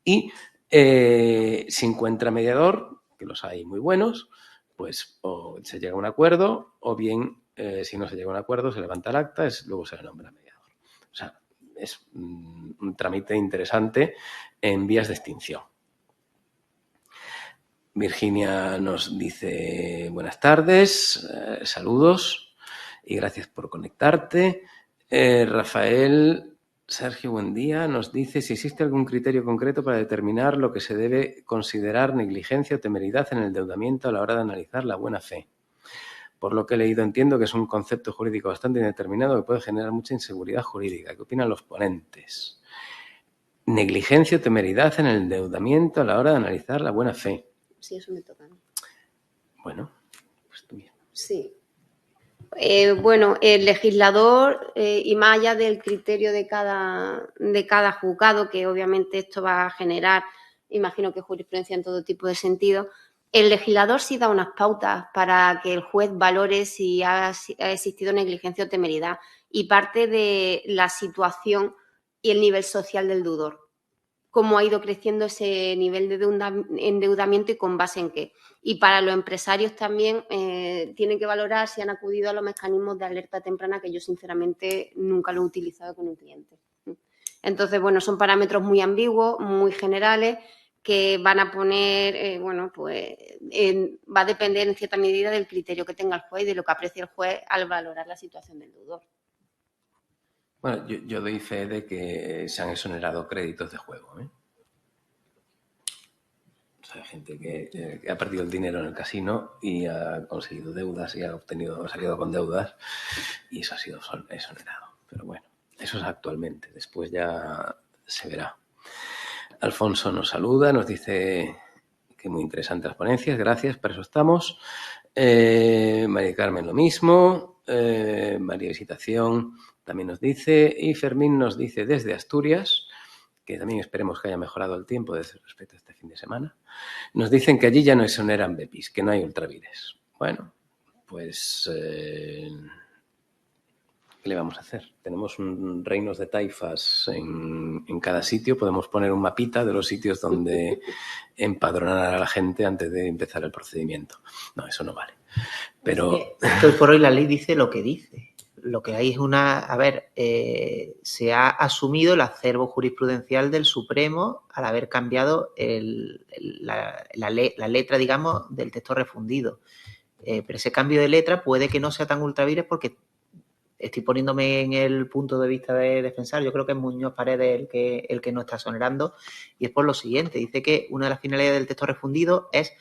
Y si encuentra mediador, que los hay muy buenos, pues o se llega a un acuerdo, o bien, si no se llega a un acuerdo, se levanta el acta, luego se le nombra mediador. O sea, es un trámite interesante en vías de extinción. Virginia nos dice buenas tardes, saludos y gracias por conectarte. Rafael, Sergio, buen día, nos dice si existe algún criterio concreto para determinar lo que se debe considerar negligencia o temeridad en el endeudamiento a la hora de analizar la buena fe. Por lo que he leído entiendo que es un concepto jurídico bastante indeterminado que puede generar mucha inseguridad jurídica. ¿Qué opinan los ponentes? Negligencia o temeridad en el endeudamiento a la hora de analizar la buena fe. Sí, eso me toca. Bueno, pues tú bien. Sí. Bueno, el legislador, y más allá del criterio de cada juzgado, que obviamente esto va a generar, imagino que jurisprudencia en todo tipo de sentido, el legislador sí da unas pautas para que el juez valore si ha existido negligencia o temeridad, y parte de la situación y el nivel social del deudor, cómo ha ido creciendo ese nivel de endeudamiento y con base en qué. Y para los empresarios también tienen que valorar si han acudido a los mecanismos de alerta temprana, que yo sinceramente nunca lo he utilizado con un cliente. Entonces, bueno, son parámetros muy ambiguos, muy generales, que van a poner, va a depender en cierta medida del criterio que tenga el juez y de lo que aprecie el juez al valorar la situación del deudor. Bueno, yo doy fe de que se han exonerado créditos de juego, ¿eh? O sea, gente que ha perdido el dinero en el casino y ha conseguido deudas y se ha quedado con deudas y eso ha sido exonerado. Pero bueno, eso es actualmente. Después ya se verá. Alfonso nos saluda, nos dice que muy interesantes las ponencias. Gracias, para eso estamos. María Carmen lo mismo. María Visitación también nos dice, y Fermín nos dice desde Asturias, que también esperemos que haya mejorado el tiempo respecto a este fin de semana, nos dicen que allí ya no exoneran BEPIs, que no hay ultravires. Bueno, pues ¿qué le vamos a hacer? Tenemos reinos de taifas en cada sitio, podemos poner un mapita de los sitios donde empadronar a la gente antes de empezar el procedimiento. No, eso no vale. Pero es que hoy por hoy la ley dice lo que dice. Lo que hay es se ha asumido el acervo jurisprudencial del Supremo al haber cambiado la letra, digamos, del texto refundido. Pero ese cambio de letra puede que no sea tan ultravires porque estoy poniéndome en el punto de vista de defensor. Yo creo que es Muñoz Paredes el que no está exonerando, y es por lo siguiente. Dice que una de las finalidades del texto refundido es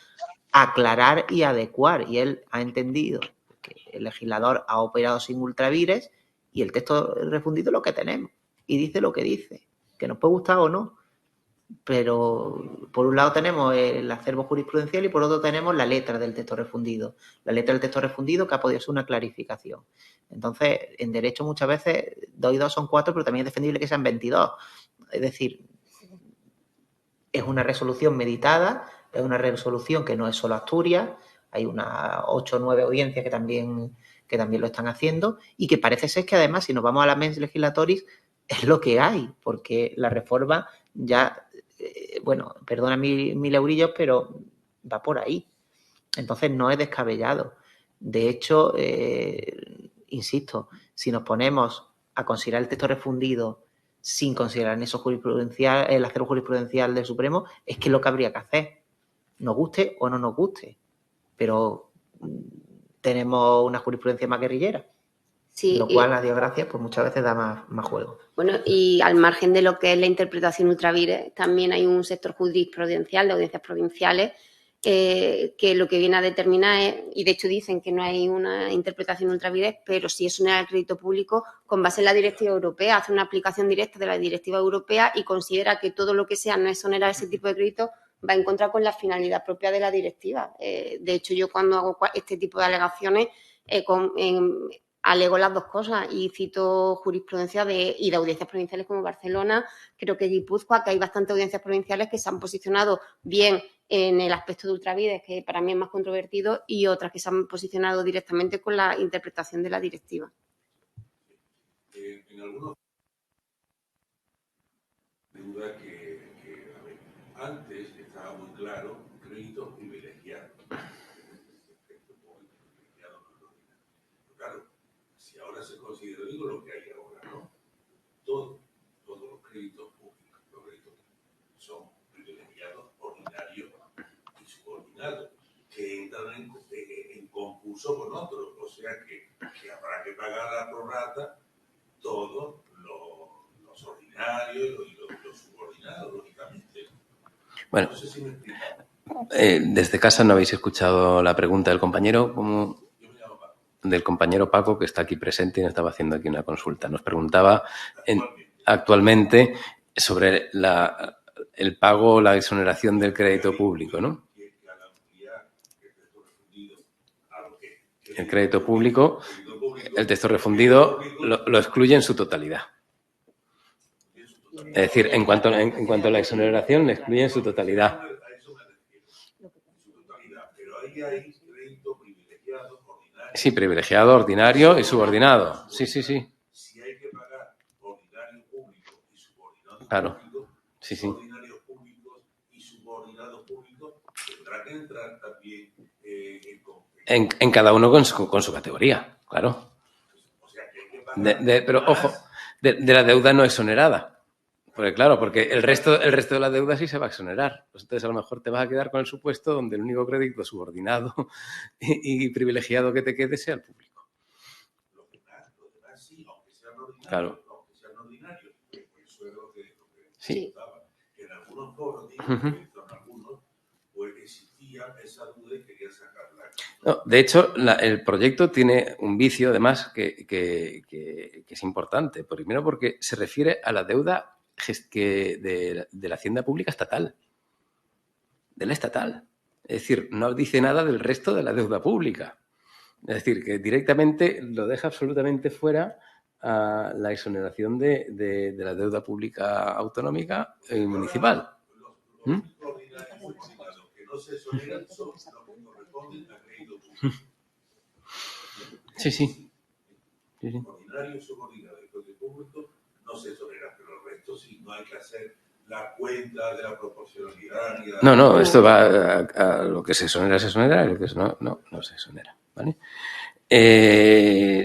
aclarar y adecuar, y él ha entendido que el legislador ha operado sin ultravires y el texto refundido es lo que tenemos y dice lo que dice, que nos puede gustar o no, pero por un lado tenemos el acervo jurisprudencial y por otro tenemos la letra del texto refundido. La letra del texto refundido que ha podido ser una clarificación. Entonces, en derecho muchas veces 2 y 2 son 4, pero también es defendible que sean 22. Es decir, es una resolución meditada, es una resolución que no es solo Asturias, hay unas 8 o 9 audiencias que también lo están haciendo, y que parece ser que además, si nos vamos a la mens legislatoris, es lo que hay, porque la reforma ya, bueno, perdona 1.000 eurillos, pero va por ahí. Entonces no es descabellado. De hecho, insisto, si nos ponemos a considerar el texto refundido sin considerar el acero jurisprudencial del Supremo, es que es lo que habría que hacer, nos guste o no nos guste. Pero tenemos una jurisprudencia más guerrillera, Sí, lo cual, a Dios gracias, pues muchas veces da más juego. Bueno, y al margen de lo que es la interpretación ultravires, también hay un sector jurisprudencial de audiencias provinciales que lo que viene a determinar es, y de hecho dicen que no hay una interpretación ultravires, pero sí es exonerar el crédito público con base en la directiva europea, hace una aplicación directa de la directiva europea y considera que todo lo que sea no exonerar ese tipo de crédito va en contra con la finalidad propia de la directiva. De hecho, yo cuando hago este tipo de alegaciones alego las dos cosas y cito jurisprudencia y de audiencias provinciales como Barcelona, creo que Guipúzcoa, que hay bastantes audiencias provinciales que se han posicionado bien en el aspecto de ultravires, que para mí es más controvertido, y otras que se han posicionado directamente con la interpretación de la directiva. En algunos duda que a ver, antes estaba muy claro créditos privilegiados. Claro, si ahora se considera, digo lo que hay ahora, ¿no? Todos los créditos públicos, los créditos son privilegiados, ordinarios y subordinados, que entran en concurso con otros. O sea que habrá que pagar la prorrata todos los ordinarios y los subordinados, lógicamente. Bueno, no sé si me explico. Desde casa no habéis escuchado la pregunta del compañero, del compañero Paco, que está aquí presente y nos estaba haciendo aquí una consulta. Nos preguntaba actualmente sobre el pago o la exoneración del crédito público, ¿no? El crédito público, el texto refundido lo excluye en su totalidad. Es decir, en cuanto a la exoneración, le excluye en su totalidad. Sí, privilegiado, ordinario y subordinado. Sí. Si hay que pagar ordinario público y subordinado claro. público, Sí. ordinarios públicos y subordinados públicos tendrá que entrar también en cada uno con su categoría, claro. O sea, que hay que pagar pero ojo, de la deuda no exonerada. Porque el resto de la deuda sí se va a exonerar. Pues entonces, a lo mejor te vas a quedar con el supuesto donde el único crédito subordinado y privilegiado que te quede sea el público. Los demás sí, aunque sean ordinarios, claro. aunque sean ordinarios. Eso es lo que sí. Que en algunos foros, pues existía esa duda y quería sacarla. No, de hecho, el proyecto tiene un vicio, además, que es importante. Primero, porque se refiere a la deuda de la Hacienda Pública estatal, de la estatal. Es decir, no dice nada del resto de la deuda pública. Es decir, que directamente lo deja absolutamente fuera a la exoneración de la deuda pública autonómica y municipal. Los ordinarios que no se exoneran son los que corresponden a crédito público. Sí. Ordinarios, subordinados y crédito público no se exoneran, pero el resto sí, no hay que hacer la cuenta de la proporcionalidad. No, esto va a lo que se exonera, y lo que no se exonera, ¿vale?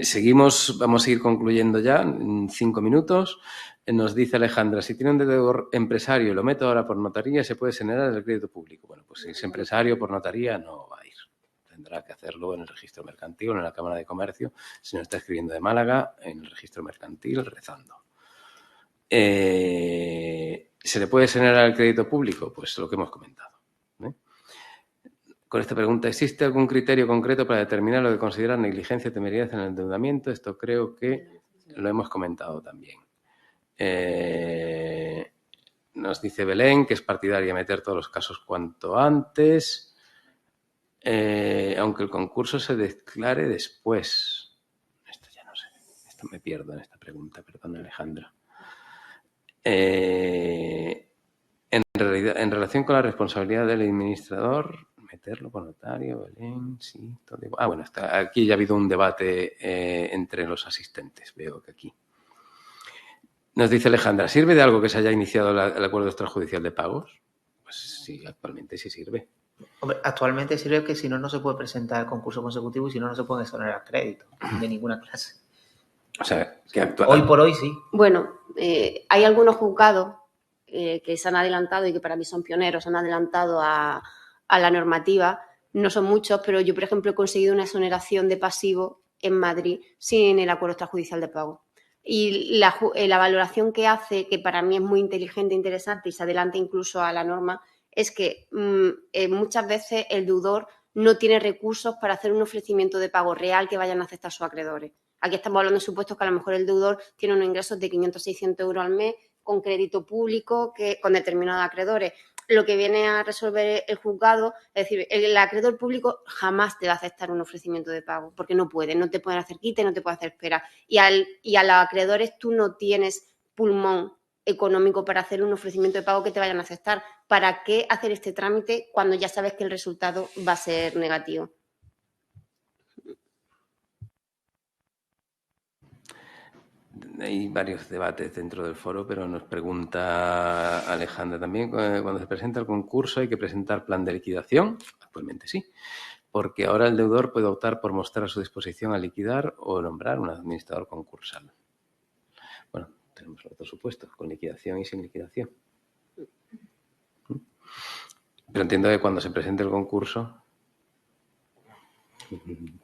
Seguimos, vamos a ir concluyendo ya en 5 minutos. Nos dice Alejandra, si tiene un deudor empresario y lo meto ahora por notaría, ¿se puede exonerar del crédito público? Bueno, pues si es empresario por notaría no va a ir. Tendrá que hacerlo en el registro mercantil o en la Cámara de Comercio, si no está escribiendo de Málaga, en el registro mercantil, rezando. ¿Se le puede exonerar el crédito público? Pues lo que hemos comentado. Con esta pregunta, ¿existe algún criterio concreto para determinar lo que consideran negligencia o temeridad en el endeudamiento? Esto creo que lo hemos comentado también. Nos dice Belén que es partidaria meter todos los casos cuanto antes, aunque el concurso se declare después. Esto ya no sé, esto me pierdo en esta pregunta, perdón, Alejandra. En relación con la responsabilidad del administrador, meterlo por notario, Belén, sí, todo igual. Bueno, aquí ya ha habido un debate entre los asistentes, veo que aquí. Nos dice Alejandra, ¿sirve de algo que se haya iniciado el acuerdo extrajudicial de pagos? Pues sí, actualmente sí sirve. Hombre, actualmente sirve que si no, no se puede presentar concurso consecutivo y si no, no se pueden exonerar créditos de ninguna clase. O sea, que Hoy por hoy sí. Bueno, hay algunos juzgados que se han adelantado y que para mí son pioneros, se han adelantado a la normativa. No son muchos, pero yo, por ejemplo, he conseguido una exoneración de pasivo en Madrid sin el acuerdo extrajudicial de pago. Y la valoración que hace, que para mí es muy inteligente e interesante y se adelanta incluso a la norma, es que muchas veces el deudor no tiene recursos para hacer un ofrecimiento de pago real que vayan a aceptar sus acreedores. Aquí estamos hablando de supuestos que a lo mejor el deudor tiene unos ingresos de 500 600 euros al mes con crédito público con determinados acreedores. Lo que viene a resolver el juzgado, es decir, el acreedor público jamás te va a aceptar un ofrecimiento de pago porque no te pueden hacer quite, no te pueden hacer espera. Y a los acreedores tú no tienes pulmón económico para hacer un ofrecimiento de pago que te vayan a aceptar. ¿Para qué hacer este trámite cuando ya sabes que el resultado va a ser negativo? Hay varios debates dentro del foro, pero nos pregunta Alejandra también, cuando se presenta el concurso hay que presentar plan de liquidación. Actualmente sí, porque ahora el deudor puede optar por mostrar su disposición a liquidar o nombrar un administrador concursal. Bueno, tenemos los dos supuestos, con liquidación y sin liquidación. Pero entiendo que cuando se presente el concurso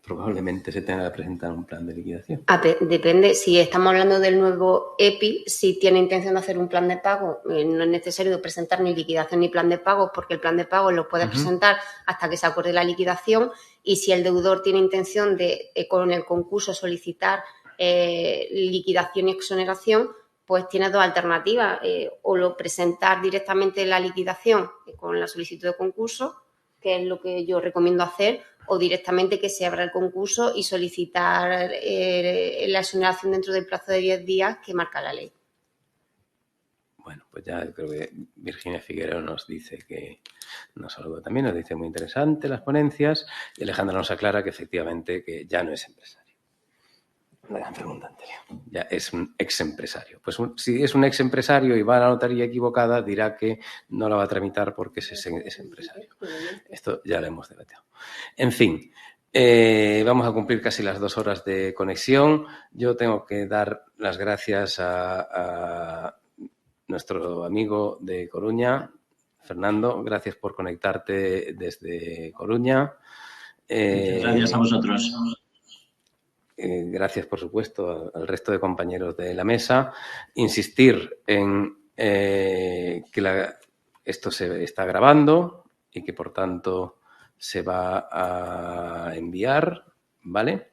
probablemente se tenga que presentar un plan de liquidación. Depende, si estamos hablando del nuevo EPI, si tiene intención de hacer un plan de pago, no es necesario presentar ni liquidación ni plan de pago, porque el plan de pago lo puedes presentar hasta que se acuerde la liquidación, y si el deudor tiene intención de, con el concurso, solicitar liquidación y exoneración, pues tiene dos alternativas, o presentar directamente la liquidación con la solicitud de concurso, que es lo que yo recomiendo hacer, o directamente que se abra el concurso y solicitar la exoneración dentro del plazo de 10 días que marca la ley. Bueno, pues ya creo que Virginia Figueroa nos dice que nos saluda también, nos dice muy interesante las ponencias, y Alejandra nos aclara que efectivamente que ya no es empresario. La gran pregunta anterior. Ya es un ex empresario. Pues si es un ex empresario y va a la notaría equivocada, dirá que no la va a tramitar porque es empresario. Esto ya lo hemos debatido. En fin, vamos a cumplir casi las 2 horas de conexión. Yo tengo que dar las gracias a nuestro amigo de Coruña, Fernando. Gracias por conectarte desde Coruña. Muchas gracias a vosotros. Gracias, por supuesto, al resto de compañeros de la mesa. Insistir en que esto se está grabando y que, por tanto, se va a enviar, ¿vale?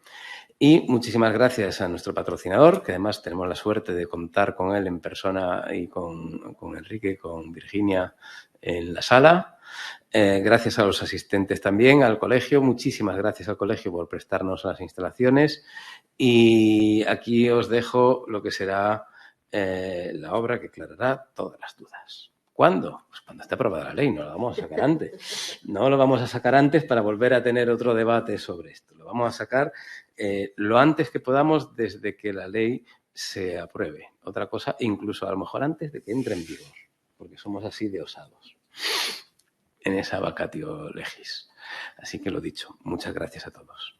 Y muchísimas gracias a nuestro patrocinador, que además tenemos la suerte de contar con él en persona y con Enrique, con Virginia en la sala. Gracias a los asistentes también, al colegio. Muchísimas gracias al colegio por prestarnos las instalaciones. Y aquí os dejo lo que será la obra que aclarará todas las dudas. ¿Cuándo? Pues cuando esté aprobada la ley, no lo vamos a sacar antes. No lo vamos a sacar antes para volver a tener otro debate sobre esto. Lo vamos a sacar lo antes que podamos desde que la ley se apruebe. Otra cosa, incluso a lo mejor antes de que entre en vigor, porque somos así de osados en esa vacatio legis. Así que lo dicho, muchas gracias a todos.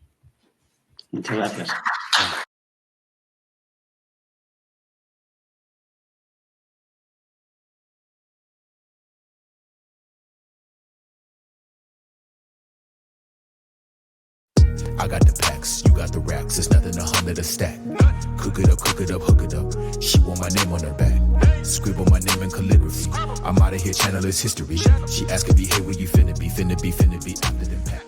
Muchas gracias. I got the packs, you got the racks, it's nothing 100 a stack. Cook it up, hook it up. She want my name on her back. Scribble my name in calligraphy. I'm out of here, channel is history. She asking me, hey, where you finna be after the pack.